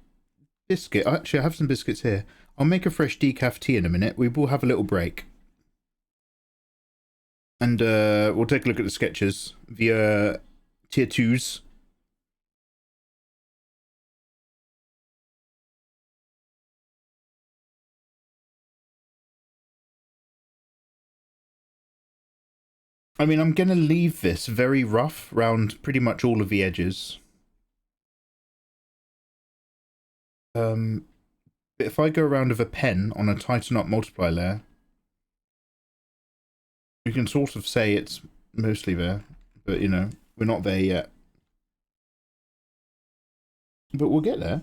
biscuit. Actually, I have some biscuits here. I'll make a fresh decaf tea in a minute. We will have a little break. And we'll take a look at the sketches via tier 2s. I mean, I'm going to leave this very rough round pretty much all of the edges. But if I go around with a pen on a tighten up multiply layer, you can sort of say it's mostly there, but you know, we're not there yet. But we'll get there.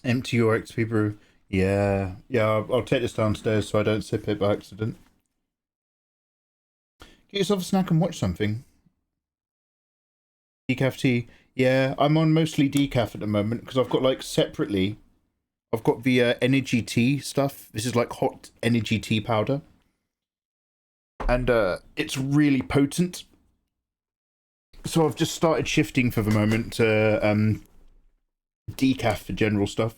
Empty your XP brew. Yeah, I'll take this downstairs so I don't sip it by accident. Get yourself a snack and watch something. Decaf tea. Yeah, I'm on mostly decaf at the moment because I've got like separately. I've got the energy tea stuff. This is like hot energy tea powder. And it's really potent. So I've just started shifting for the moment to decaf for general stuff.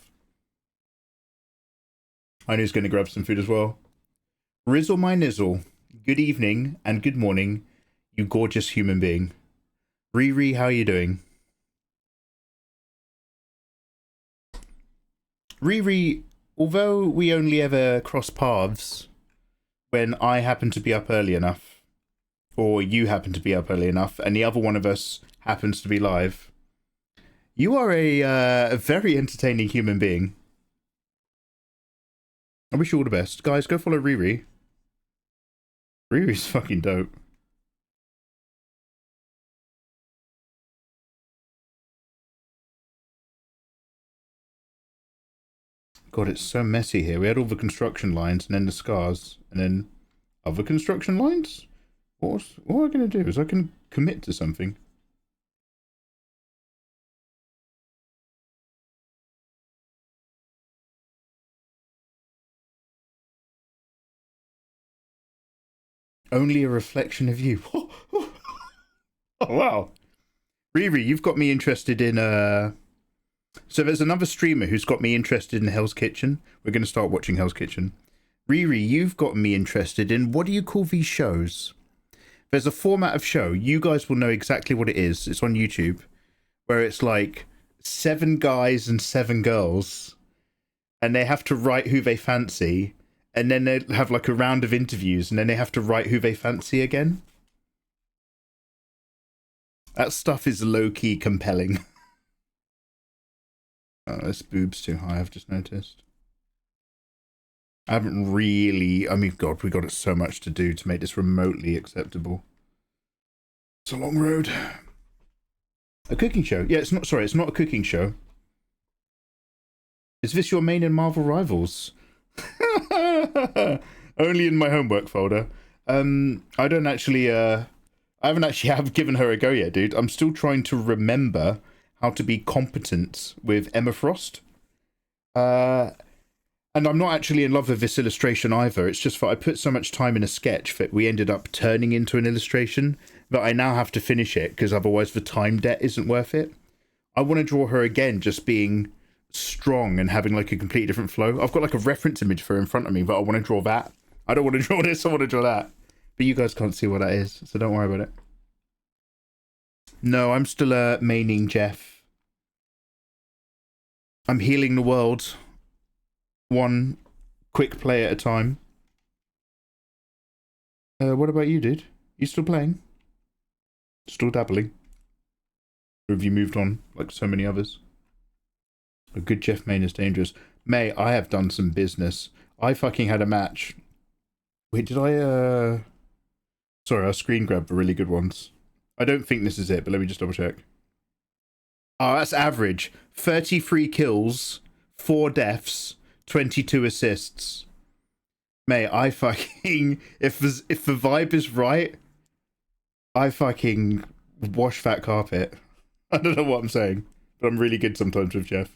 I know he's going to grab some food as well. Rizzle my nizzle. Good evening and good morning, you gorgeous human being. Riri, how are you doing? Riri, although we only ever cross paths when I happen to be up early enough, or you happen to be up early enough, and the other one of us happens to be live, you are a very entertaining human being. I wish you all the best. Guys, go follow Riri. Riri's fucking dope. God, it's so messy here. We had all the construction lines and then the scars and then other construction lines? What am I going to do? Is I can commit to something. Only a reflection of you. Oh, wow. Riri, you've got me interested in... So there's another streamer who's got me interested in Hell's Kitchen. We're going to start watching Hell's Kitchen. Riri, you've got me interested in... What do you call these shows? There's a format of show. You guys will know exactly what it is. It's on YouTube. Where it's like 7 guys and 7 girls. And they have to write who they fancy. And then they have like a round of interviews, and then they have to write who they fancy again. That stuff is low-key compelling. Oh, this boob's too high, I've just noticed. I haven't really... I mean, God, we got so much to do to make this remotely acceptable. It's a long road. A cooking show? Yeah, it's not... Sorry, it's not a cooking show. Is this your main in Marvel Rivals? Only in my homework folder. I don't actually I haven't actually given her a go yet, dude. I'm still trying to remember how to be competent with Emma Frost. And I'm not actually in love with this illustration either. It's just that I put so much time in a sketch that we ended up turning into an illustration that I now have to finish it because otherwise the time debt isn't worth it. I want to draw her again just being strong and having like a completely different flow. I've got like a reference image for her in front of me, but I want to draw that. I don't want to draw this, I want to draw that. But you guys can't see what that is, so don't worry about it. No, I'm still maining Jeff. I'm healing the world. One quick play at a time. What about you, dude? You still playing? Still dabbling? Or have you moved on, like so many others? A good Jeff main is dangerous. May, I have done some business. I fucking had a match. Wait, did I, Sorry, I screen grabbed the really good ones. I don't think this is it, but let me just double check. Oh, that's average. 33 kills, 4 deaths, 22 assists. May, I fucking... If the vibe is right, I fucking wash that carpet. I don't know what I'm saying, but I'm really good sometimes with Jeff.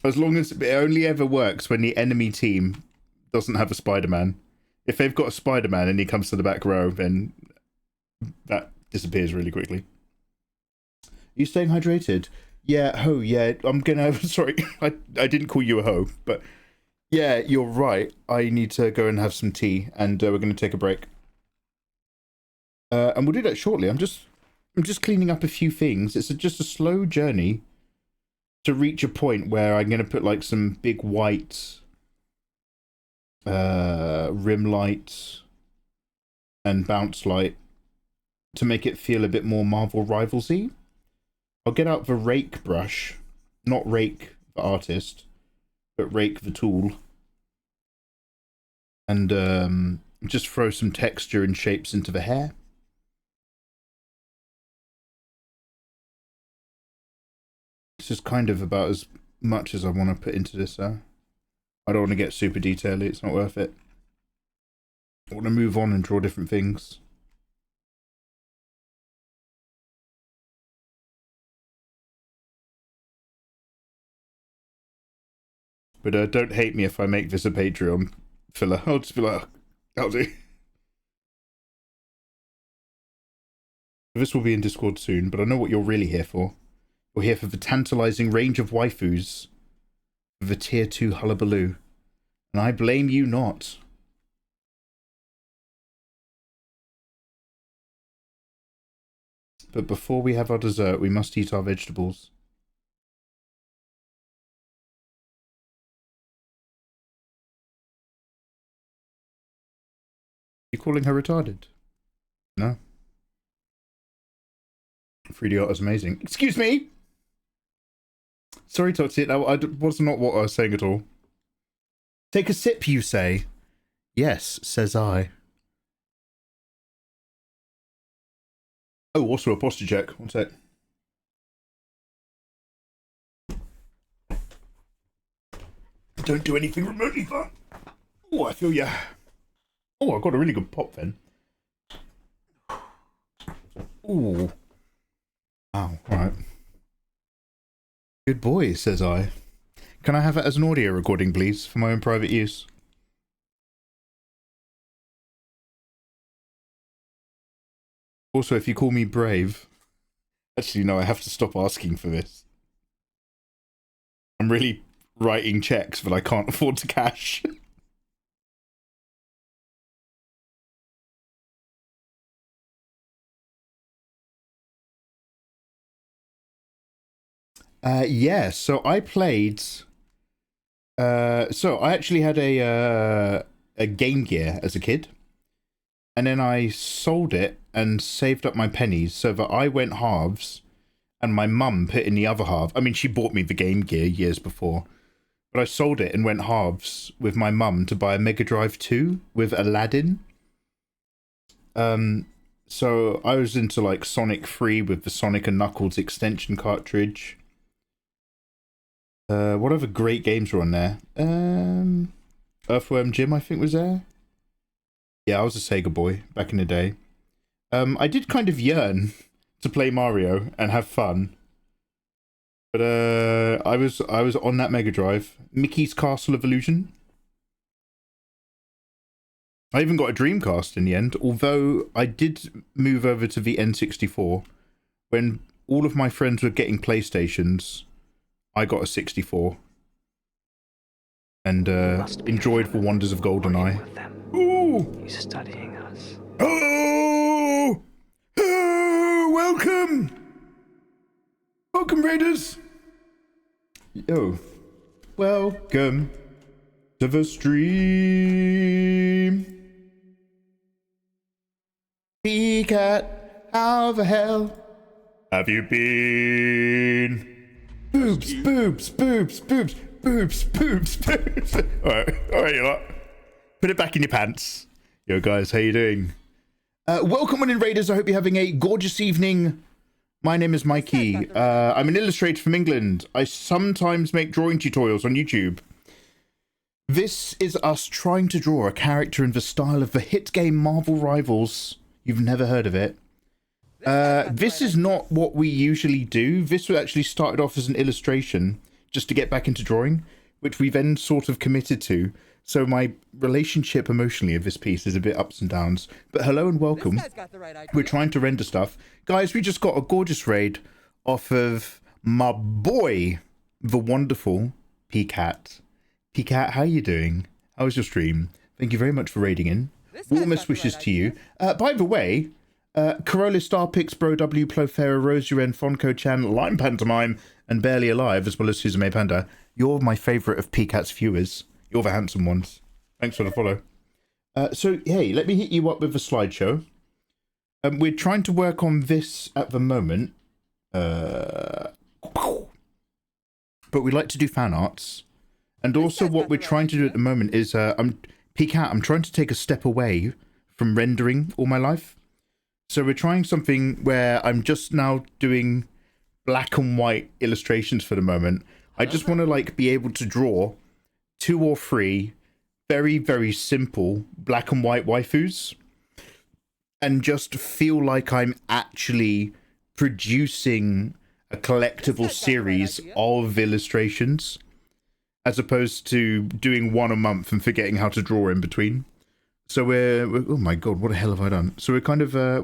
As long as it only ever works when the enemy team doesn't have a Spider-Man. If they've got a Spider-Man and he comes to the back row, then that disappears really quickly. Are you staying hydrated? Yeah, Hoe, yeah, I'm gonna... Sorry, I didn't call you a Hoe, but yeah, you're right. I need to go and have some tea, and we're gonna take a break. And we'll do that shortly. I'm just cleaning up a few things. It's just a slow journey to reach a point where I'm going to put like some big white rim light and bounce light to make it feel a bit more Marvel Rivals-y. I'll get out the rake brush, not rake the artist, but rake the tool, and just throw some texture and shapes into the hair. This is kind of about as much as I want to put into this. I don't want to get super detaily, it's not worth it. I want to move on and draw different things. But don't hate me if I make this a Patreon filler. I'll just be like, I'll do. This will be in Discord soon, but I know what you're really here for. You're here for the tantalizing range of waifus of the tier 2 hullabaloo. And I blame you not. But before we have our dessert, we must eat our vegetables. You calling her retarded? No. 3D art is amazing. Excuse me! Sorry, Toxic, that was not what I was saying at all. Take a sip, you say? Yes, says I. Oh, also a posture check. One sec. Don't do anything remotely fun. Oh, I feel ya. Oh, I got a really good pop then. Ooh. Wow, alright. Good boy, says I. Can I have it as an audio recording, please, for my own private use? Also, if you call me brave... Actually, no, I have to stop asking for this. I'm really writing checks, but I can't afford to cash. Yeah, so I played... so I actually had a Game Gear as a kid. And then I sold it and saved up my pennies so that I went halves and my mum put in the other half. I mean, she bought me the Game Gear years before. But I sold it and went halves with my mum to buy a Mega Drive 2 with Aladdin. So I was into like Sonic 3 with the Sonic and Knuckles extension cartridge. What other great games were on there? Earthworm Jim, I think, was there. Yeah, I was a Sega boy back in the day. I did kind of yearn to play Mario and have fun. But I was on that Mega Drive. Mickey's Castle of Illusion. I even got a Dreamcast in the end, although I did move over to the N64. When all of my friends were getting PlayStations, I got a 64. And enjoyed the wonders of GoldenEye. Ooh! He's studying us. Oh! Oh! Welcome! Welcome, Raiders! Yo. Welcome to the stream. P-Cat, how the hell have you been? Boobs, boobs, boobs, boobs, boobs, boobs, boobs. Alright, you lot. Put it back in your pants. Yo, guys, how you doing? Welcome on in, Raiders. I hope you're having a gorgeous evening. My name is Mikey. I'm an illustrator from England. I sometimes make drawing tutorials on YouTube. This is us trying to draw a character in the style of the hit game Marvel Rivals. You've never heard of it. This is not what we usually do. This actually started off as an illustration just to get back into drawing, which we then sort of committed to. So my relationship emotionally of this piece is a bit ups and downs. But hello and welcome. We're trying to render stuff. Guys, we just got a gorgeous raid off of my boy, the wonderful P-Cat. P-Cat, how you doing? How was your stream? Thank you very much for raiding in. Warmest wishes to you. By the way, Corolla Star Pix, Bro W, Plofera, Rose Uren, Fonko Chan, Lime Pantomime, and Barely Alive, as well as Suzume Panda. You're my favourite of P-Cat's viewers. You're the handsome ones. Thanks for the follow. So, hey, let me hit you up with a slideshow. We're trying to work on this at the moment. But we like to do fan arts. And also what we're trying to do at the moment is, P-Cat, I'm trying to take a step away from rendering all my life. So we're trying something where I'm just now doing black and white illustrations for the moment. I just want to, like, be able to draw 2 or 3 very, very simple black and white waifus and just feel like I'm actually producing a collectible series of illustrations as opposed to doing one a month and forgetting how to draw in between. So we're oh my god, what the hell have I done? So we're kind of So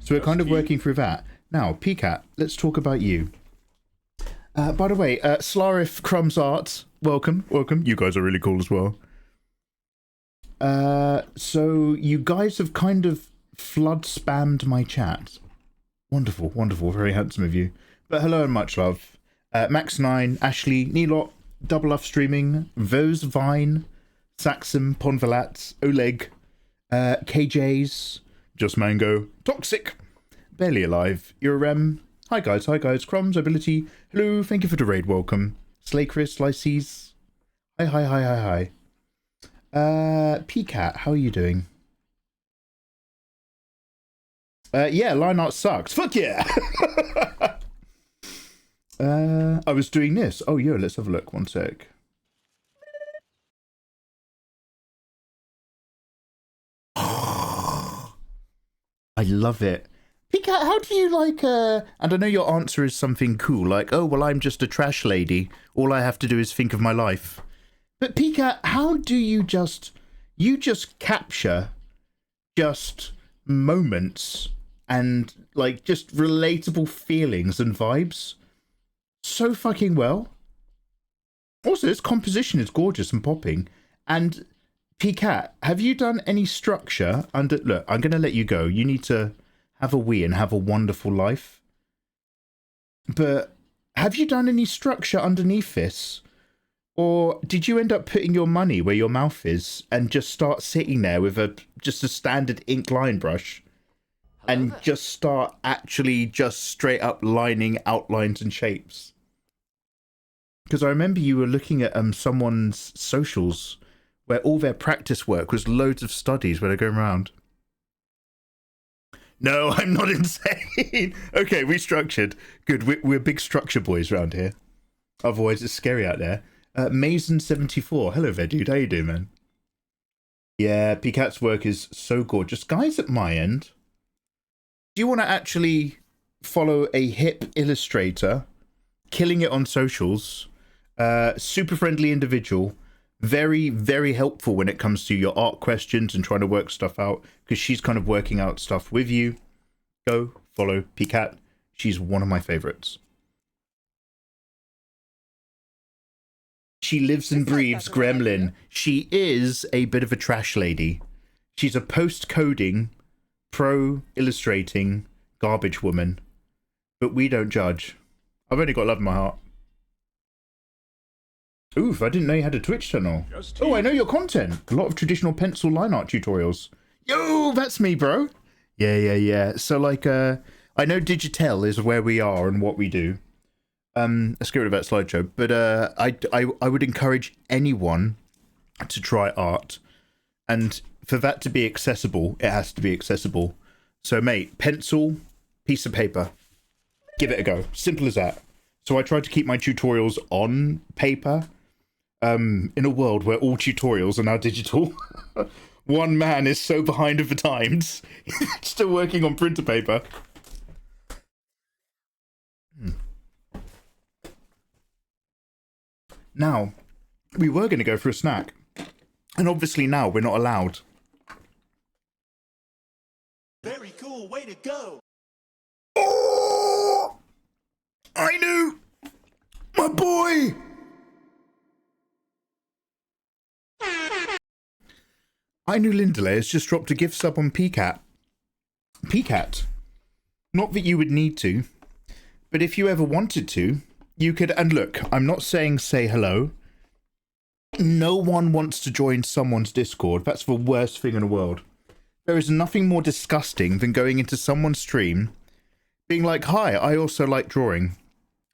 we're kind of working through that. Now, PCAT, let's talk about you. By the way, Slarif Crumbs Art, welcome. You guys are really cool as well. So you guys have kind of flood spammed my chat. Wonderful, very handsome of you. But hello and much love. Max9, Ashley, Nilot, Double Love Streaming, Vose Vine, Saxon, Ponvalat, Oleg, KJs, Just Mango, Toxic, Barely Alive, Urem, hi guys, Crumbs, Ability, hello, thank you for the raid, welcome, Slay Chris, Lyces, hi. PCAT, how are you doing? Yeah, line art sucks, fuck yeah! I was doing this, oh yo, let's have a look, one sec. I love it. Pika, how do you like, and I know your answer is something cool, like, oh, well, I'm just a trash lady. All I have to do is think of my life. But Pika, how do you just capture just moments and, like, just relatable feelings and vibes so fucking well? Also, this composition is gorgeous and popping. And PCAT, have you done any structure under... Look, I'm going to let you go. You need to have a wee and have a wonderful life. But have you done any structure underneath this? Or did you end up putting your money where your mouth is and just start sitting there with just a standard ink line brush and just start actually just straight up lining outlines and shapes? Because I remember you were looking at someone's socials where all their practice work was loads of studies where they're going around. No, I'm not insane. Okay, we structured. Good, we're big structure boys around here. Otherwise, it's scary out there. Mason74, hello there, dude. How you doing, man? Yeah, PCAT's work is so gorgeous. Guys, at my end, do you want to actually follow a hip illustrator, killing it on socials, super friendly individual, very, very helpful when it comes to your art questions and trying to work stuff out, because she's kind of working out stuff with you. Go follow PCAT. She's one of my favorites. She lives and breathes Gremlin. She is a bit of a trash lady. She's a post-coding, pro-illustrating garbage woman. But we don't judge. I've only got love in my heart. Oof, I didn't know you had a Twitch channel. Oh, I know your content. A lot of traditional pencil line art tutorials. Yo, that's me, bro. Yeah. So, like, I know Digitel is where we are and what we do. Let's get rid of that slideshow. But I would encourage anyone to try art. And for that to be accessible, it has to be accessible. So, mate, pencil, piece of paper. Give it a go. Simple as that. So I tried to keep my tutorials on paper. In a world where all tutorials are now digital. One man is so behind of the times. Still working on printer paper. Now, we were going to go for a snack. And obviously now we're not allowed. Very cool, way to go. Oh! I knew! My boy! I knew Lindley has just dropped a gift sub on PCAT. PCAT. Not that you would need to, but if you ever wanted to, you could. And look, I'm not saying say hello. No one wants to join someone's Discord. That's the worst thing in the world. There is nothing more disgusting than going into someone's stream, being like, hi, I also like drawing.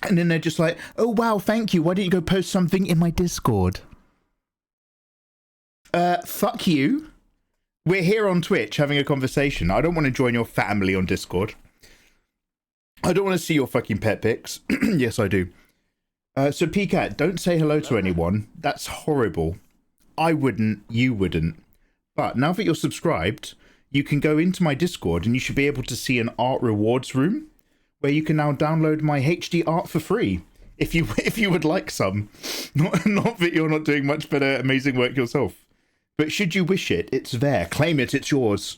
And then they're just like, oh, wow, thank you. Why don't you go post something in my Discord? Fuck you. We're here on Twitch having a conversation. I don't want to join your family on Discord. I don't want to see your fucking pet pics. Yes, I do. So PCAT, don't say hello to anyone. That's horrible. I wouldn't, you wouldn't. But now that you're subscribed, you can go into my Discord and you should be able to see an art rewards room where you can now download my HD art for free. If you would like some. Not that you're not doing much better amazing work yourself. But should you wish it, it's there. Claim it, it's yours.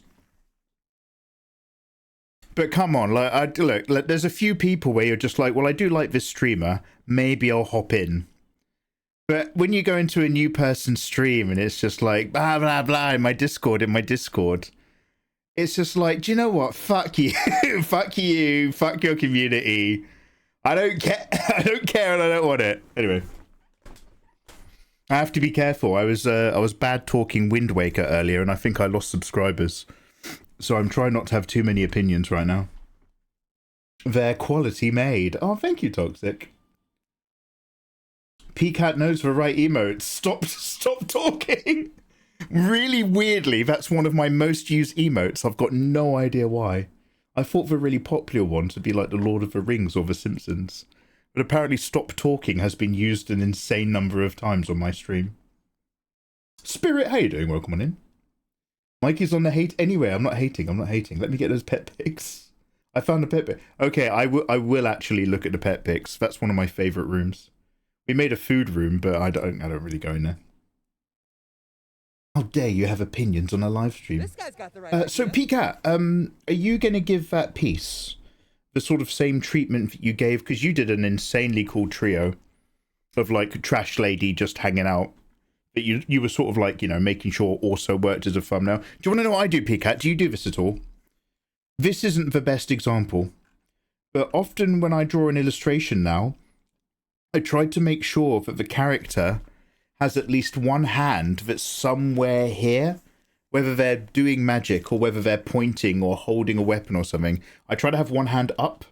But come on, like, look, there's a few people where you're just like, well, I do like this streamer. Maybe I'll hop in. But when you go into a new person's stream and it's just like, blah, blah, blah, in my Discord, it's just like, do you know what? Fuck you. Fuck you. Fuck your community. I don't care. I don't care and I don't want it. Anyway. I have to be careful. I was bad talking Wind Waker earlier and I think I lost subscribers. So I'm trying not to have too many opinions right now. They're quality made. Oh, thank you, Toxic. PCAT knows the right emotes. Stop talking. Really weirdly, that's one of my most used emotes. I've got no idea why. I thought the really popular ones would be like the Lord of the Rings or the Simpsons. But apparently stop talking has been used an insane number of times on my stream. Spirit, how you doing? Welcome on in. Mikey's on the hate anyway. I'm not hating. Let me get those pet pics. I found a pet pic. Okay, I will actually look at the pet pics. That's one of my favorite rooms. We made a food room, but I don't really go in there. How dare you have opinions on a live stream? This guy's got the right so PCAT, are you gonna give that piece the sort of same treatment that you gave, because you did an insanely cool trio of like trash lady just hanging out, but you were sort of like, you know, making sure also worked as a thumbnail. Do you want to know what I do, PCAT? Do you do this at all? This isn't the best example, but often when I draw an illustration now, I try to make sure that the character has at least one hand that's somewhere here, whether they're doing magic or whether they're pointing or holding a weapon or something. I try to have one hand up,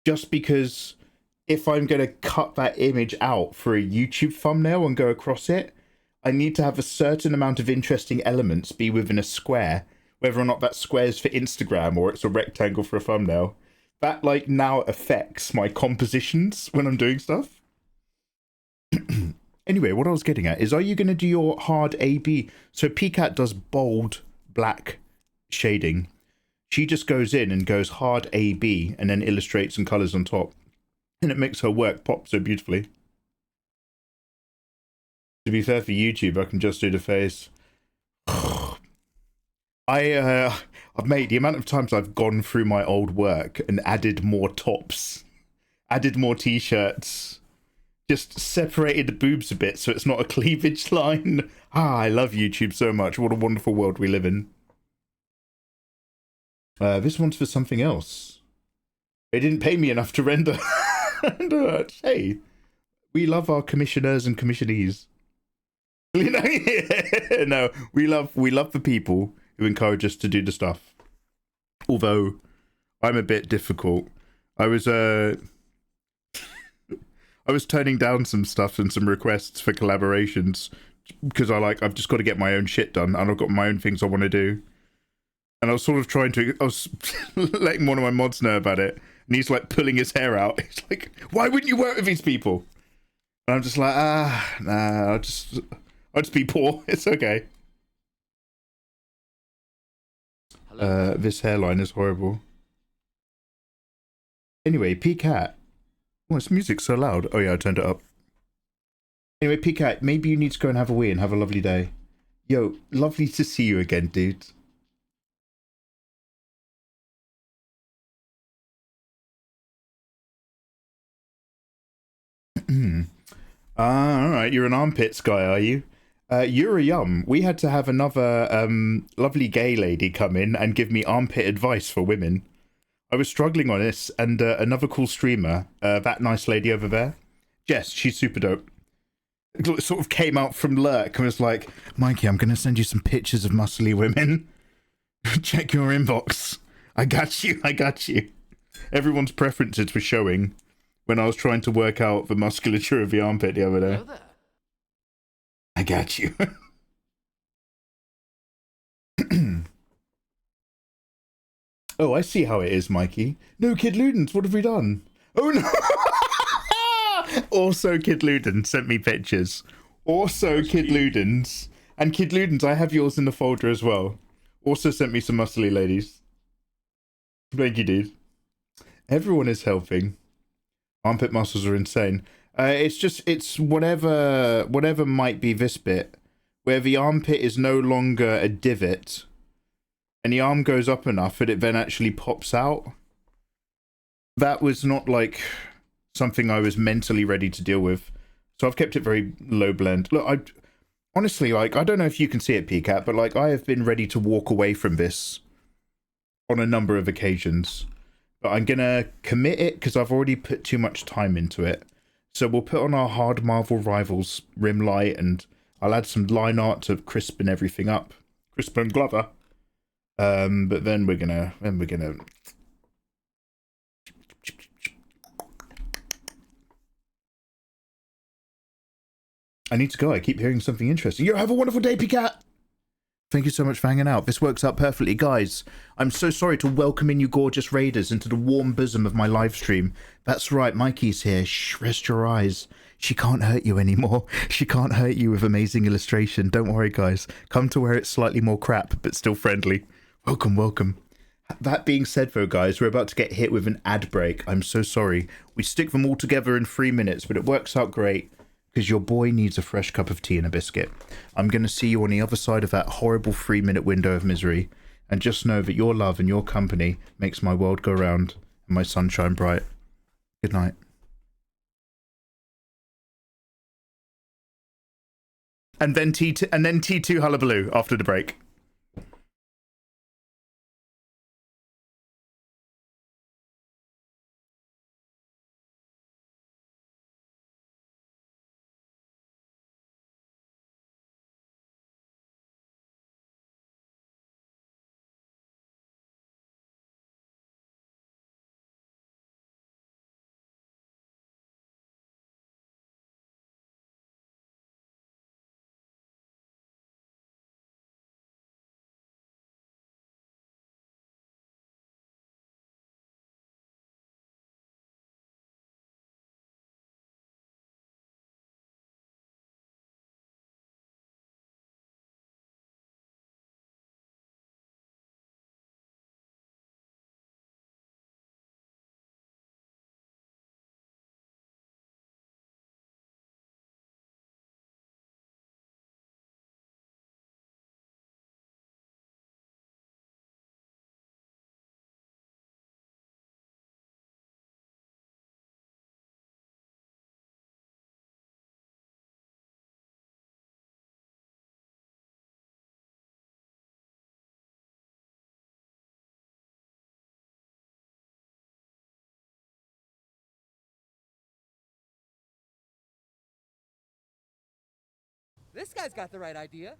just because if I'm going to cut that image out for a YouTube thumbnail and go across it, I need to have a certain amount of interesting elements be within a square, whether or not that square is for Instagram or it's a rectangle for a thumbnail. That like now affects my compositions when I'm doing stuff. Anyway, what I was getting at is, are you going to do your hard AB? So PCAT does bold black shading. She just goes in and goes hard AB and then illustrates some colors on top. And it makes her work pop so beautifully. To be fair, for YouTube, I can just do the face. Mate, the amount of times I've gone through my old work and added more tops, added more t-shirts, just separated the boobs a bit so it's not a cleavage line. I love YouTube so much. What a wonderful world we live in. This one's for something else. They didn't pay me enough to render. Hey, we love our commissioners and commissionees. No, we love the people who encourage us to do the stuff. Although I'm a bit difficult. I was turning down some stuff and some requests for collaborations because I've just got to get my own shit done and I've got my own things I want to do. And I was sort of I was letting one of my mods know about it, and he's like pulling his hair out. He's like, why wouldn't you work with these people? And I'm just like, nah, I'll just be poor. It's okay. This hairline is horrible. Anyway, PCAT. Oh, this music's so loud. Oh yeah, I turned it up. Anyway, PCAT, maybe you need to go and have a wee and have a lovely day. Yo, lovely to see you again, dude. Alright, you're an armpits guy, are you? You're a yum. We had to have another lovely gay lady come in and give me armpit advice for women. I was struggling on this, and another cool streamer, that nice lady over there, Jess, she's super dope, sort of came out from lurk and was like, Mikey, I'm going to send you some pictures of muscly women. Check your inbox. I got you. Everyone's preferences were showing when I was trying to work out the musculature of the armpit the other day. Hello there. I got you. Oh, I see how it is, Mikey. No, Kid Ludens, what have we done? Oh, no! Also, Kid Ludens sent me pictures. Also, Kid Ludens. And Kid Ludens, I have yours in the folder as well. Also sent me some muscly ladies. Thank you, dude. Everyone is helping. Armpit muscles are insane. It's whatever might be this bit, where the armpit is no longer a divot, and the arm goes up enough that it then actually pops out. That was not like something I was mentally ready to deal with, so I've kept it very low blend. Look, I honestly, like, I don't know if you can see it, PCAT, but like, I have been ready to walk away from this on a number of occasions. But I'm gonna commit it because I've already put too much time into it. So we'll put on our hard Marvel Rivals rim light, and I'll add some line art to crispen everything up. Crispen Glover. But then we're gonna I need to go. I keep hearing something interesting. You have a wonderful day, PCAT! Thank you so much for hanging out. This works out perfectly. Guys, I'm so sorry to welcome in you gorgeous raiders into the warm bosom of my live stream. That's right, Mikey's here. Shh, rest your eyes. She can't hurt you anymore. She can't hurt you with amazing illustration. Don't worry, guys. Come to where it's slightly more crap, but still friendly. Welcome, welcome. That being said, though, guys, we're about to get hit with an ad break. I'm so sorry. We stick them all together in 3 minutes, but it works out great. Because your boy needs a fresh cup of tea and a biscuit. I'm going to see you on the other side of that horrible 3-minute window of misery. And just know that your love and your company makes my world go round and my sunshine bright. Good night. And then T2 hullabaloo after the break. This guy's got the right idea.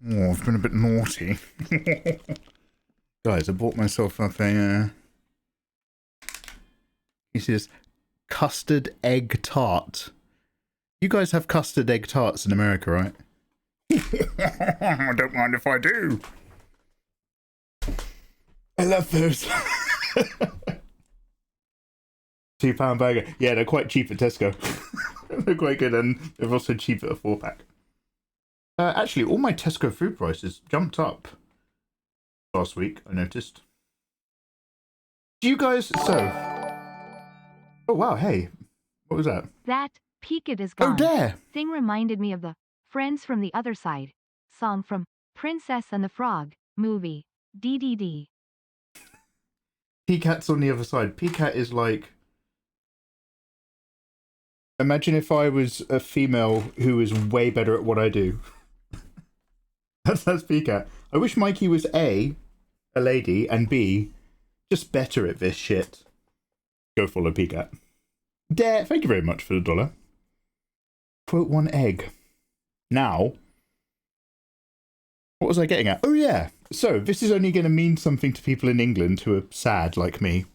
Oh, I've been a bit naughty. Guys, I bought myself up a, you see this? Custard egg tart. You guys have custard egg tarts in America, right? I don't mind if I do. I love those. £2 burger. Yeah, they're quite cheap at Tesco. They're quite good, and they're also cheap at a 4-pack. Actually, all my Tesco food prices jumped up last week, I noticed. Do you guys... So... Oh, wow, hey. What was that? That peek it is gone. Oh, there! Thing reminded me of the Friends from the Other Side song from Princess and the Frog movie. DDD. Peacat's on the other side. Peacat is like... Imagine if I was a female who was way better at what I do. That's Peacat. I wish Mikey was A lady, and B, just better at this shit. Go follow Peacat. Dare, thank you very much for the $1. Quote 1 egg. Now, what was I getting at? Oh yeah, so this is only going to mean something to people in England who are sad like me.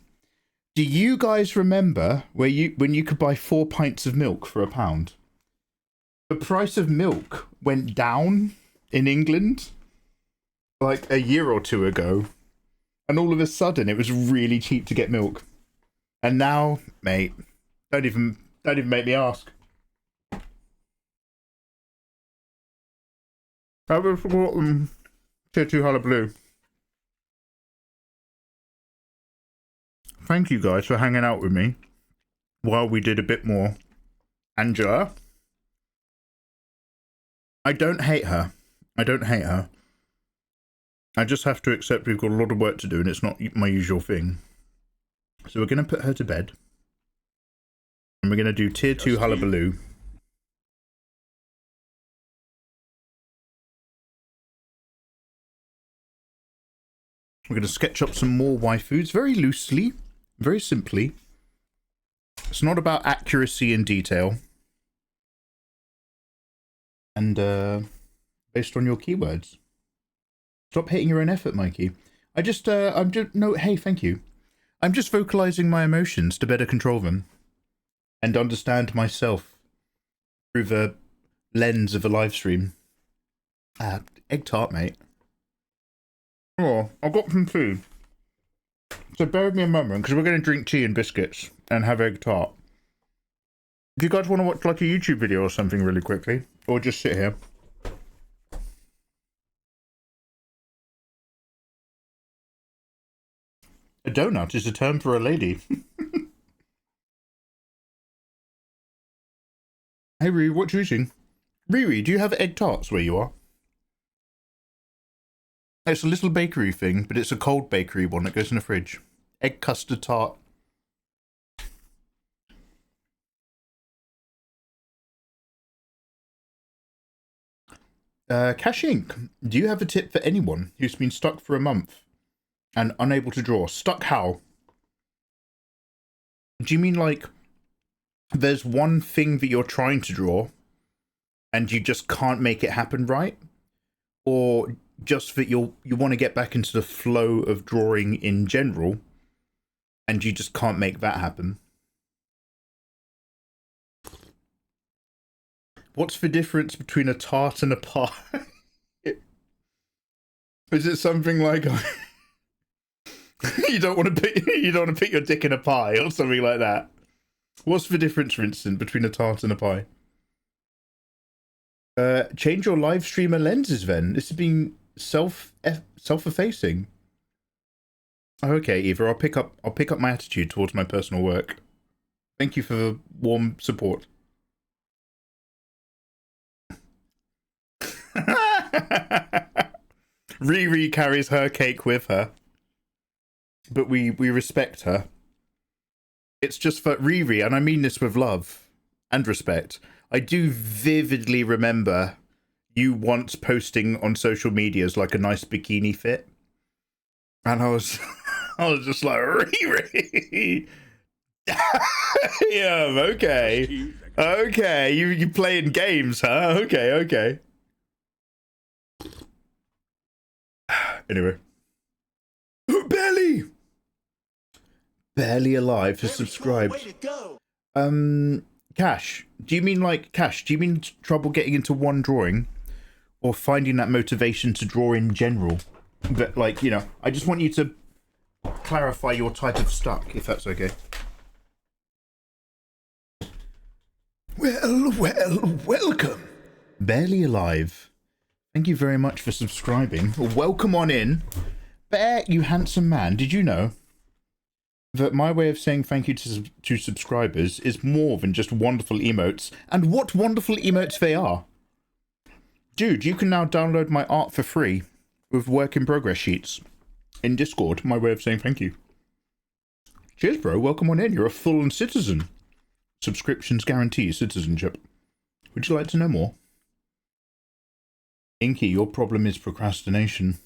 Do you guys remember when you could buy 4 pints of milk for £1? The price of milk went down in England like a year or two ago, and all of a sudden it was really cheap to get milk. And now, mate, don't even make me ask. I was forgotten Tier 2 Hullabaloo. Thank you guys for hanging out with me while we did a bit more. Angela. I don't hate her. I don't hate her. I just have to accept we've got a lot of work to do and it's not my usual thing. So we're going to put her to bed. And we're going to do Tier 2 Hullabaloo. We're going to sketch up some more waifus very loosely, very simply. It's not about accuracy and detail. And based on your keywords. Stop hating your own effort, Mikey. I'm just, no, hey, thank you. I'm just vocalizing my emotions to better control them. And understand myself through the lens of a live stream. Egg tart, mate. Oh, I've got some food. So bear with me a moment, because we're going to drink tea and biscuits and have egg tart. Do you guys want to watch like a YouTube video or something really quickly? Or just sit here? A donut is a term for a lady. Hey Riri, what you eating? Riri, do you have egg tarts where you are? It's a little bakery thing, but it's a cold bakery one that goes in the fridge. Egg custard tart. Cash Inc. Do you have a tip for anyone who's been stuck for a month and unable to draw? Stuck how? Do you mean like there's one thing that you're trying to draw and you just can't make it happen right? Or just that you want to get back into the flow of drawing in general and you just can't make that happen? What's the difference between a tart and a pie? Is it something like you don't want to put your dick in a pie or something like that? What's the difference, for instance, between a tart and a pie? Change your live streamer lenses, then. This has been self-effacing. Okay, Eva, I'll pick up my attitude towards my personal work. Thank you for the warm support. Riri carries her cake with her, but we respect her. It's just for Riri, and I mean this with love and respect. I do vividly remember you once posting on social media as like a nice bikini fit, and I was just like, Riri. Yeah, okay, you playing games, huh? Okay. Anyway. Barely alive has subscribed. Way to go. Cash. Do you mean trouble getting into one drawing? Or finding that motivation to draw in general? But, like, you know, I just want you to clarify your type of stuck, if that's okay. Well, welcome. Barely alive. Thank you very much for subscribing. Welcome on in. Bear, you handsome man, did you know that my way of saying thank you to subscribers is more than just wonderful emotes, and what wonderful emotes they are. Dude, you can now download my art for free with work in progress sheets in Discord, my way of saying thank you. Cheers, bro. Welcome on in. You're a full citizen. Subscriptions guarantee citizenship. Would you like to know more? Inky, your problem is procrastination.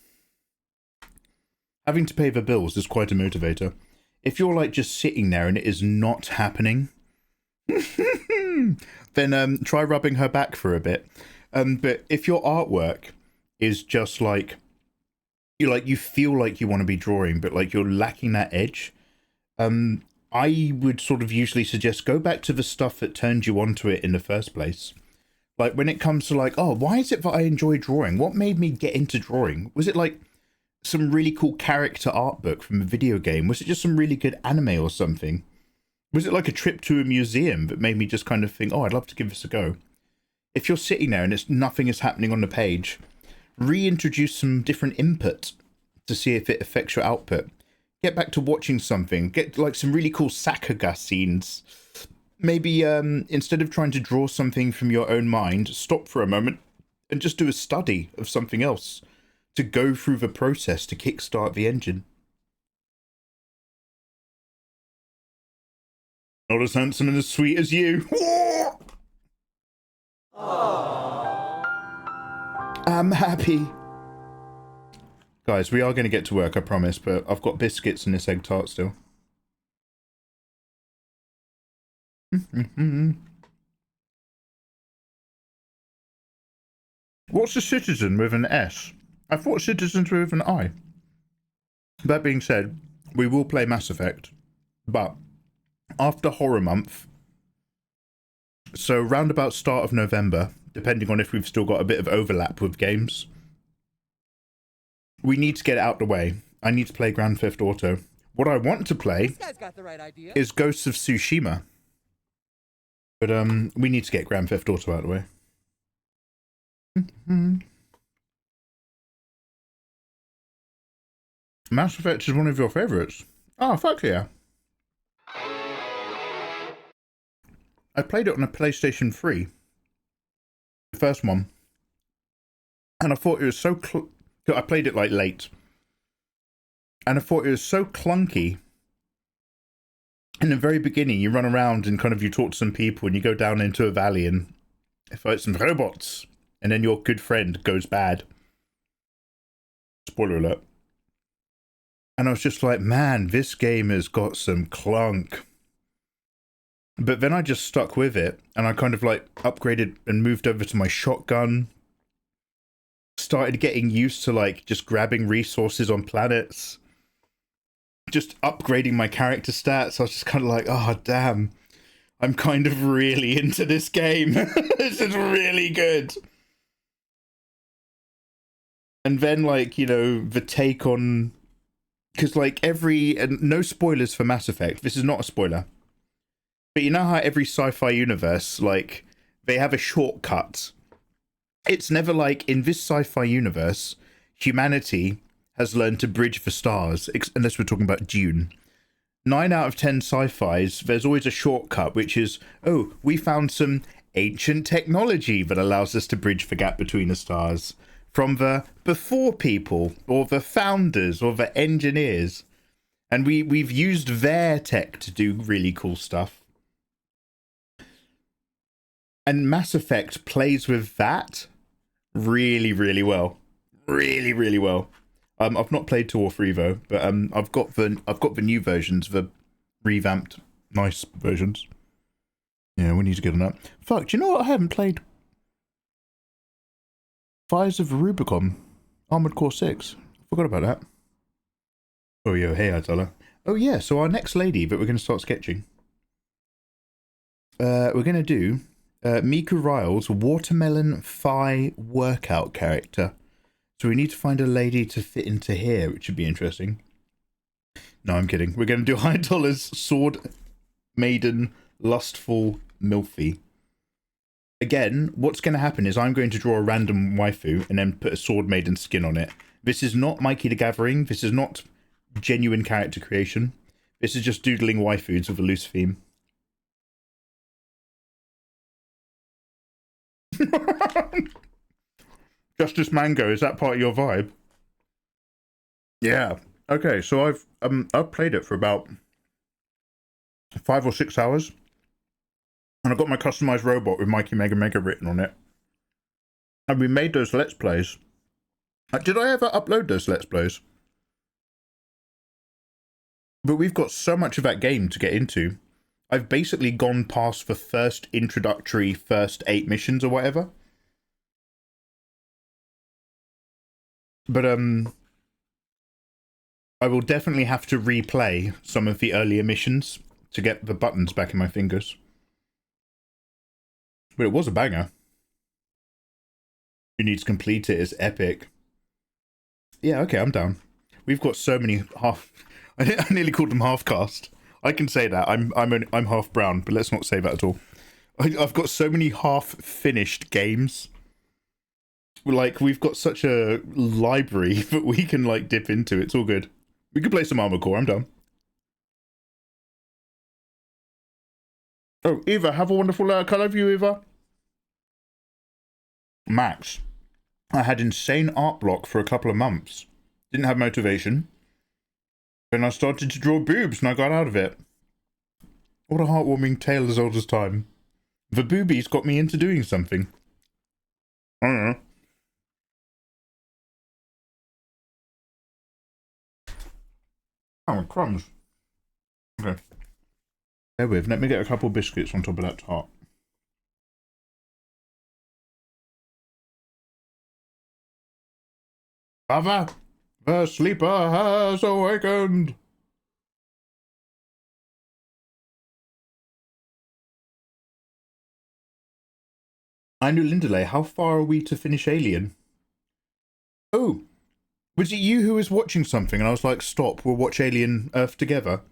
Having to pay the bills is quite a motivator. If you're like just sitting there and it is not happening, then try rubbing her back for a bit. But if your artwork is just like you feel like you want to be drawing, but like you're lacking that edge, I would sort of usually suggest go back to the stuff that turned you onto it in the first place. Like when it comes to like, oh, why is it that I enjoy drawing? What made me get into drawing? Was it like some really cool character art book from a video game? Was it just some really good anime or something? Was it like a trip to a museum that made me just kind of think, oh, I'd love to give this a go? If you're sitting there and nothing is happening on the page, reintroduce some different input to see if it affects your output. Get back to watching something. Get like some really cool Sakuga scenes. Maybe instead of trying to draw something from your own mind, stop for a moment and just do a study of something else to go through the process to kickstart the engine. Not as handsome and as sweet as you. I'm happy. Guys, we are going to get to work, I promise, but I've got biscuits in this egg tart still. What's a citizen with an S? I thought citizens were with an I. That being said, we will play Mass Effect, but after horror month, so round about start of November, depending on if we've still got a bit of overlap with games, we need to get it out the way. I need to play Grand Theft Auto. What I want to play This guy's got the right idea. is Ghosts of Tsushima. But we need to get Grand Theft Auto out of the way. Mass Effect is one of your favourites. Oh, fuck yeah. I played it on a PlayStation 3. The first one. And I thought it was so... I played it like late. And I thought it was so clunky. In the very beginning, you run around and kind of you talk to some people and you go down into a valley and fight some robots. And then your good friend goes bad. Spoiler alert. And I was just like, man, this game has got some clunk. But then I just stuck with it and I kind of like upgraded and moved over to my shotgun. Started getting used to like just grabbing resources on planets. Just upgrading my character stats. I was just kind of like, oh, damn. I'm kind of really into this game. This is really good. And then like, you know, the take on... Because like and no spoilers for Mass Effect. This is not a spoiler. But you know how every sci-fi universe, like, they have a shortcut. It's never like, in this sci-fi universe, humanity has learned to bridge the stars, unless we're talking about Dune. 9 out of 10 sci-fis, there's always a shortcut, which is, oh, we found some ancient technology that allows us to bridge the gap between the stars. From the before people, or the founders, or the engineers. And we've used their tech to do really cool stuff. And Mass Effect plays with that really, really well. Really, really well. I've not played 2 or 3 though, but I've got the new versions, the revamped, nice versions. Yeah, we need to get on that. Fuck, do you know what I haven't played? Fires of Rubicon, Armored Core 6. Forgot about that. Oh, yo, hey, Atala. Oh, yeah, so our next lady that we're going to start sketching. We're going to do Miku Ryle's watermelon thigh workout character. So we need to find a lady to fit into here, which should be interesting. No, I'm kidding. We're going to do Hydra's sword maiden lustful milfy. Again, what's going to happen is I'm going to draw a random waifu and then put a sword maiden skin on it. This is not Mikey the Gathering. This is not genuine character creation. This is just doodling waifus with a loose theme. Justice Mango, is that part of your vibe? Yeah. Okay, so I've played it for about 5 or 6 hours. And I've got my customized robot with Mikey Mega Mega written on it. And we made those Let's Plays. Did I ever upload those Let's Plays? But we've got so much of that game to get into. I've basically gone past the first introductory first 8 missions or whatever. But I will definitely have to replay some of the earlier missions to get the buttons back in my fingers. But it was a banger. Who needs to complete it is epic. Yeah, okay, I'm down. We've got so many half... I nearly called them half-cast. I can say that. I'm half brown, but let's not say that at all. I've got so many half-finished games. Like, we've got such a library that we can, like, dip into. It's all good. We can play some Armored Core. I'm done. Oh, Eva, have a wonderful I love you, Eva. Max. I had insane art block for a couple of months. Didn't have motivation. Then I started to draw boobs and I got out of it. What a heartwarming tale as old as time. The boobies got me into doing something. I don't know. Oh, crumbs. Okay. Bear with, let me get a couple of biscuits on top of that tart. Father, the sleeper has awakened. I knew Lindley, how far are we to finish Alien? Oh, was it you who was watching something and I was like, stop, we'll watch Alien Earth together?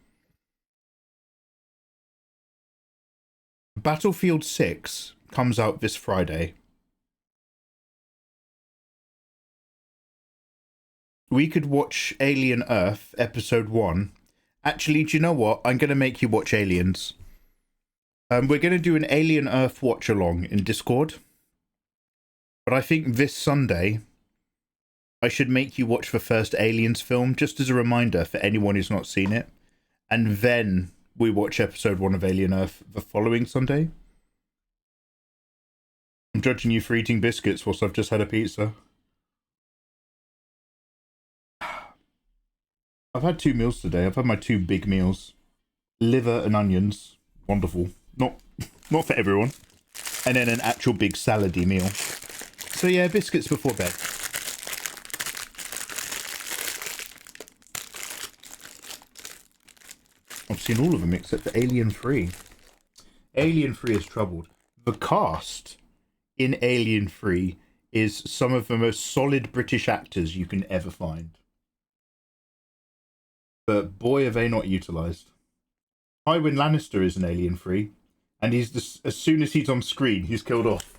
Battlefield 6 comes out this Friday. We could watch Alien Earth, episode 1. Actually, do you know what? I'm going to make you watch Aliens. We're going to do an Alien Earth watch-along in Discord. But I think this Sunday, I should make you watch the first Aliens film, just as a reminder for anyone who's not seen it. And then we watch episode 1 of Alien Earth the following Sunday. I'm judging you for eating biscuits whilst I've just had a pizza. I've had 2 meals today. I've had my 2 big meals. Liver and onions. Wonderful. Not for everyone. And then an actual big salady meal. So yeah, biscuits before bed. I've seen all of them except for Alien 3. Alien 3 is troubled. The cast in Alien 3 is some of the most solid British actors you can ever find. But boy, are they not utilised. Tywin Lannister is in Alien 3, and he's just, as soon as he's on screen, he's killed off.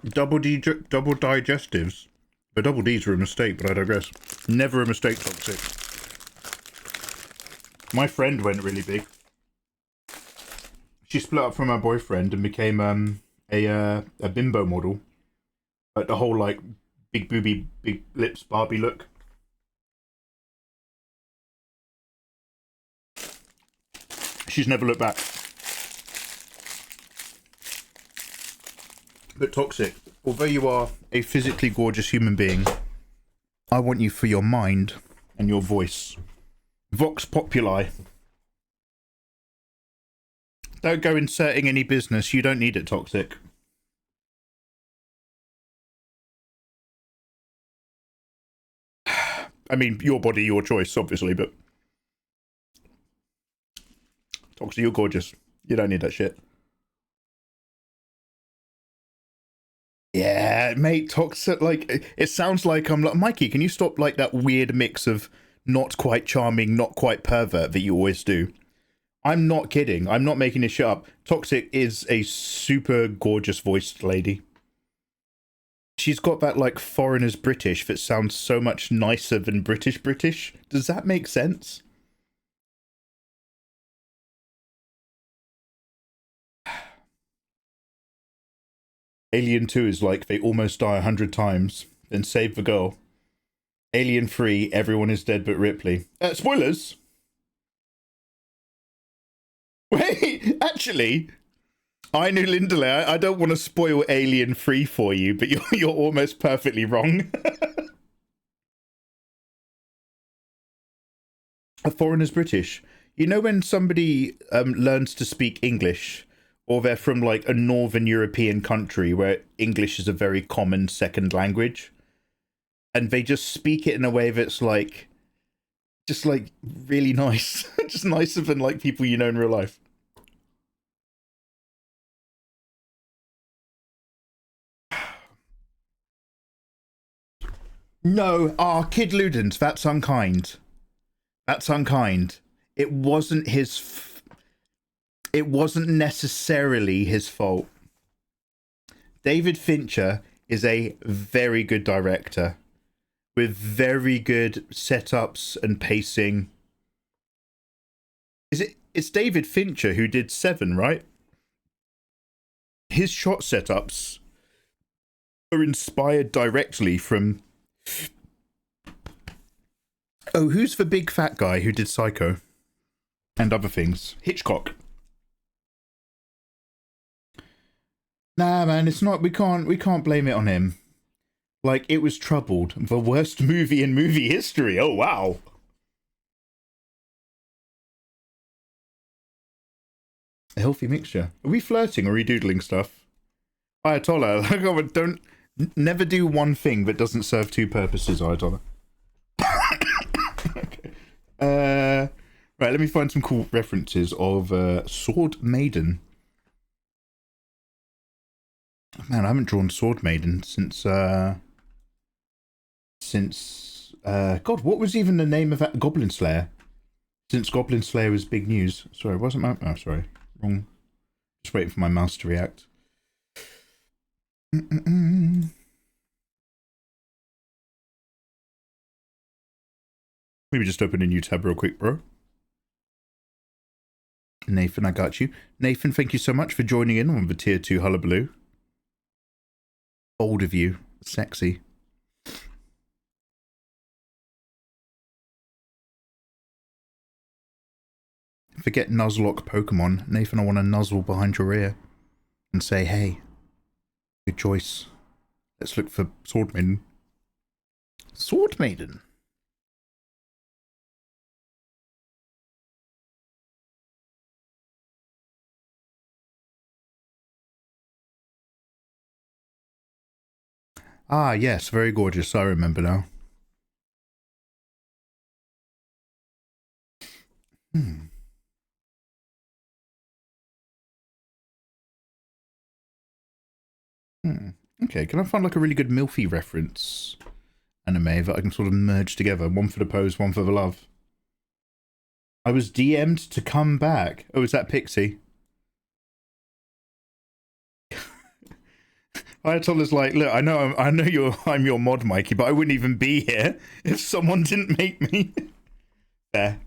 Double digestives. The double D's were a mistake, but I digress. Never a mistake, Toxic. My friend went really big. She split up from her boyfriend and became a bimbo model. Like the whole like big booby, big lips Barbie look. She's never looked back. But Toxic, although you are a physically gorgeous human being, I want you for your mind and your voice. Vox Populi. Don't go inserting any business. You don't need it, Toxic. I mean, your body, your choice, obviously, but Toxic, you're gorgeous. You don't need that shit. Yeah, mate, Toxic, like, it sounds like I'm like, Mikey, can you stop, like, that weird mix of not quite charming, not quite pervert that you always do? I'm not kidding. I'm not making this shit up. Toxic is a super gorgeous voiced lady. She's got that, like, foreigner's British that sounds so much nicer than British. Does that make sense? Alien 2 is like they almost die 100 times, then save the girl. Alien 3, everyone is dead but Ripley. Spoilers! Wait, actually, I knew Lindley. I don't want to spoil Alien 3 for you, but you're almost perfectly wrong. A foreigner's British. You know when somebody learns to speak English, or they're from like a northern European country where English is a very common second language, and they just speak it in a way that's like, just like really nice, just nicer than like people you know in real life. No, Kid Ludens, that's unkind. That's unkind. It wasn't his... It wasn't necessarily his fault. David Fincher is a very good director with very good setups and pacing. It's David Fincher who did Seven, right? His shot setups are inspired directly from... Oh, who's the big fat guy who did Psycho and other things? Hitchcock. Nah, man, it's not. We can't blame it on him. Like, it was Troubled, the worst movie in movie history. Oh wow. A healthy mixture. Are we flirting or are we doodling stuff? Ayatollah, don't never do one thing that doesn't serve two purposes, Ayatollah. Okay. Right, let me find some cool references of Sword Maiden. Man, I haven't drawn Sword Maiden since God, what was even the name of that? Goblin Slayer. Since Goblin Slayer was big news. Sorry, wasn't my... Oh, sorry. Wrong. Just waiting for my mouse to react. Maybe just open a new tab real quick, bro. Nathan, I got you. Nathan, thank you so much for joining in on the tier 2 hullabaloo. Bold of you. Sexy. Forget Nuzlocke Pokemon. Nathan, I want to nuzzle behind your ear and say, hey, good choice. Let's look for Sword Maiden. Sword Maiden? Ah, yes, very gorgeous. I remember now. Okay, can I find like a really good MILFy reference anime that I can sort of merge together? One for the pose, one for the love. I was DM'd to come back. Oh, is that Pixie? Ayatollah's like, look, I'm your mod, Mikey, but I wouldn't even be here if someone didn't make me. Fair,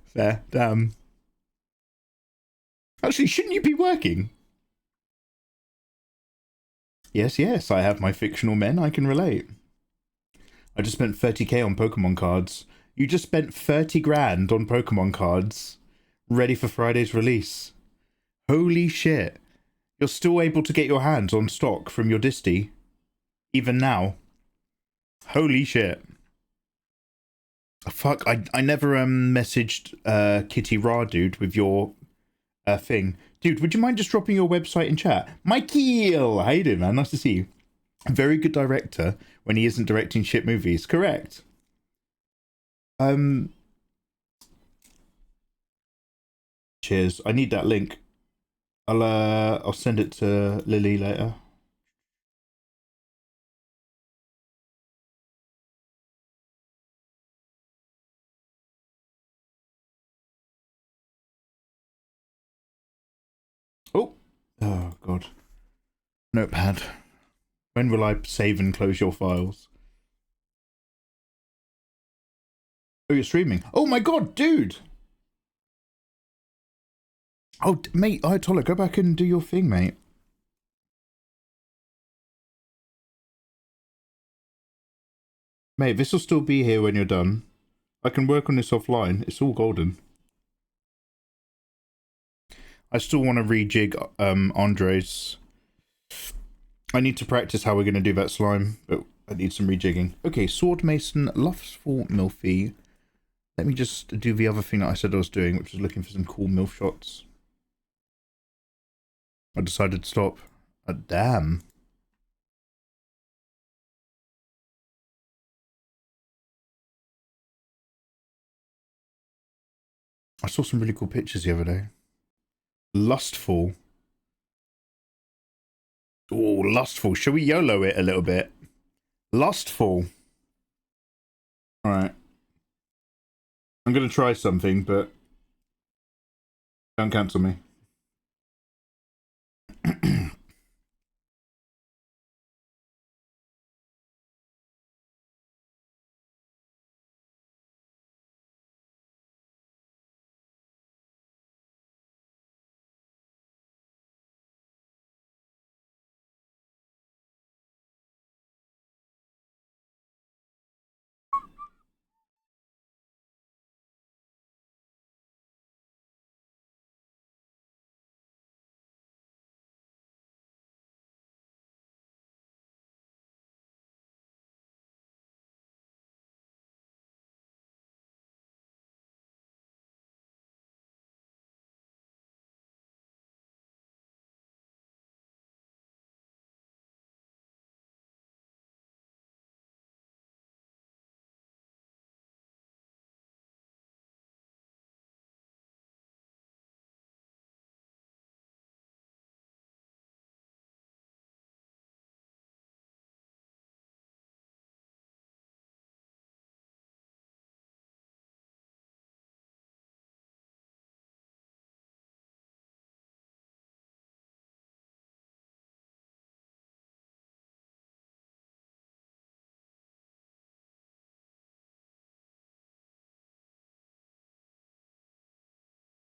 damn. Actually, shouldn't you be working? Yes, I have my fictional men, I can relate. I just spent 30k on Pokemon cards. You just spent 30 grand on Pokemon cards, ready for Friday's release. Holy shit. You're still able to get your hands on stock from your disty, even now. Holy shit. Fuck, I never messaged Kitty Ra, dude, with your thing. Dude, would you mind just dropping your website in chat? Mikey! How you doing, man? Nice to see you. Very good director when he isn't directing shit movies. Correct. Um, cheers. I need that link. I'll send it to Lily later. Oh god. Notepad. When will I save and close your files? Oh, you're streaming. Oh my god, dude! Oh, mate, Ayatollah, go back and do your thing, mate. Mate, this will still be here when you're done. I can work on this offline. It's all golden. I still want to rejig Andre's. I need to practice how we're going to do that slime, but I need some rejigging. Okay, Sword Mason, Lustful Milfy. Let me just do the other thing that I said I was doing, which was looking for some cool MILF shots. I decided to stop. Damn. I saw some really cool pictures the other day. Lustful. Oh, lustful. Shall we YOLO it a little bit? Lustful. Alright. I'm going to try something, but don't cancel me.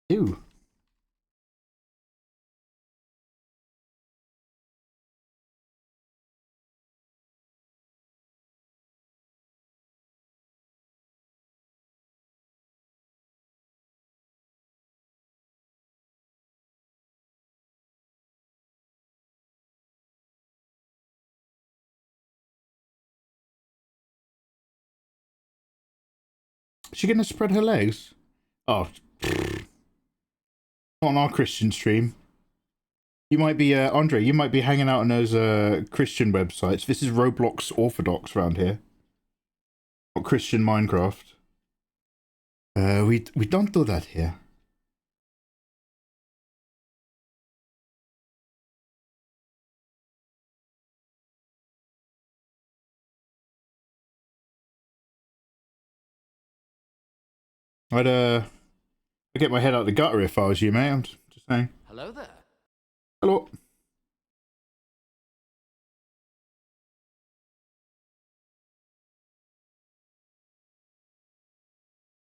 Ew. Is she going to spread her legs? Oh, not on our Christian stream. You might be, Andre, you might be hanging out on those Christian websites. This is Roblox Orthodox around here. Not Christian Minecraft. We don't do that here. I'd get my head out the gutter if I was you, mate. I'm just saying. Hello there. Hello.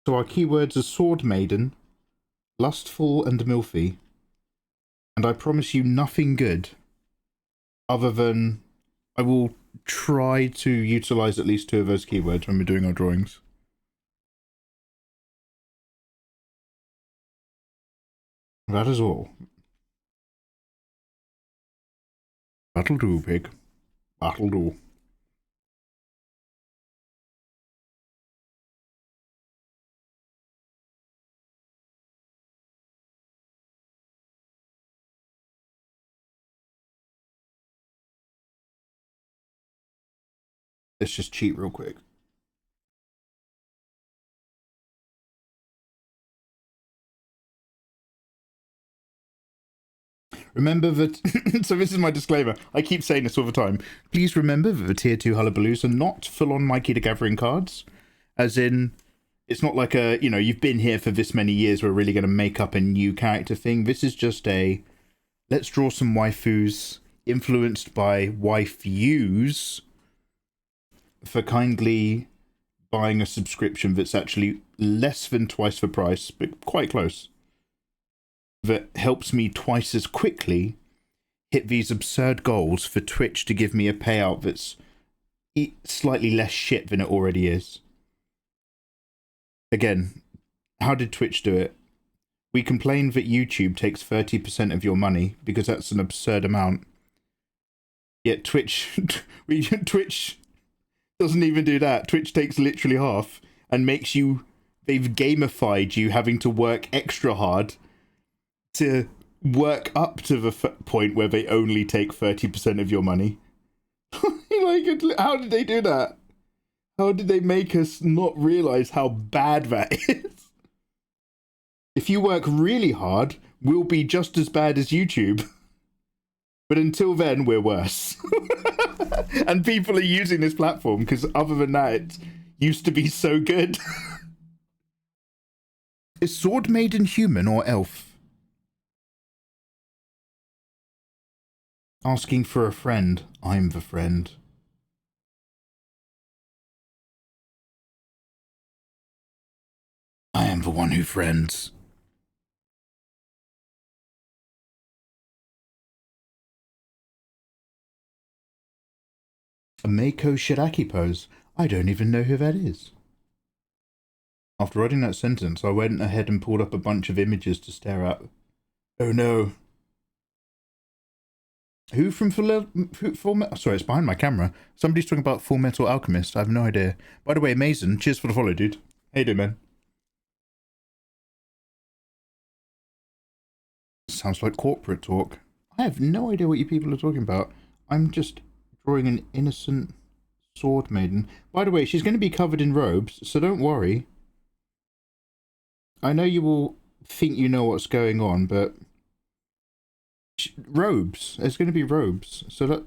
So our keywords are Sword Maiden, Lustful and Milfy. And I promise you nothing good other than I will try to utilize at least 2 of those keywords when we're doing our drawings. That is all. That'll do, pig. That'll do. Let's just cheat real quick. Remember that. So this is my disclaimer. I keep saying this all the time. Please remember that the tier 2 hullabaloos are not full-on Mikey the Gathering cards. As in, it's not like a, you know, you've been here for this many years, we're really going to make up a new character thing. This is just a, let's draw some waifus influenced by wifeus for kindly buying a subscription that's actually less than twice the price, but quite close. That helps me twice as quickly hit these absurd goals for Twitch to give me a payout that's slightly less shit than it already is. Again, how did Twitch do it? We complain that YouTube takes 30% of your money because that's an absurd amount. Yet Twitch doesn't even do that. Twitch takes literally half and makes you, they've gamified you having to work extra hard to work up to the point where they only take 30% of your money. Like, how did they do that? How did they make us not realize how bad that is? If you work really hard, we'll be just as bad as YouTube. But until then, we're worse. And people are using this platform because other than that, it used to be so good. Is Sword Maiden human or elf? Asking for a friend. I'm the friend. I am the one who friends. A Mako Shiraki pose. I don't even know who that is. After writing that sentence, I went ahead and pulled up a bunch of images to stare at. Oh no. Who from Full Metal? Sorry, it's behind my camera. Somebody's talking about Full Metal Alchemist. I have no idea. By the way, Mason, cheers for the follow, dude. How you doing, man? Sounds like corporate talk. I have no idea what you people are talking about. I'm just drawing an innocent sword maiden. By the way, she's going to be covered in robes, so don't worry. I know you will think you know what's going on, but robes. There's going to be robes, so that.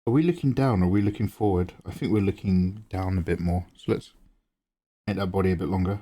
Are we looking down or are we looking forward? I think we're looking down a bit more. So let's make that body a bit longer.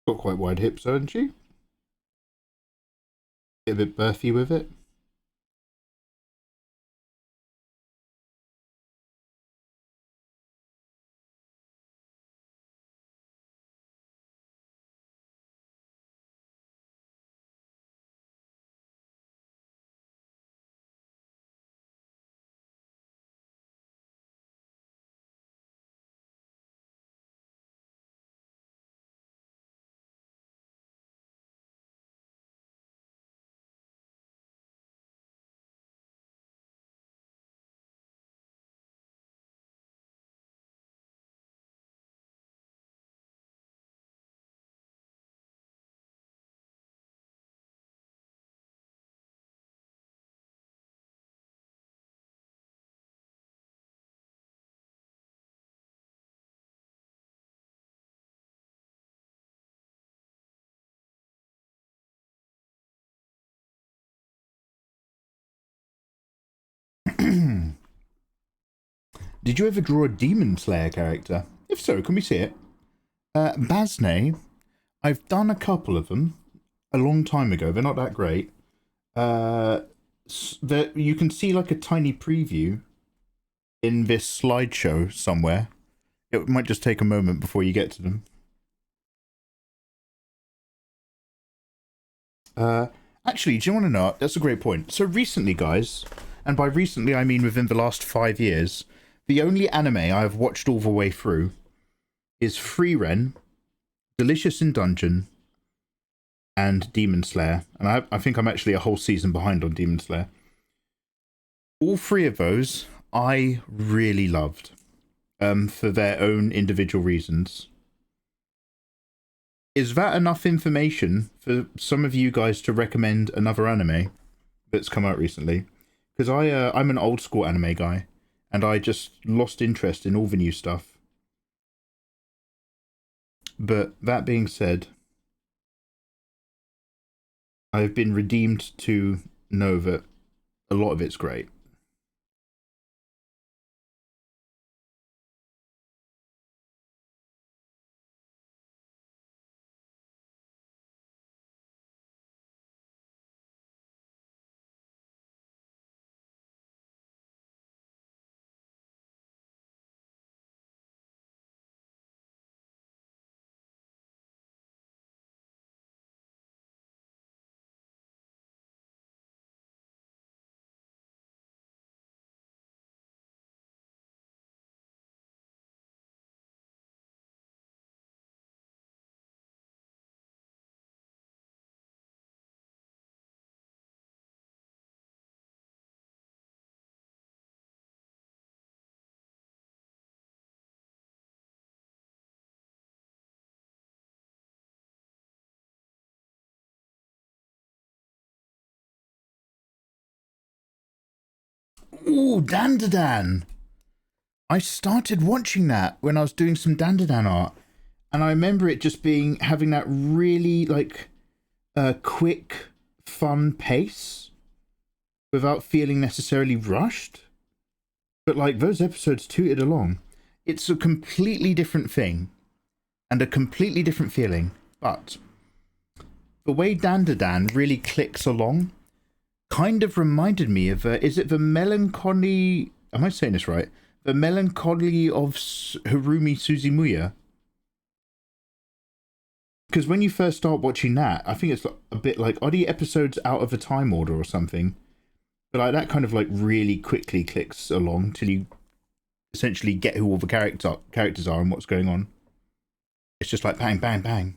Got quite wide hips, hasn't she? Get a bit birthy with it. Did you ever draw a Demon Slayer character? If so, can we see it? Basne, I've done a couple of them a long time ago. They're not that great. You can see like a tiny preview in this slideshow somewhere. It might just take a moment before you get to them. Actually, do you want to know? That's a great point. So recently, guys, and by recently I mean within the last 5 years, the only anime I've watched all the way through is Free Ren, Delicious in Dungeon, and Demon Slayer. And I think I'm actually a whole season behind on Demon Slayer. All three of those I really loved, for their own individual reasons. Is that enough information for some of you guys to recommend another anime that's come out recently? Because I'm an old school anime guy, and I just lost interest in all the new stuff. But that being said, I've been redeemed to know that a lot of it's great. Ooh, Dandadan! I started watching that when I was doing some Dandadan art, and I remember it just having that really like quick, fun pace without feeling necessarily rushed. But like those episodes tooted along. It's a completely different thing and a completely different feeling, but the way Dandadan really clicks along kind of reminded me of, is it the melancholy, am I saying this right? The melancholy of Harumi Suzumiya? Because when you first start watching that, I think it's a bit like, are the episodes out of a time order or something? But like that kind of like really quickly clicks along till you essentially get who all the characters are and what's going on. It's just like bang, bang, bang.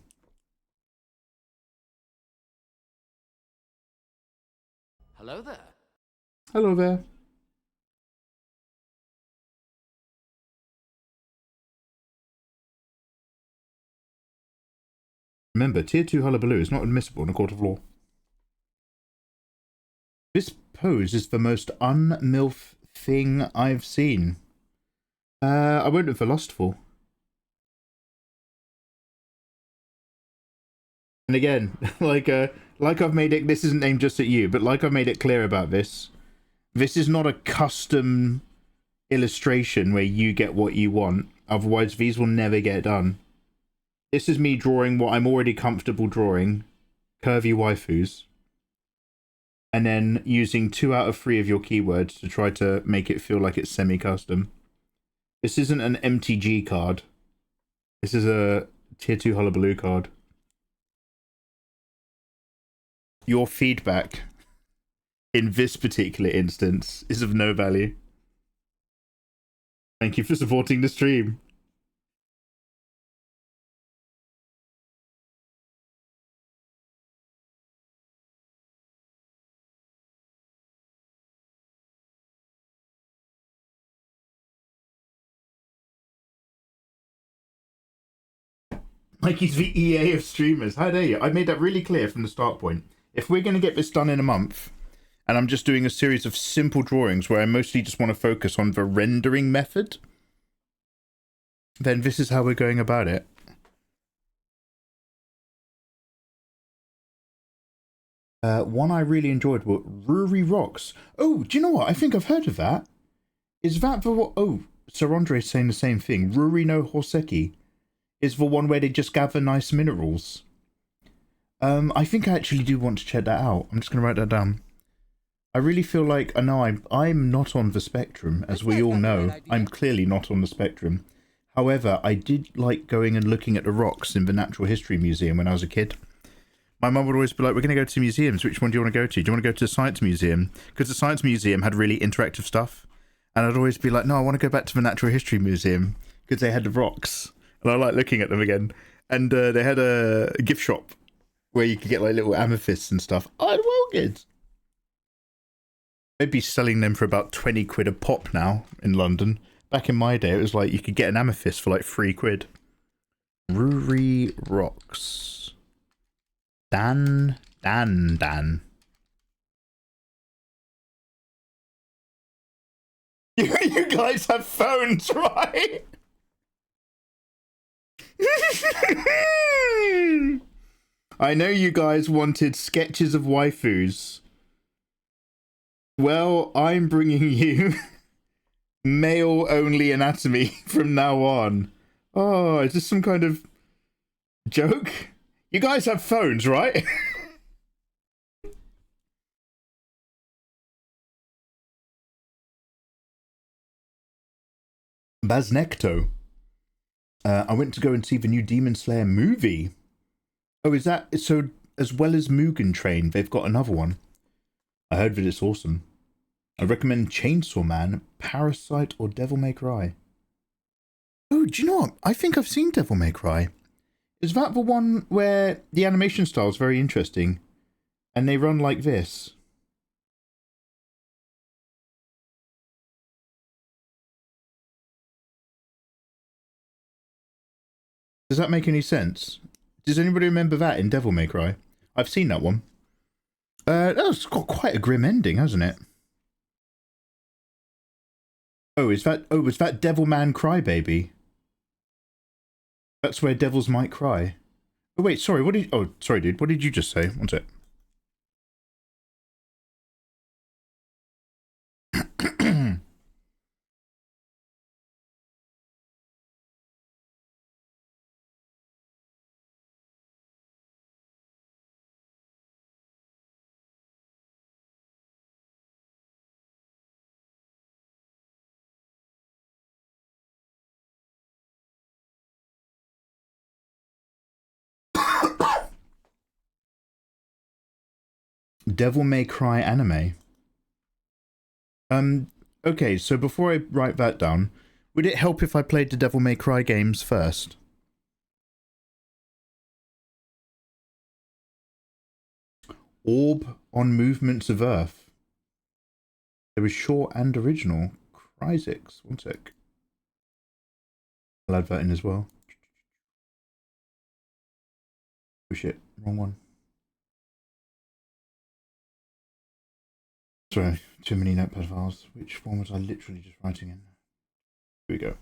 Hello there. Hello there. Remember, Tier 2 hullabaloo is not admissible in a court of law. This pose is the most un-MILF thing I've seen. I went with the lustful. And again, like I've made it, this isn't aimed just at you, but like I've made it clear about this is not a custom illustration where you get what you want. Otherwise, these will never get done. This is me drawing what I'm already comfortable drawing, curvy waifus, and then using 2 out of 3 of your keywords to try to make it feel like it's semi-custom. This isn't an MTG card. This is a Tier 2 hullabaloo card. Your feedback in this particular instance is of no value. Thank you for supporting the stream. Like he's the EA of streamers. How dare you? I made that really clear from the start point. If we're going to get this done in a month, and I'm just doing a series of simple drawings where I mostly just want to focus on the rendering method, then this is how we're going about it. One I really enjoyed were Ruri Rocks. Oh, do you know what? I think I've heard of that. Is that the what? Oh, Sir Andre's saying the same thing. Ruri no Hoseki is the one where they just gather nice minerals. I think I actually do want to check that out. I'm just going to write that down. I really feel like, I know I'm not on the spectrum, as we all know. I'm clearly not on the spectrum. However, I did like going and looking at the rocks in the Natural History Museum when I was a kid. My mum would always be like, we're going to go to museums. Which one do you want to go to? Do you want to go to the science museum? Because the science museum had really interactive stuff. And I'd always be like, no, I want to go back to the natural history museum because they had the rocks. And I like looking at them again. And they had a gift shop where you could get like little amethysts and stuff. Oh, well good. They'd be selling them for about 20 quid a pop now in London. Back in my day, it was like you could get an amethyst for like 3 quid. Ruri Rocks. Dan. You guys have phones, right? I know you guys wanted sketches of waifus. Well, I'm bringing you male-only anatomy from now on. Oh, is this some kind of joke? You guys have phones, right? Baznecto. I went to go and see the new Demon Slayer movie. Oh, is that so? As well as Mugen Train, they've got another one. I heard that it's awesome. I recommend Chainsaw Man, Parasite, or Devil May Cry. Oh, do you know what? I think I've seen Devil May Cry. Is that the one where the animation style is very interesting, and they run like this? Does that make any sense? Does anybody remember that in Devil May Cry? I've seen that one. That's got quite a grim ending, hasn't it? Oh, is that? Oh, was that Devilman Crybaby? That's where devils might cry. Oh wait, sorry. What did? Oh, sorry, dude. What did you just say? One sec. Devil May Cry anime. Okay, so before I write that down, would it help if I played the Devil May Cry games first? Orb on Movements of Earth. There was short and original. Cryzix. One sec. I'll add that in as well. Oh shit, wrong one. Sorry, too many notepad files. Which form was I literally just writing in? Here we go.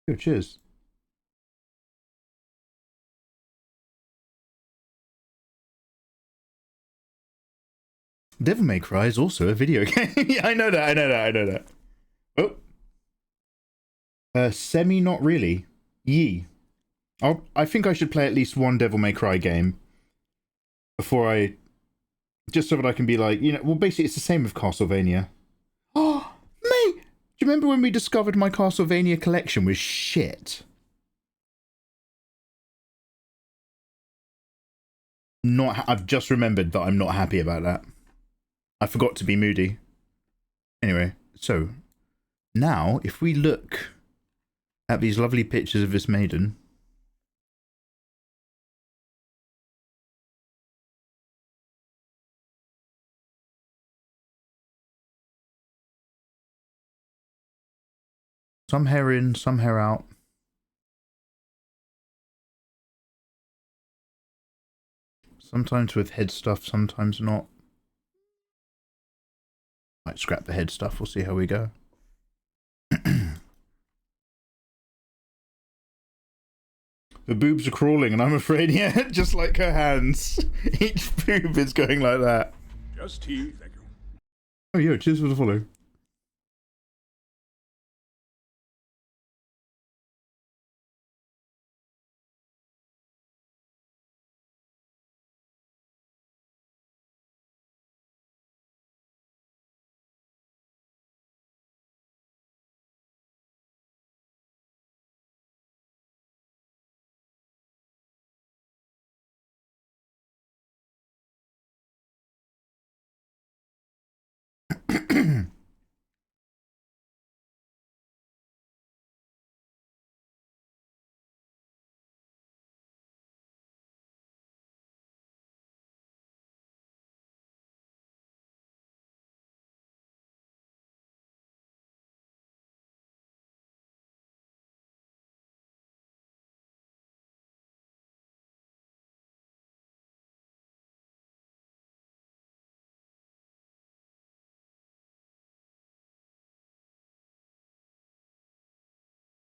Yo, cheers. Devil May Cry is also a video game. Yeah, I know that. Oh. Semi not really. Yee. I think I should play at least one Devil May Cry game before I... Just so that I can be like, you know, well, basically it's the same with Castlevania. Oh, mate! Do you remember when we discovered my Castlevania collection was shit? I've just remembered that I'm not happy about that. I forgot to be moody. Anyway, so now if we look at these lovely pictures of this maiden. Some hair in, some hair out. Sometimes with head stuff, sometimes not. Might scrap the head stuff, we'll see how we go. The boobs are crawling and I'm afraid, yeah, just like her hands. Each boob is going like that. Just tea, thank you. Oh, yeah, cheers for the follow.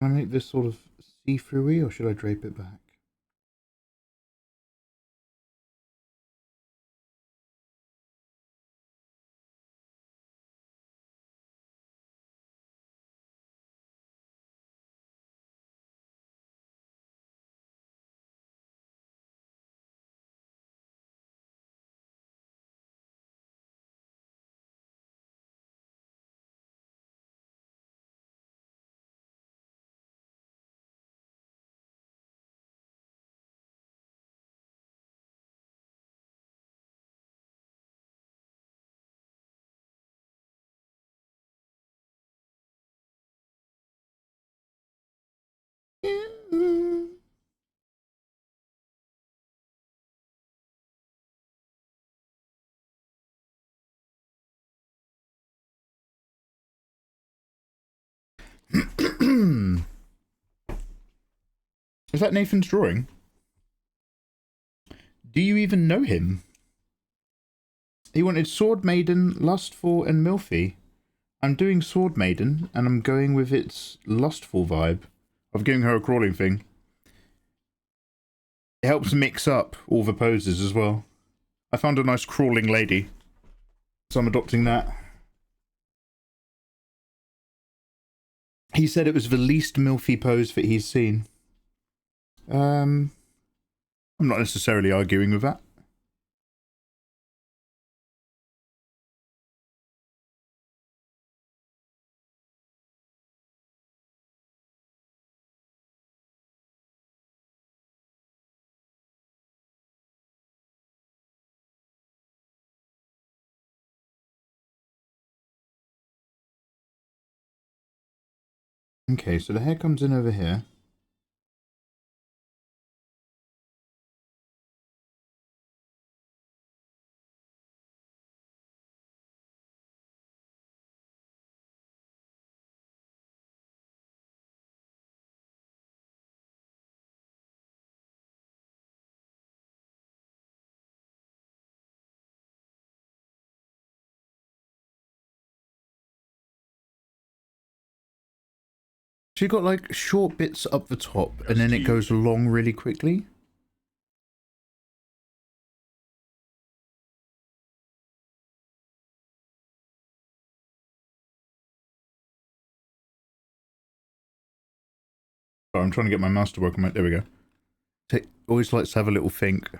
Can I make this sort of see-through-y, or should I drape it back? Is that Nathan's drawing? Do you even know him? He wanted Sword Maiden, Lustful, and Milfy. I'm doing Sword Maiden, and I'm going with its lustful vibe. I've given her a crawling thing. It helps mix up all the poses as well. I found a nice crawling lady, so I'm adopting that. He said it was the least Milfy pose that he's seen. I'm not necessarily arguing with that. Okay, so the hair comes in over here. So you got like short bits up the top, and then it goes long really quickly. Oh, I'm trying to get my mouse to work on my... There we go. Always likes to have a little think.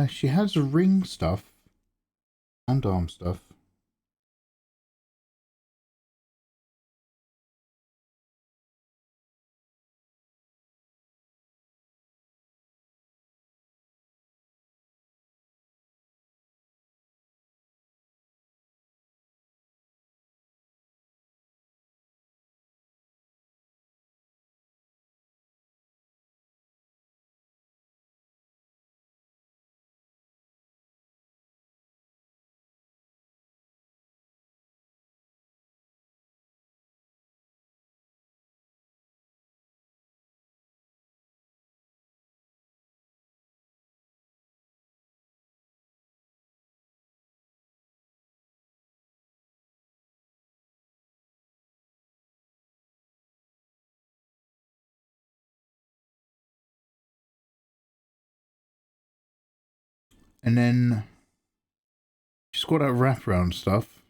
She has ring stuff and arm stuff. And then she's got that wraparound stuff.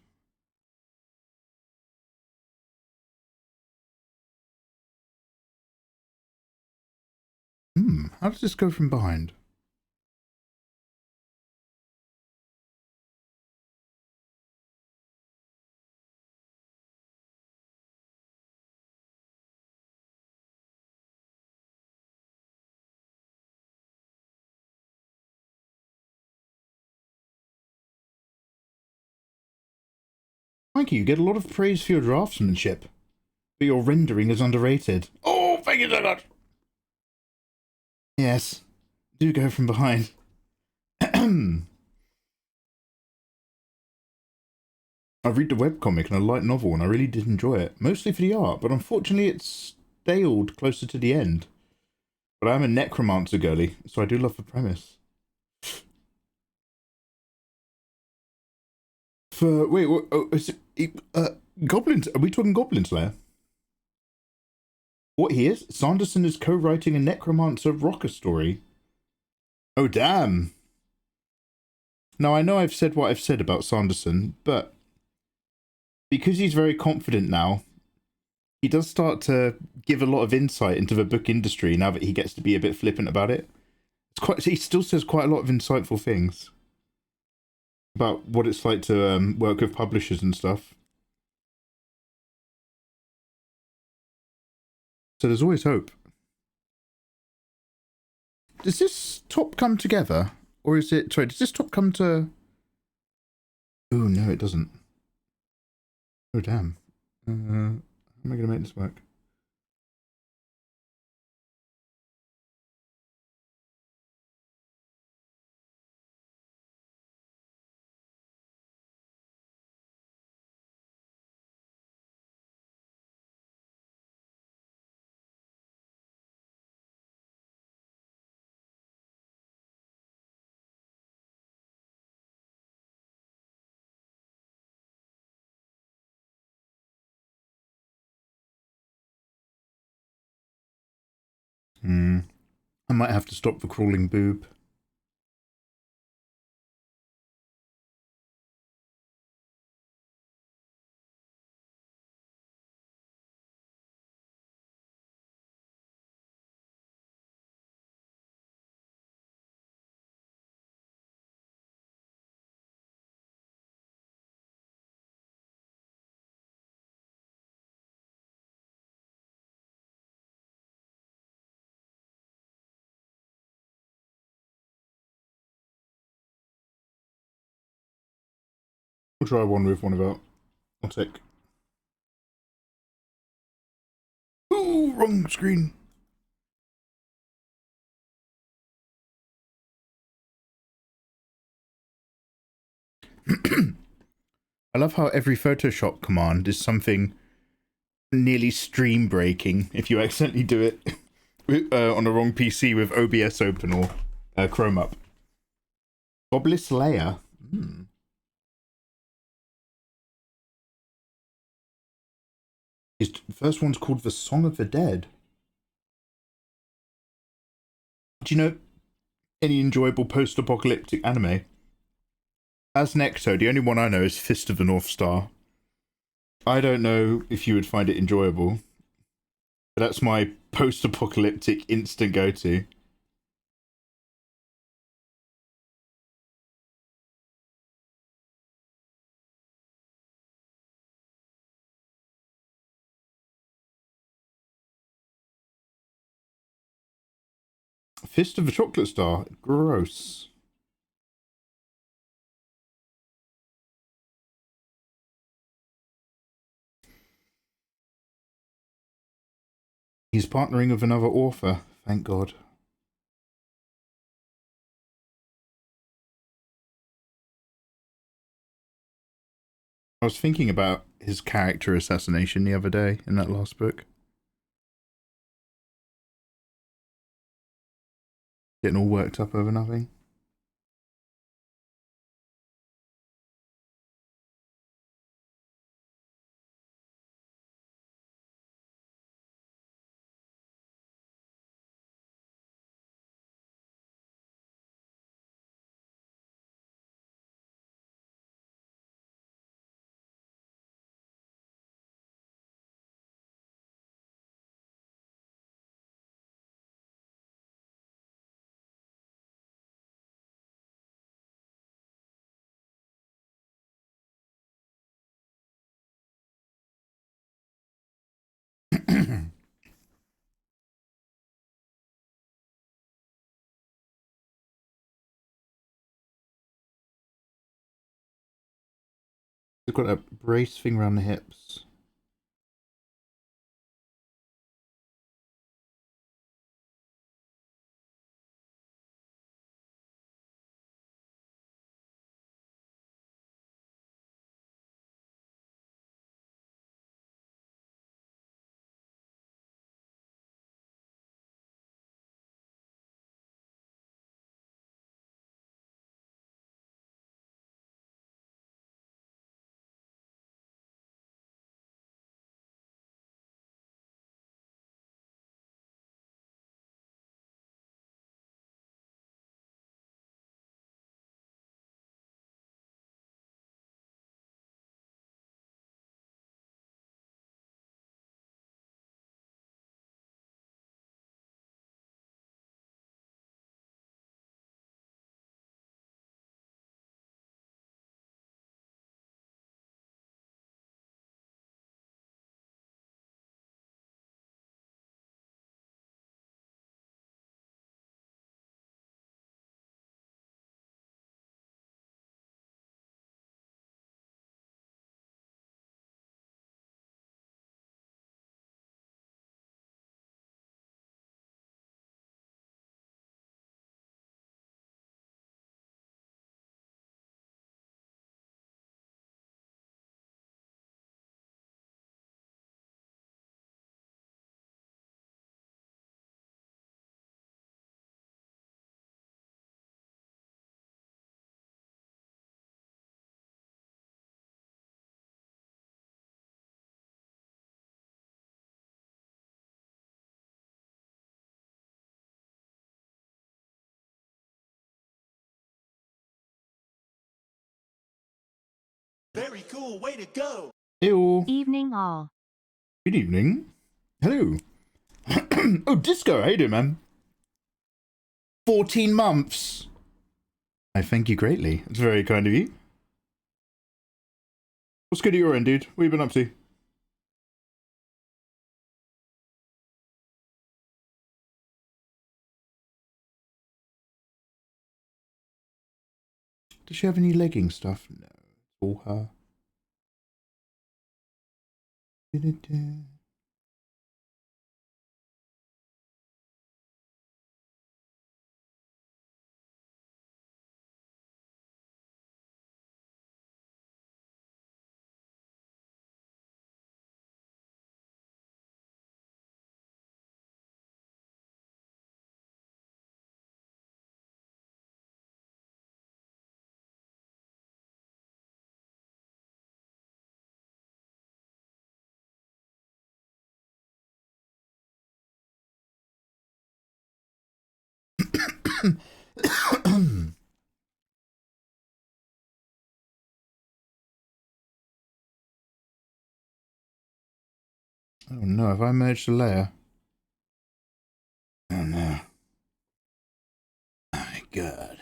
How does this go from behind? Thank you. You get a lot of praise for your draftsmanship, but your rendering is underrated. Oh, thank you so much. Yes, do go from behind. I read the webcomic and a light novel, and I really did enjoy it, mostly for the art, but unfortunately it's staled closer to the end. But I'm a necromancer girly, so I do love the premise. Wait, what, oh, is it, Goblins? Are we talking Goblin Slayer? What he is? Sanderson is co-writing a necromancer rocker story. Oh damn! Now I know I've said what I've said about Sanderson, but because he's very confident now, he does start to give a lot of insight into the book industry now that he gets to be a bit flippant about it. He still says quite a lot of insightful things about what it's like to work with publishers and stuff. So there's always hope. Does this top come together? Or is it... Sorry, does this top come to... Oh, no, it doesn't. Oh, damn. How am I going to make this work? I might have to stop the crawling boob. We'll try one with one of our... I'll take... Ooh, wrong screen. I love how every Photoshop command is something nearly stream breaking if you accidentally do it on a wrong PC with OBS open or Chrome up. Obelisk Layer. His first one's called The Song of the Dead. Do you know any enjoyable post-apocalyptic anime? As Necto, the only one I know is Fist of the North Star. I don't know if you would find it enjoyable, but that's my post-apocalyptic instant go-to. Fist of the Chocolate Star. Gross. He's partnering with another author, thank God. I was thinking about his character assassination the other day in that last book. Getting all worked up over nothing. They've got that brace thing around the hips. Very cool, way to go. Ew. Evening all. Good evening. Hello. Oh, Disco, how you doing, man? 14 months. I thank you greatly. It's very kind of you. What's good at your end, dude? What have you been up to? Does she have any legging stuff? No. It's all her. Oh no, have I merged a layer? Oh no. Oh my god.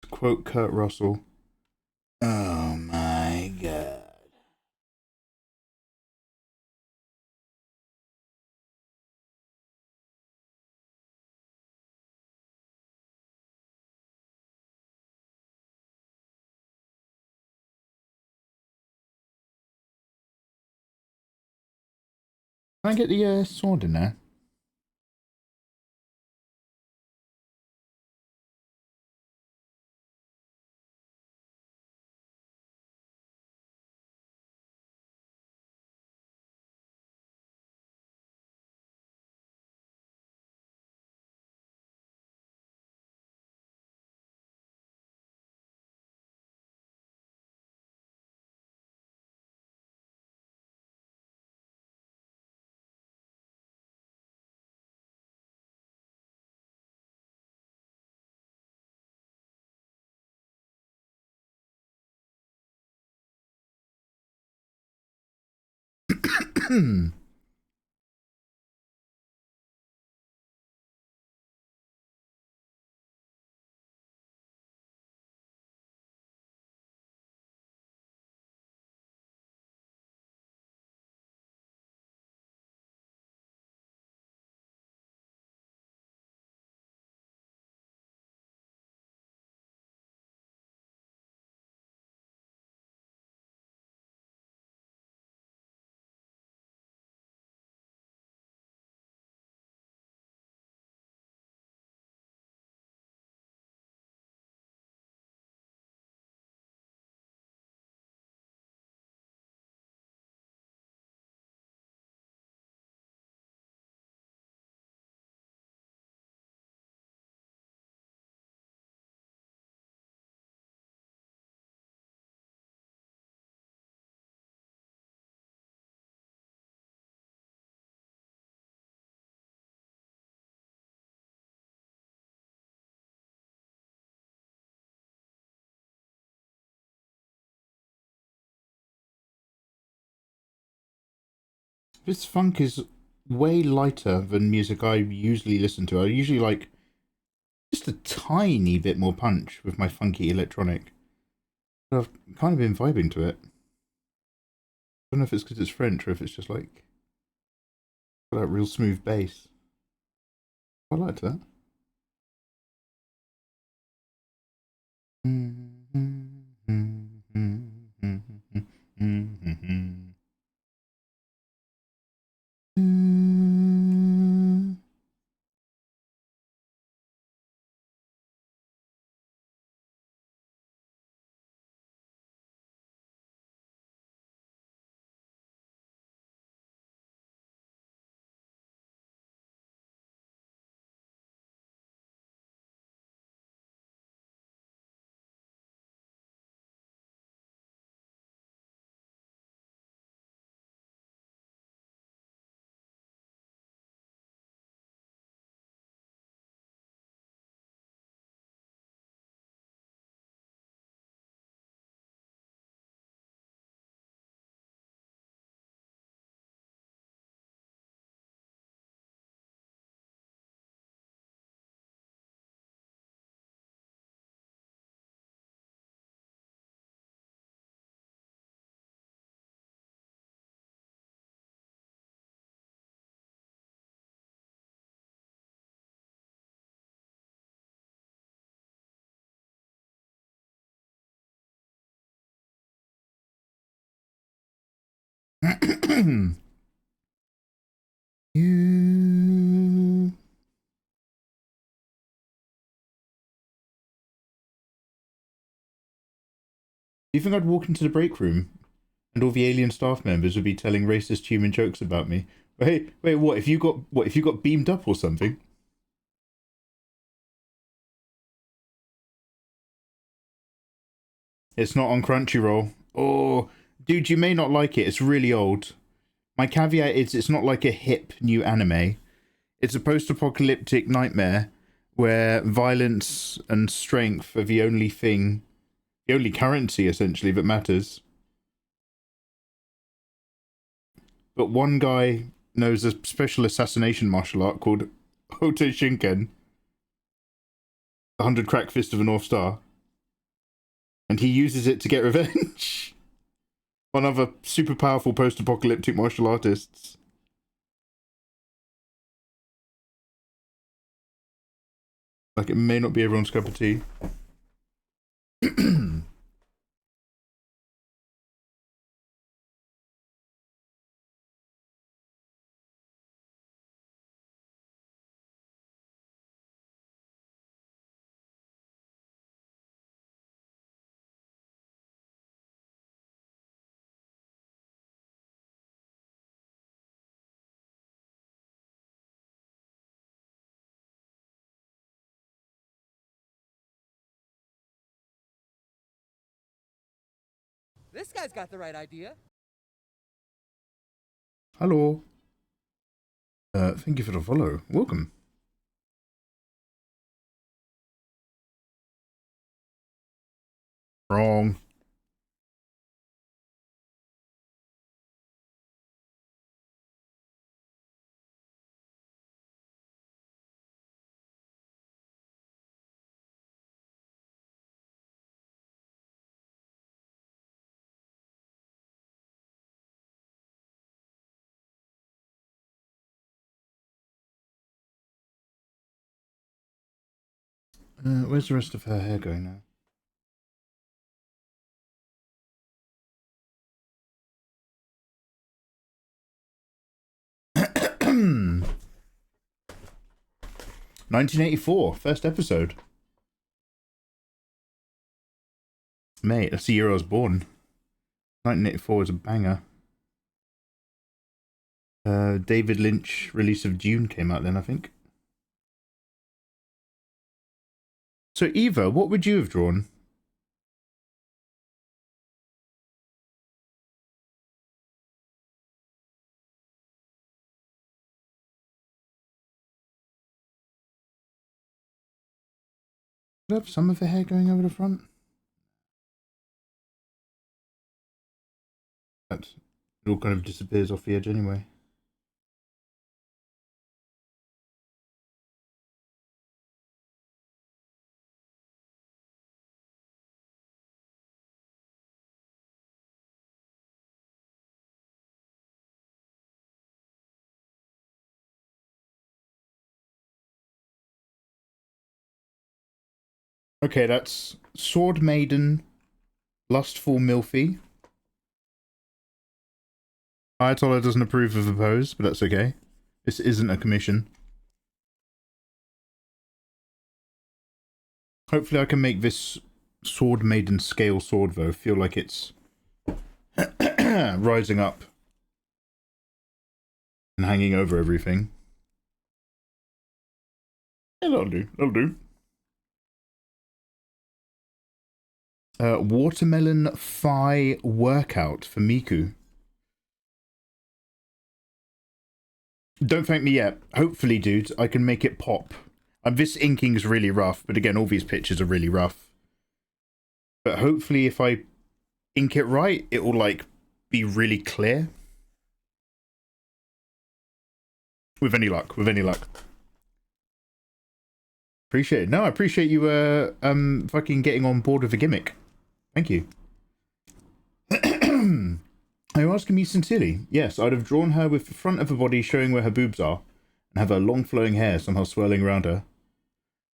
To quote Kurt Russell. Oh my god. Can I get the sword in there? this funk is way lighter than music I usually listen to. I usually like just a tiny bit more punch with my funky electronic. But I've kind of been vibing to it. I don't know if it's because it's French or if it's just like got that real smooth bass. I liked that. You. Do you think I'd walk into the break room and all the alien staff members would be telling racist human jokes about me? Wait, what? If you got beamed up or something? It's not on Crunchyroll. Oh, dude, you may not like it. It's really old. My caveat is it's not like a hip new anime. It's a post-apocalyptic nightmare where violence and strength are the only thing, the only currency essentially that matters. But one guy knows a special assassination martial art called Hoe Teken, the 100 crack fist of a North Star. And he uses it to get revenge on other super powerful post-apocalyptic martial artists. Like, it may not be everyone's cup of tea. This guy's got the right idea. Hello. Thank you for the follow. Welcome. Wrong. Where's the rest of her hair going now? (1984) first episode. Mate, that's the year I was born. 1984 is a banger. David Lynch release of Dune came out then, I think. So Eva, what would you have drawn? Would I have some of the hair going over the front? That it all kind of disappears off the edge anyway. Okay, that's Sword Maiden, Lustful Milfy. Ayatollah doesn't approve of the pose, but that's okay. This isn't a commission. Hopefully I can make this Sword Maiden scale sword, though, feel like it's rising up and hanging over everything. Yeah, that'll do. That'll do. Watermelon Thigh Workout for Miku. Don't thank me yet. Hopefully, dudes, I can make it pop. This inking is really rough, but again, all these pictures are really rough. But hopefully, if I ink it right, it will, like, be really clear. With any luck, with any luck. Appreciate it. No, I appreciate you, fucking getting on board with the gimmick. Thank you. Are you asking me sincerely? Yes, I'd have drawn her with the front of her body showing where her boobs are, and have her long flowing hair somehow swirling around her.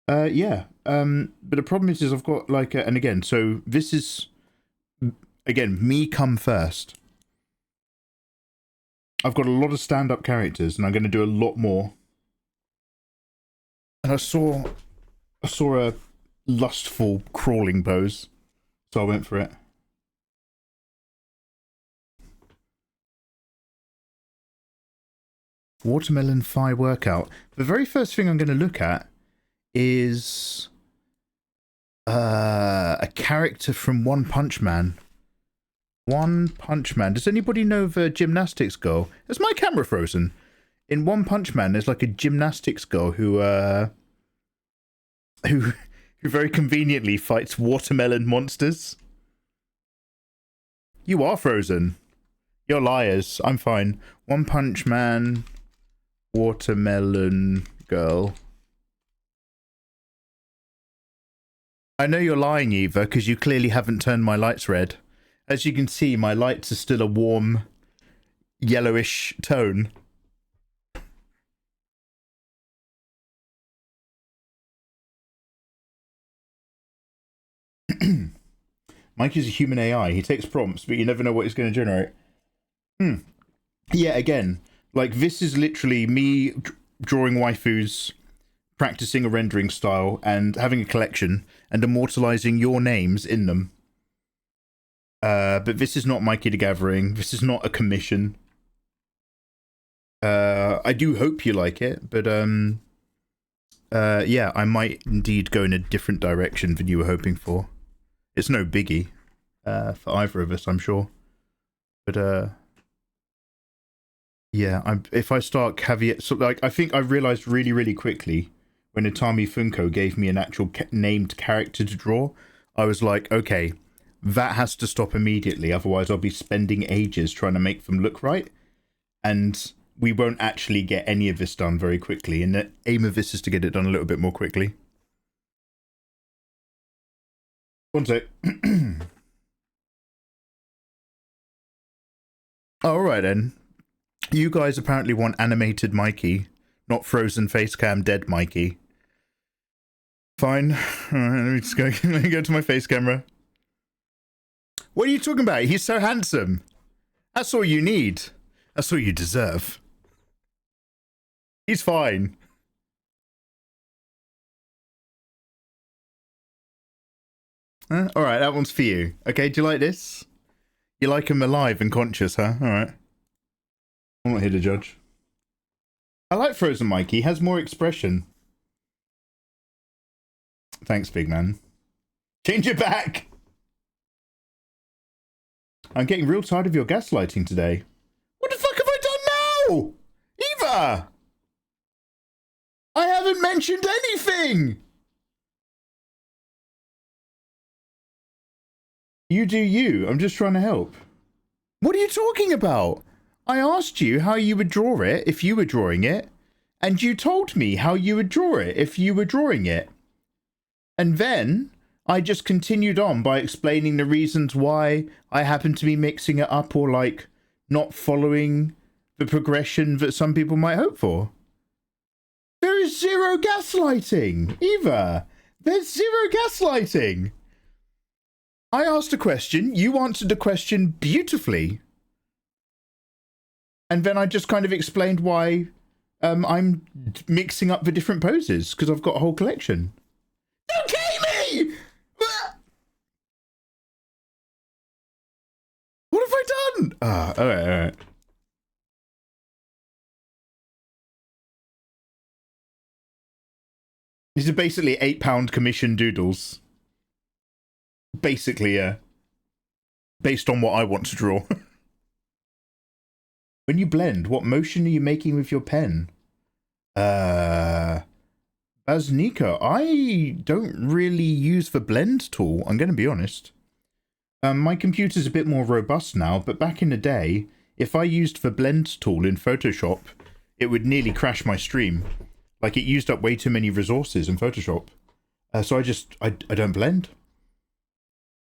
Yeah. But the problem is I've got, like, and again, so this is, again, me come first. I've got a lot of stand-up characters, and I'm going to do a lot more. And I saw a lustful crawling pose, so I went for it. Watermelon Thigh Workout. The very first thing I'm going to look at is a character from One Punch Man. One Punch Man. Does anybody know the gymnastics girl? Is my camera frozen? In One Punch Man, there's like a gymnastics girl who very conveniently fights watermelon monsters. You are frozen. You're liars. I'm fine. One Punch Man, watermelon girl. I know you're lying, Eva, because you clearly haven't turned my lights red. As you can see, my lights are still a warm, yellowish tone. Mike is a human AI. He takes prompts, but you never know what he's going to generate. Yeah, again, like, this is literally me drawing waifus, practicing a rendering style, and having a collection, and immortalizing your names in them. But this is not Mikey the Gathering. This is not a commission. I do hope you like it, but yeah, I might indeed go in a different direction than you were hoping for. It's no biggie for either of us, I'm sure. But yeah, if I start caveat, so, like, I think I realized really, really quickly when Itami Funko gave me an actual named character to draw, I was like, okay, that has to stop immediately, otherwise I'll be spending ages trying to make them look right, and we won't actually get any of this done very quickly, and the aim of this is to get it done a little bit more quickly. One sec. Alright then. You guys apparently want animated Mikey, not frozen facecam dead Mikey. Fine. Alright, let me just go, let me go to my face camera. What are you talking about? He's so handsome. That's all you need. That's all you deserve. He's fine. Alright, that one's for you. Okay, do you like this? You like him alive and conscious, huh? Alright. I'm not here to judge. I like Frozen Mikey. He has more expression. Thanks, big man. Change it back! I'm getting real tired of your gaslighting today. What the fuck have I done now? Eva! I haven't mentioned anything! You do you. I'm just trying to help. What are you talking about? I asked you how you would draw it if you were drawing it, and you told me how you would draw it if you were drawing it. And then I just continued on by explaining the reasons why I happen to be mixing it up or, like, not following the progression that some people might hope for. There is zero gaslighting, Eva. There's zero gaslighting. I asked a question, you answered the question beautifully. And then I just kind of explained why I'm mixing up the different poses, because I've got a whole collection. Okay, me! What have I done? Ah, alright, alright. These are basically £8 commission doodles. Basically, yeah. Based on what I want to draw. When you blend, what motion are you making with your pen? As Nico, I don't really use the blend tool, I'm going to be honest. My computer's a bit more robust now, but back in the day, if I used the blend tool in Photoshop, it would nearly crash my stream. Like, it used up way too many resources in Photoshop. So I don't blend.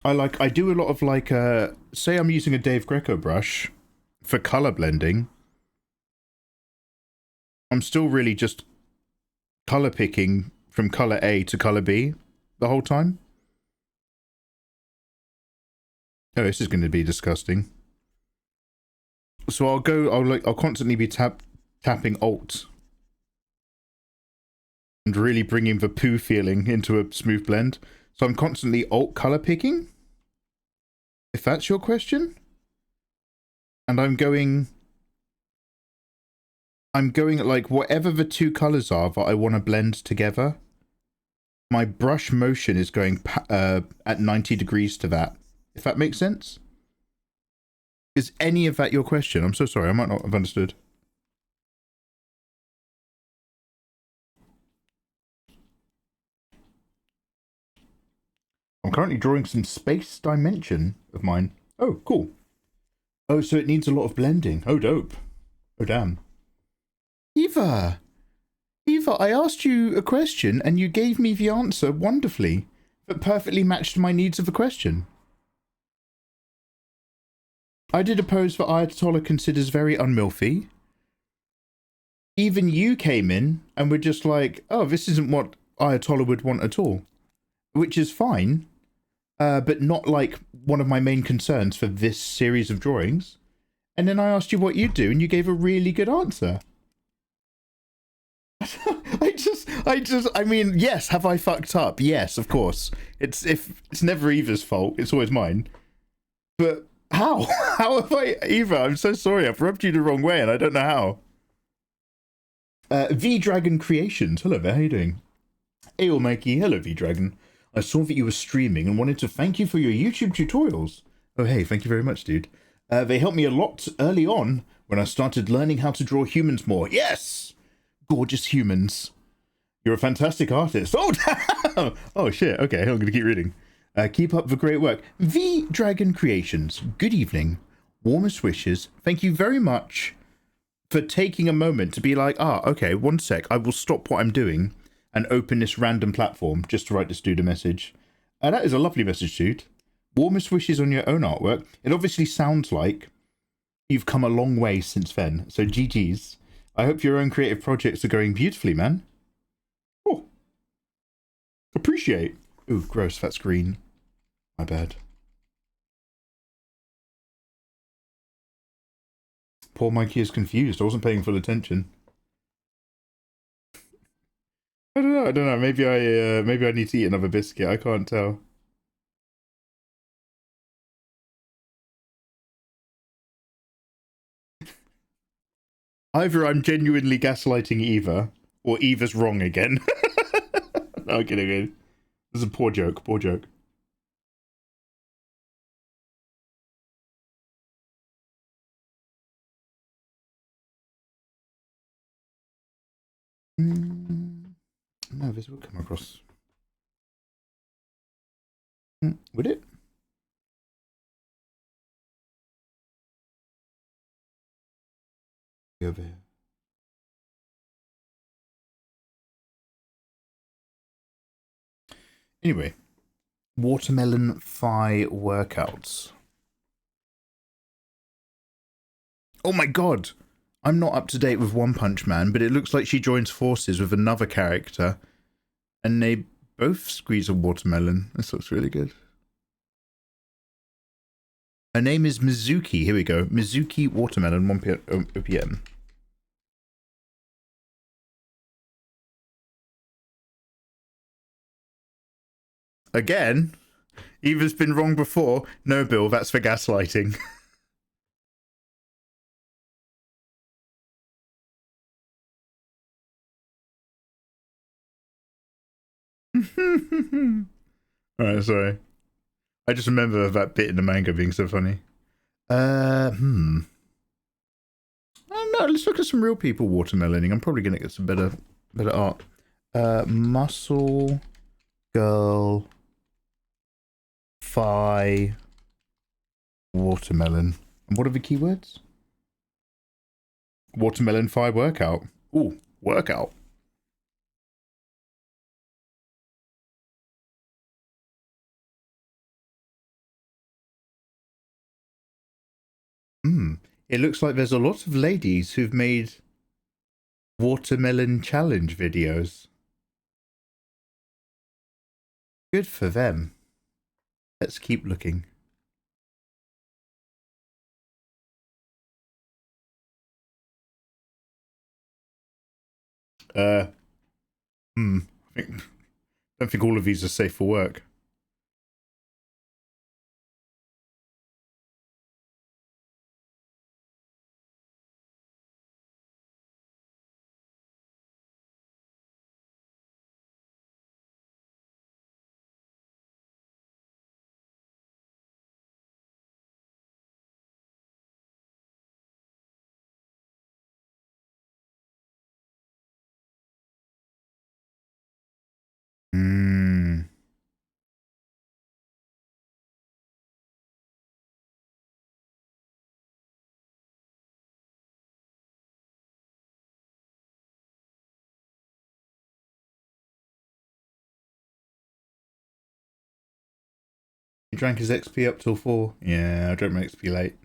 I do a lot of like, say I'm using a Dave Greco brush for color blending. I'm still really just color picking from color A to color B the whole time. Oh, this is going to be disgusting. So I'll constantly be tapping Alt. And really bringing the poo feeling into a smooth blend. So I'm constantly Alt color picking. If that's your question. And I'm going like whatever the two colors are that I want to blend together. My brush motion is going at 90 degrees to that. If that makes sense. Is any of that your question? I'm so sorry, I might not have understood. I'm currently drawing some space dimension of mine. Oh, cool. Oh, so it needs a lot of blending. Oh, dope. Oh, damn. Eva, I asked you a question and you gave me the answer wonderfully. That perfectly matched my needs of the question. I did a pose that Ayatollah considers very unmilfy. Even you came in and were just like, oh, this isn't what Ayatollah would want at all. Which is fine. But not like one of my main concerns for this series of drawings. And then I asked you what you'd do, and you gave a really good answer. I mean, yes, have I fucked up? Yes, of course. It's never Eva's fault. It's always mine. But how? How have I, Eva? I'm so sorry. I've rubbed you the wrong way, and I don't know how. V Dragon Creations. Hello there. How you doing? Ayo, Mikey. Hello, V Dragon. I saw that you were streaming and wanted to thank you for your YouTube tutorials. Oh, hey, thank you very much, dude. They helped me a lot early on when I started learning how to draw humans more. Yes! Gorgeous humans. You're a fantastic artist. Oh, damn! Oh, shit. Okay, I'm going to keep reading. Keep up the great work. V Dragon Creations. Good evening. Warmest wishes. Thank you very much for taking a moment to be like, okay, one sec. I will stop what I'm doing and open this random platform just to write this dude a message. That is a lovely message, dude. Warmest wishes on your own artwork. It obviously sounds like you've come a long way since then. So GG's. I hope your own creative projects are going beautifully, man. Oh. Appreciate. Ooh, gross, that's green. My bad. Poor Mikey is confused. I wasn't paying full attention. I don't know. Maybe I need to eat another biscuit. I can't tell. Either I'm genuinely gaslighting Eva, or Eva's wrong again. No, I'm kidding. This is a poor joke. Poor joke. No, this will come across. Would it? Over here. Anyway, watermelon thigh workouts. Oh my god! I'm not up to date with One Punch Man, but it looks like she joins forces with another character, and they both squeeze a watermelon. This looks really good. Her name is Mizuki. Here we go. Mizuki Watermelon, 1 p.m. Again? Eva's been wrong before. No, Bill, that's for gaslighting. Alright, sorry. I just remember that bit in the manga being so funny. I don't know, let's look at some real people watermeloning. I'm probably gonna get some better art. Muscle girl thigh watermelon. And what are the keywords? Watermelon thigh workout. Ooh, workout. It looks like there's a lot of ladies who've made watermelon challenge videos. Good for them. Let's keep looking. I don't think all of these are safe for work. He drank his XP up till 4. Yeah, I drank my XP late.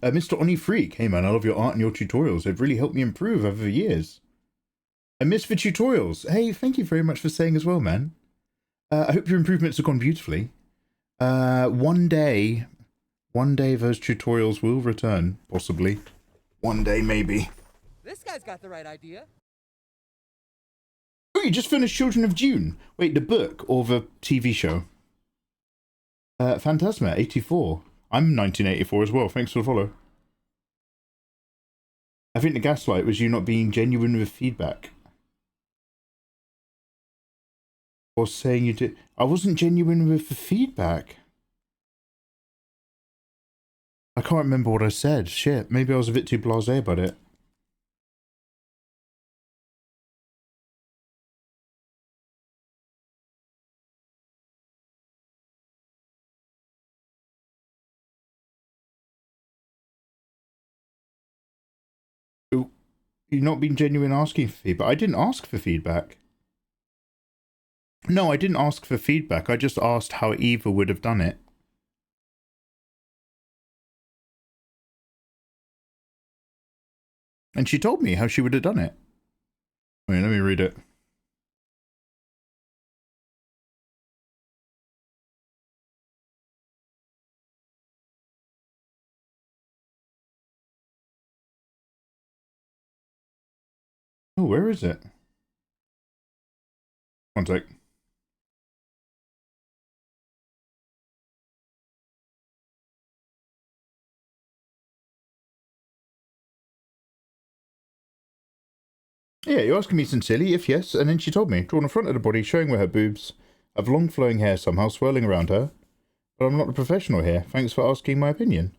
Mr. Oni Freak. Hey man, I love your art and your tutorials. They've really helped me improve over the years. I miss the tutorials. Hey, thank you very much for saying as well, man. I hope your improvements have gone beautifully. One day those tutorials will return, possibly. One day, maybe. This guy's got the right idea. Oh, you just finished Children of Dune. Wait, the book or the TV show? Phantasma, 84. I'm 1984 as well. Thanks for the follow. I think the gaslight was you not being genuine with feedback. Or saying you did. I wasn't genuine with the feedback. I can't remember what I said. Shit, maybe I was a bit too blasé about it. You've not been genuine asking for feedback. I didn't ask for feedback. No, I didn't ask for feedback. I just asked how Eva would have done it. And she told me how she would have done it. Wait, let me read it. Oh, where is it? One sec. Yeah, you're asking me sincerely, if yes, and then she told me, drawn the front of the body, showing where her boobs have long flowing hair somehow swirling around her. But I'm not a professional here. Thanks for asking my opinion.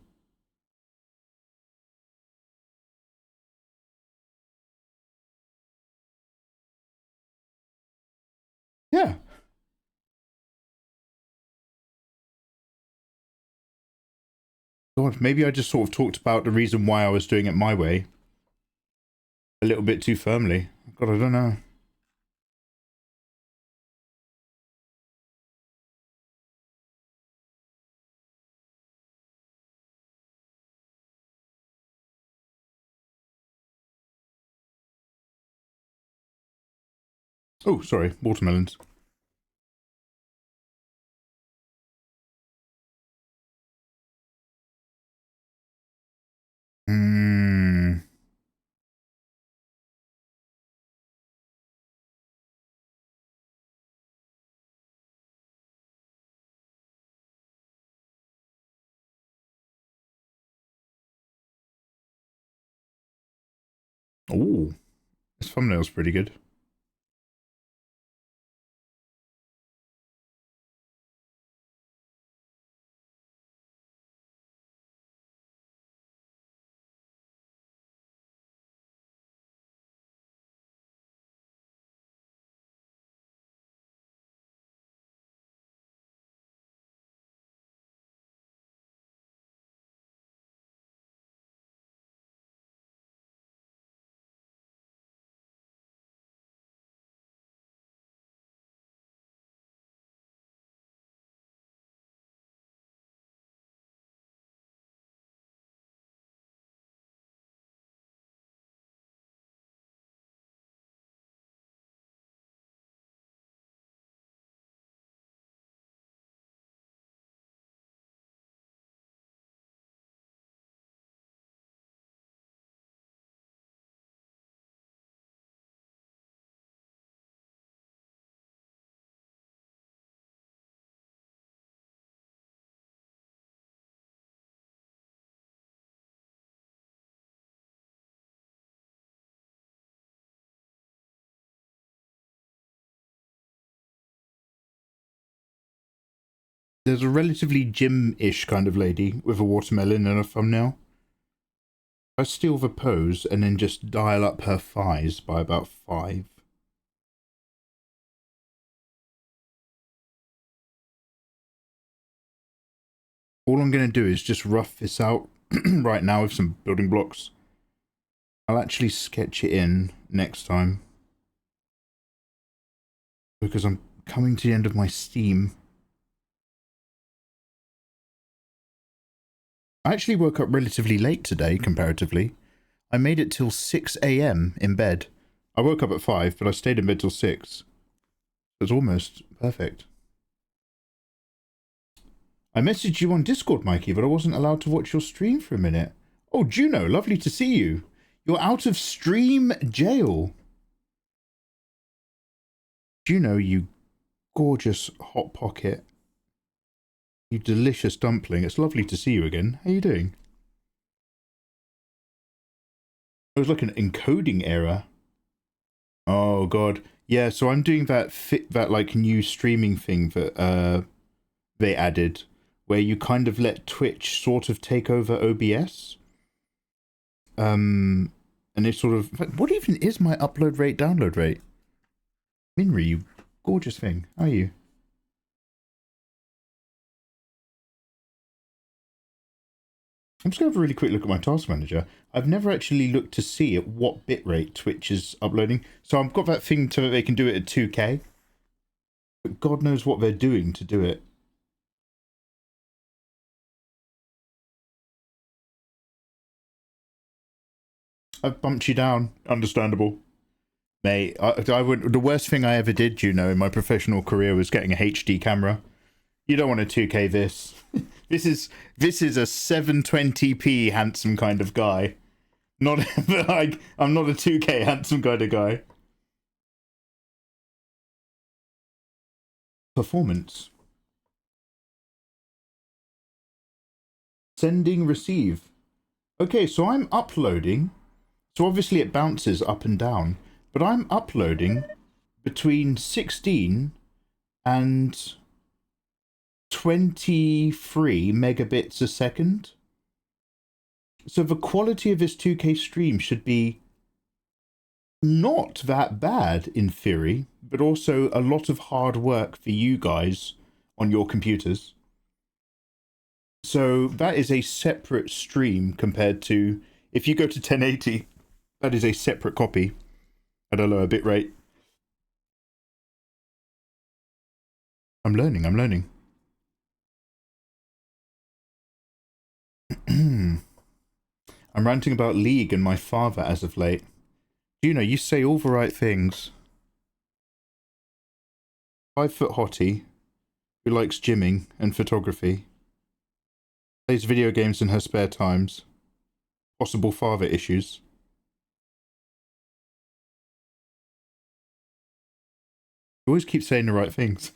Yeah. God, maybe I just sort of talked about the reason why I was doing it my way a little bit too firmly. God, I don't know. Oh, sorry, watermelons. Ooh, this thumbnail's pretty good. There's a relatively gym-ish kind of lady with a watermelon and a thumbnail. I steal the pose and then just dial up her thighs by about 5. All I'm going to do is just rough this out right now with some building blocks. I'll actually sketch it in next time, because I'm coming to the end of my Steam. I actually woke up relatively late today, comparatively. I made it till 6 AM in bed. I woke up at 5, but I stayed in bed till 6. It was almost perfect. I messaged you on Discord, Mikey, but I wasn't allowed to watch your stream for a minute. Oh, Juno, lovely to see you. You're out of stream jail. Juno, you gorgeous hot pocket. You delicious dumpling. It's lovely to see you again. How you doing? It was like an encoding error. Oh god. Yeah, so I'm doing that like new streaming thing that they added, where you kind of let Twitch sort of take over OBS. And it sort of, what even is my upload rate, download rate? Minri, you gorgeous thing. How are you? I'm just going to have a really quick look at my task manager. I've never actually looked to see at what bitrate Twitch is uploading. So I've got that thing to they can do it at 2K. But God knows what they're doing to do it. I've bumped you down. Understandable. Mate, I would, the worst thing I ever did, you know, in my professional career was getting a HD camera. You don't want to 2K this. This is a 720p handsome kind of guy. Not like I'm not a 2K handsome kind of guy. Performance. Sending, receive. Okay, so I'm uploading. So obviously it bounces up and down, but I'm uploading between 16 and 23 megabits a second. So the quality of this 2K stream should be not that bad in theory, but also a lot of hard work for you guys on your computers. So that is a separate stream compared to, if you go to 1080, that is a separate copy at a lower bitrate. I'm learning. I'm ranting about League and my father as of late. You know, you say all the right things. 5-foot hottie who likes gymming and photography. Plays video games in her spare times. Possible father issues. You always keep saying the right things.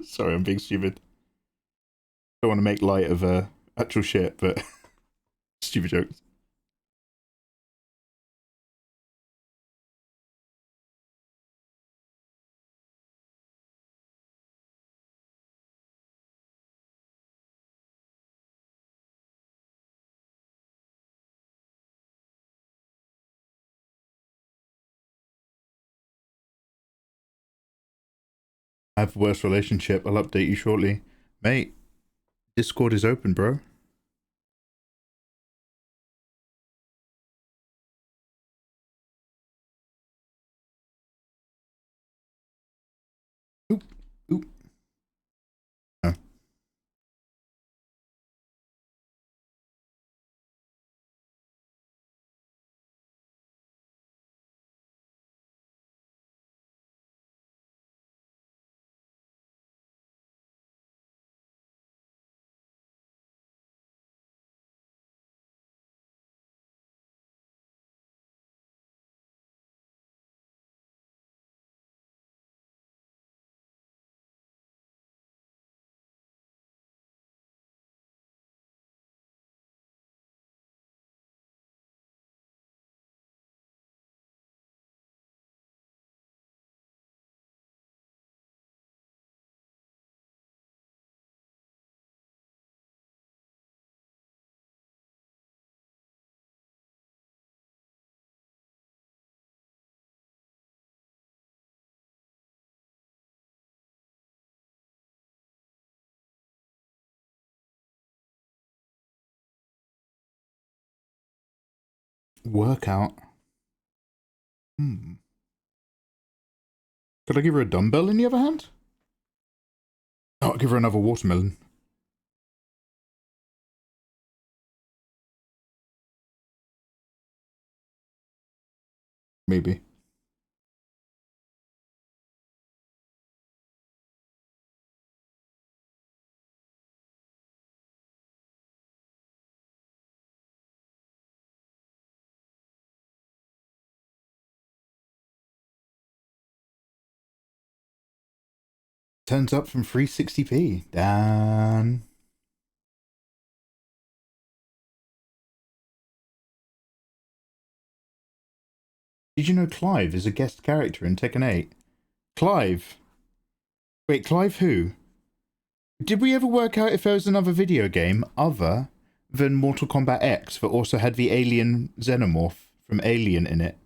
Sorry, I'm being stupid. Don't want to make light of actual shit, but stupid jokes. I have a worse relationship. I'll update you shortly. Mate, Discord is open, bro. Oop, oop. Oh. Workout. Could I give her a dumbbell in the other hand? Oh, I'll give her another watermelon. Maybe. Turns up from 360p. Damn. Did you know Clive is a guest character in Tekken 8? Clive? Wait, Clive who? Did we ever work out if there was another video game other than Mortal Kombat X that also had the alien xenomorph from Alien in it?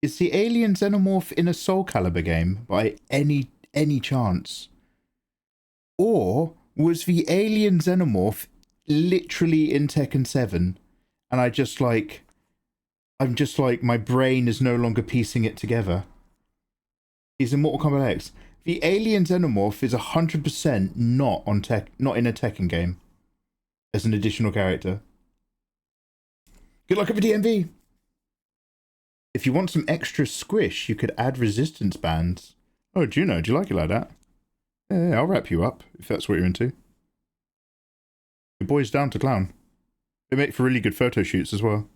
Is the alien xenomorph in a Soul Calibur game by any chance? Or was the alien xenomorph literally in Tekken 7 and I'm just like, my brain is no longer piecing it together? He's in Mortal Kombat X. The alien xenomorph is 100% not in a Tekken game as an additional character. Good luck at the DMV. If you want some extra squish, you could add resistance bands. Oh, Juno, do you like it like that? Yeah, I'll wrap you up if that's what you're into. Your boy's down to clown. They make for really good photo shoots as well.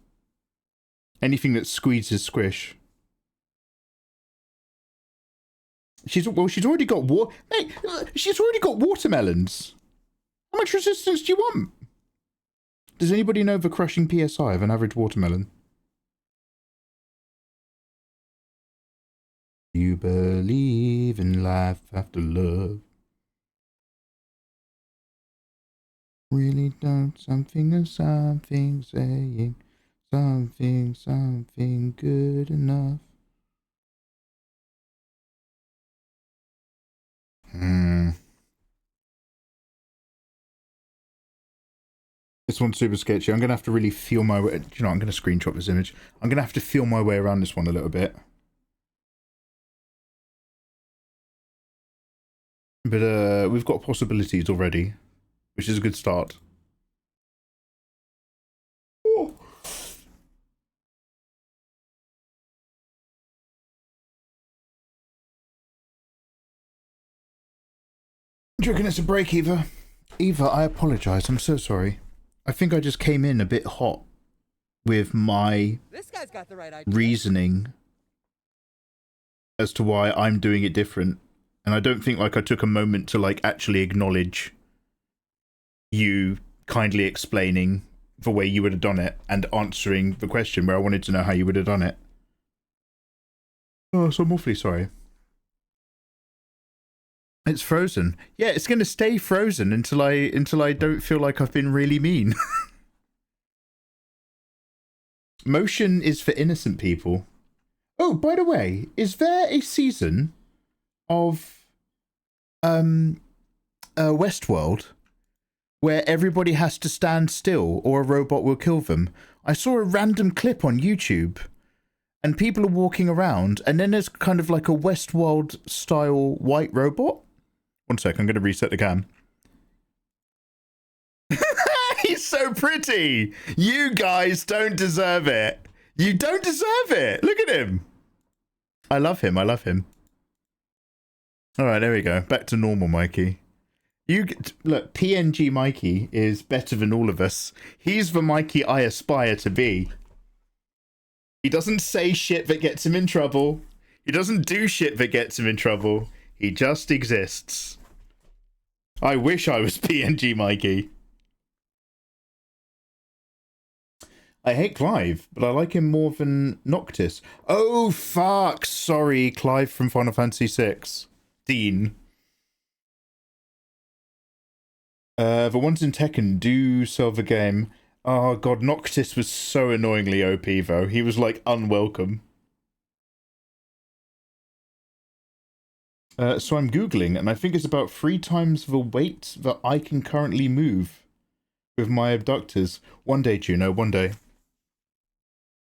Anything that squeezes squish. She's already got mate, she's already got watermelons. How much resistance do you want? Does anybody know the crushing PSI of an average watermelon? You believe in life after love. Really don't something or something saying something good enough. This one's super sketchy. I'm going to have to really feel my way. You know, I'm going to screenshot this image. I'm going to have to feel my way around this one a little bit. But we've got possibilities already, which is a good start. Oh. Do you reckon it's a break, Eva? Eva, I apologise. I'm so sorry. I think I just came in a bit hot with my This guy's got the right idea. reasoning as to why I'm doing it different. And I don't think like I took a moment to like actually acknowledge you kindly explaining the way you would have done it and answering the question where I wanted to know how you would have done it. Oh, so I'm awfully sorry. It's frozen. Yeah, it's going to stay frozen until I don't feel like I've been really mean. Motion is for innocent people. Oh, by the way, is there a season of Westworld, where everybody has to stand still or a robot will kill them. I saw a random clip on YouTube and people are walking around and then there's kind of like a Westworld style white robot. One sec, I'm going to reset the cam. He's so pretty. You guys don't deserve it. You don't deserve it. Look at him. I love him. I love him. All right, there we go. Back to normal, Mikey. You look, PNG Mikey is better than all of us. He's the Mikey I aspire to be. He doesn't say shit that gets him in trouble. He doesn't do shit that gets him in trouble. He just exists. I wish I was PNG Mikey. I hate Clive, but I like him more than Noctis. Oh, fuck. Sorry, Clive from Final Fantasy VI. Dean. The ones in Tekken do sell the game. Oh, God, Noctis was so annoyingly OP, though. He was, like, unwelcome. So I'm Googling, and I think it's about 3 times the weight that I can currently move with my abductors. One day, Juno, one day.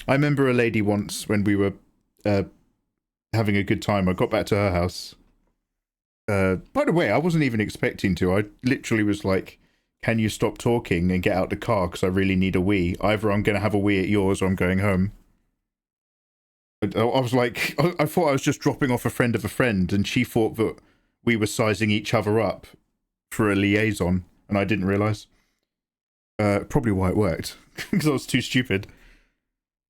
I remember a lady once when we were having a good time. I got back to her house. By the way, I wasn't even expecting to. I literally was like, can you stop talking and get out the car because I really need a wee. Either I'm going to have a wee at yours or I'm going home. I was like, I thought I was just dropping off a friend of a friend and she thought that we were sizing each other up for a liaison and I didn't realise. Probably why it worked because I was too stupid.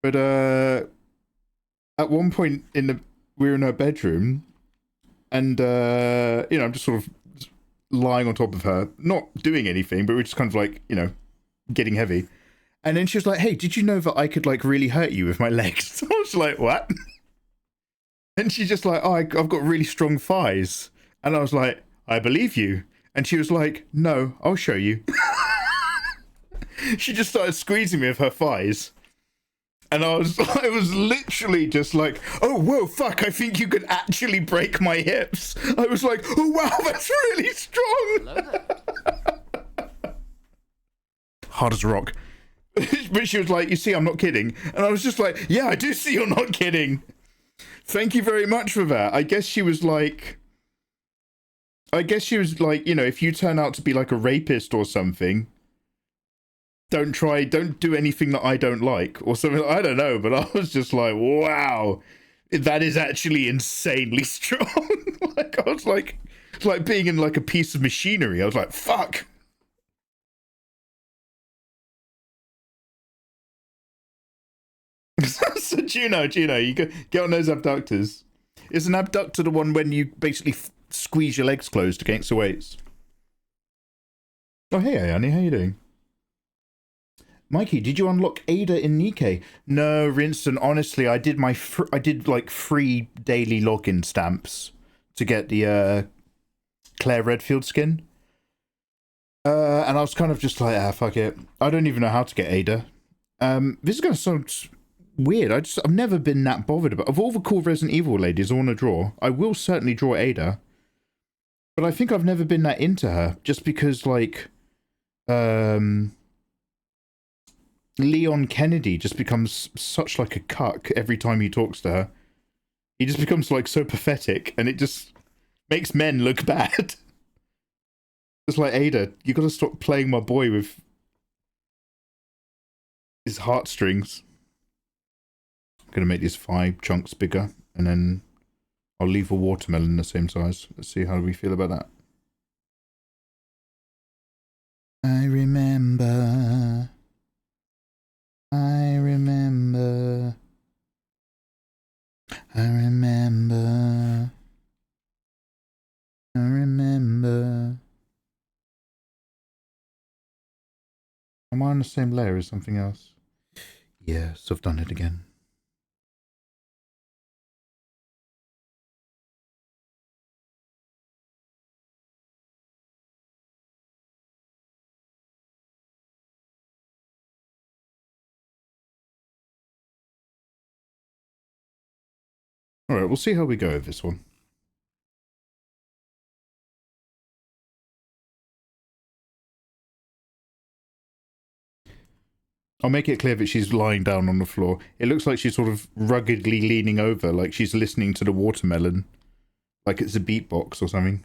But at one point we were in her bedroom and, you know, I'm just sort of lying on top of her, not doing anything, but we're just kind of like, you know, getting heavy. And then she was like, hey, did you know that I could like really hurt you with my legs? I was like, what? And she's just like, oh, I've got really strong thighs. And I was like, I believe you. And she was like, no, I'll show you. She just started squeezing me with her thighs. And I was literally just like, oh, whoa, fuck, I think you could actually break my hips. I was like, oh, wow, that's really strong. Hard as a rock. But she was like, you see, I'm not kidding. And I was just like, yeah, I do see you're not kidding. Thank you very much for that. I guess she was like, you know, if you turn out to be like a rapist or something, don't do anything that I don't like or something. I don't know, but I was just like, wow, that is actually insanely strong. Like, I was like, it's like being in like a piece of machinery. I was like, fuck. So Juno, you get on those abductors. Is an abductor the one when you basically squeeze your legs closed against the weights? Oh, hey, Ayani, how you doing? Mikey, did you unlock Ada in Nikkei? No, Rinston, honestly, I did like 3 daily login stamps to get the Claire Redfield skin. And I was kind of just like, fuck it. I don't even know how to get Ada. This is going to sound weird. I've never been that bothered about. Of all the cool Resident Evil ladies I want to draw, I will certainly draw Ada. But I think I've never been that into her, just because, like, Leon Kennedy just becomes such like a cuck every time he talks to her. He just becomes like so pathetic and it just makes men look bad. It's like, Ada, you gotta stop playing my boy with his heartstrings. I'm gonna make these 5 chunks bigger and then I'll leave a watermelon the same size. Let's see how we feel about that. I remember. I remember. I remember. I remember. Am I on the same layer as something else? Yes, I've done it again. Alright, we'll see how we go with this one. I'll make it clear that she's lying down on the floor. It looks like she's sort of ruggedly leaning over, like she's listening to the watermelon. Like it's a beatbox or something.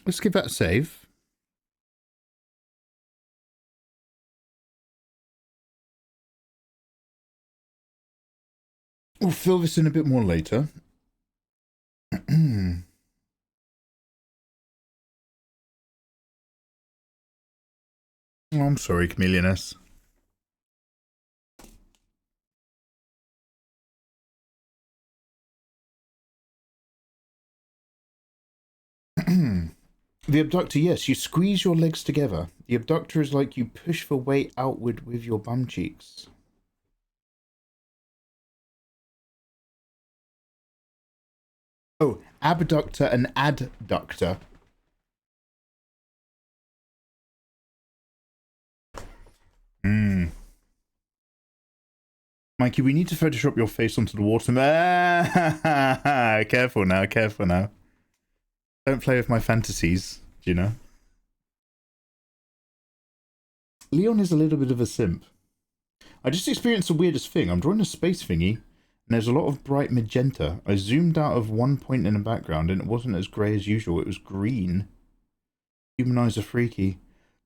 Let's give that a save. We'll fill this in a bit more later. Oh, I'm sorry, Chameleoness. The abductor, yes, you squeeze your legs together. The abductor is like you push the weight outward with your bum cheeks. Oh, abductor and adductor. Mikey, we need to Photoshop your face onto the water. Careful now, careful now. Don't play with my fantasies, do you know? Leon is a little bit of a simp. I just experienced the weirdest thing. I'm drawing a space thingy, and there's a lot of bright magenta. I zoomed out of one point in the background, and it wasn't as grey as usual. It was green. Human eyes are freaky.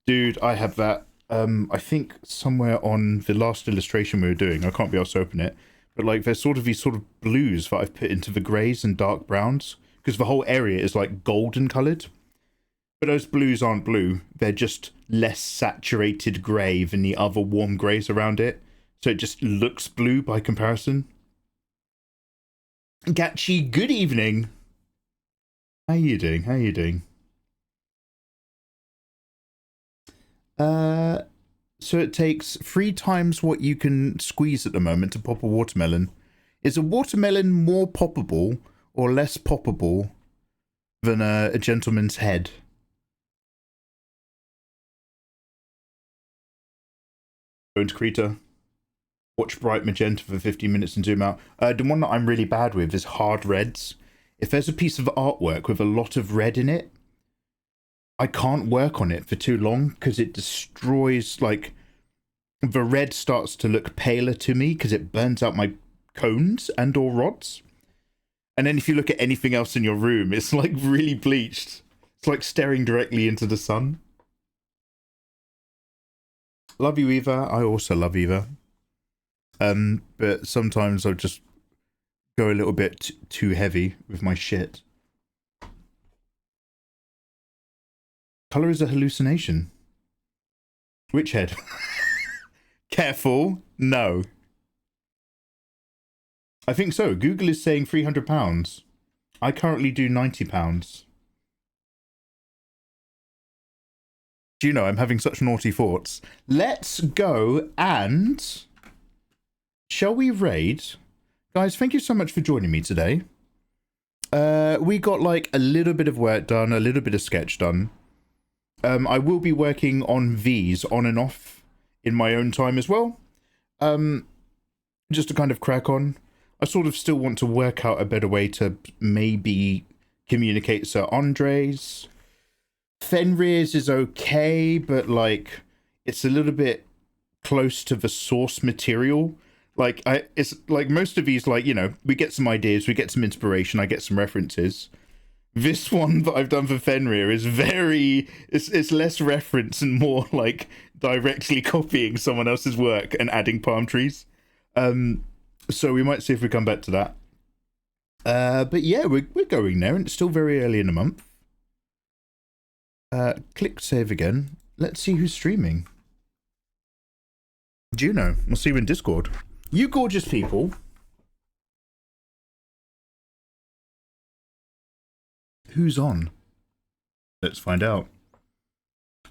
Dude, I have that. I think somewhere on the last illustration we were doing, I can't be able to open it, but like there's sort of these sort of blues that I've put into the greys and dark browns, because the whole area is like golden coloured. But those blues aren't blue, they're just less saturated grey than the other warm greys around it, so it just looks blue by comparison. Gachi, good evening! How you doing? How you doing? So it takes 3 times what you can squeeze at the moment to pop a watermelon. Is a watermelon more poppable or less poppable than a gentleman's head? Go into Krita. Watch bright magenta for 15 minutes and zoom out. The one that I'm really bad with is hard reds. If there's a piece of artwork with a lot of red in it, I can't work on it for too long because it destroys, like, the red starts to look paler to me because it burns out my cones and or rods. And then if you look at anything else in your room, it's like really bleached. It's like staring directly into the sun. Love you, Eva. I also love Eva. But sometimes I just go a little bit too heavy with my shit. Colour is a hallucination. Which head? Careful. No. I think so. Google is saying £300. I currently do £90. Do you know, I'm having such naughty thoughts. Let's go and... shall we raid? Guys, thank you so much for joining me today. We got like a little bit of work done, a little bit of sketch done. I will be working on these on and off in my own time as well. Just to kind of crack on. I sort of still want to work out a better way to maybe communicate Sir Andres. Fenrir's is okay, but like it's a little bit close to the source material. Like it's like most of these, like, you know, we get some ideas, we get some inspiration, I get some references. This one that I've done for Fenrir is very, it's less reference and more like directly copying someone else's work and adding palm trees. So we might see if we come back to that. But yeah, we're going there, and it's still very early in the month. Click save again. Let's see who's streaming. Juno, we'll see you in Discord. You gorgeous people. Who's on? Let's find out.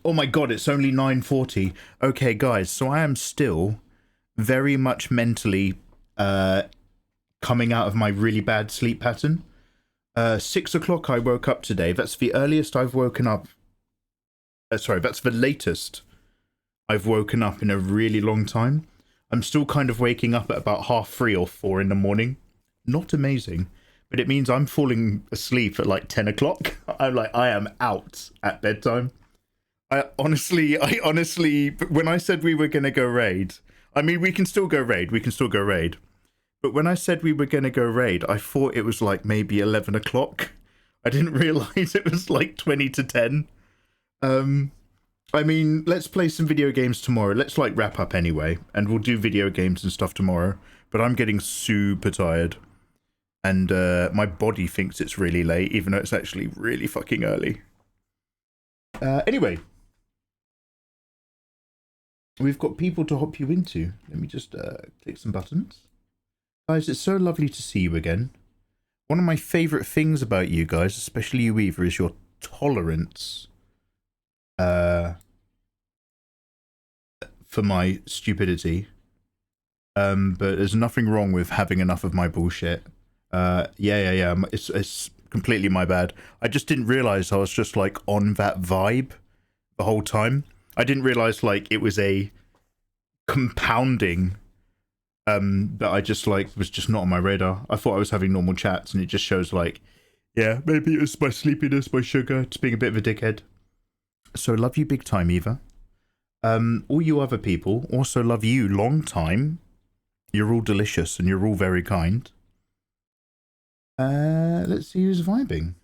Oh my god, it's only 9:40. Okay, guys, so I am still very much mentally coming out of my really bad sleep pattern. 6 o'clock I woke up today. That's the earliest I've woken up. Sorry, that's the latest I've woken up in a really long time. I'm still kind of waking up at about 3:30 or 4 in the morning. Not amazing, but it means I'm falling asleep at like 10 o'clock. I am out at bedtime. I honestly, when I said we were going to go raid, I mean, we can still go raid. But when I said we were going to go raid, I thought it was like maybe 11 o'clock. I didn't realize it was like 20 to 10. I mean, let's play some video games tomorrow. Let's like wrap up anyway, and we'll do video games and stuff tomorrow. But I'm getting super tired, and my body thinks it's really late, even though it's actually really fucking early. Anyway, we've got people to hop you into. Let me just click some buttons. Guys, it's so lovely to see you again. One of my favourite things about you guys, especially you Eva, is your tolerance for my stupidity. But there's nothing wrong with having enough of my bullshit. Yeah. It's completely my bad. I just didn't realise I was just like on that vibe the whole time. I didn't realise like it was a compounding that I just like was just not on my radar. I thought I was having normal chats, and it just shows like, yeah, maybe it was my sleepiness, my sugar, just being a bit of a dickhead. So love you big time, Eva. All you other people also love you long time. You're all delicious and you're all very kind. Let's see who's vibing.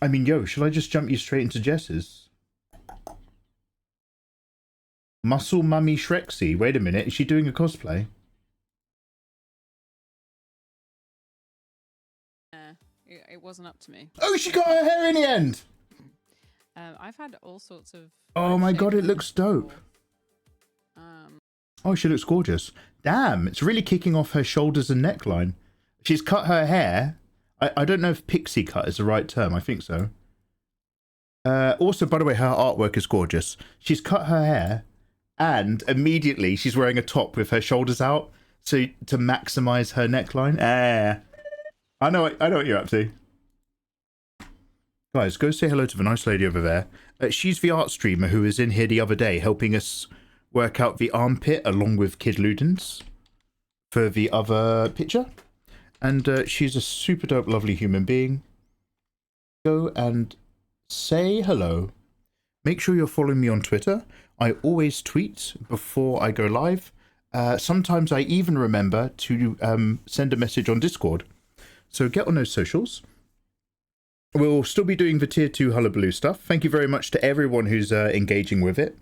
I mean, yo, should I just jump you straight into Jess's? Muscle Mummy Shrexy. Wait a minute, is she doing a cosplay? It wasn't up to me. Oh, she got her hair in the end! I've had all sorts of... Oh my god, it looks dope. Oh, she looks gorgeous. Damn, it's really kicking off her shoulders and neckline. She's cut her hair. I don't know if pixie cut is the right term. I think so. Also, by the way, her artwork is gorgeous. She's cut her hair, and immediately she's wearing a top with her shoulders out, so to maximize her neckline. I know what you're up to. Guys, go say hello to the nice lady over there. She's the art streamer who was in here the other day helping us work out the armpit along with Kid Ludens for the other picture. And she's a super dope, lovely human being. Go and say hello. Make sure you're following me on Twitter. I always tweet before I go live. Sometimes I even remember to send a message on Discord. So get on those socials. We'll still be doing the tier 2 hullabaloo stuff. Thank you very much to everyone who's engaging with it.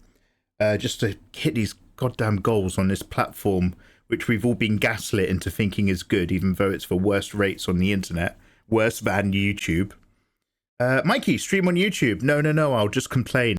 Just to hit these goddamn goals on this platform, which we've all been gaslit into thinking is good, even though it's the worst rates on the internet. Worse than YouTube. Mikey, stream on YouTube. No, I'll just complain.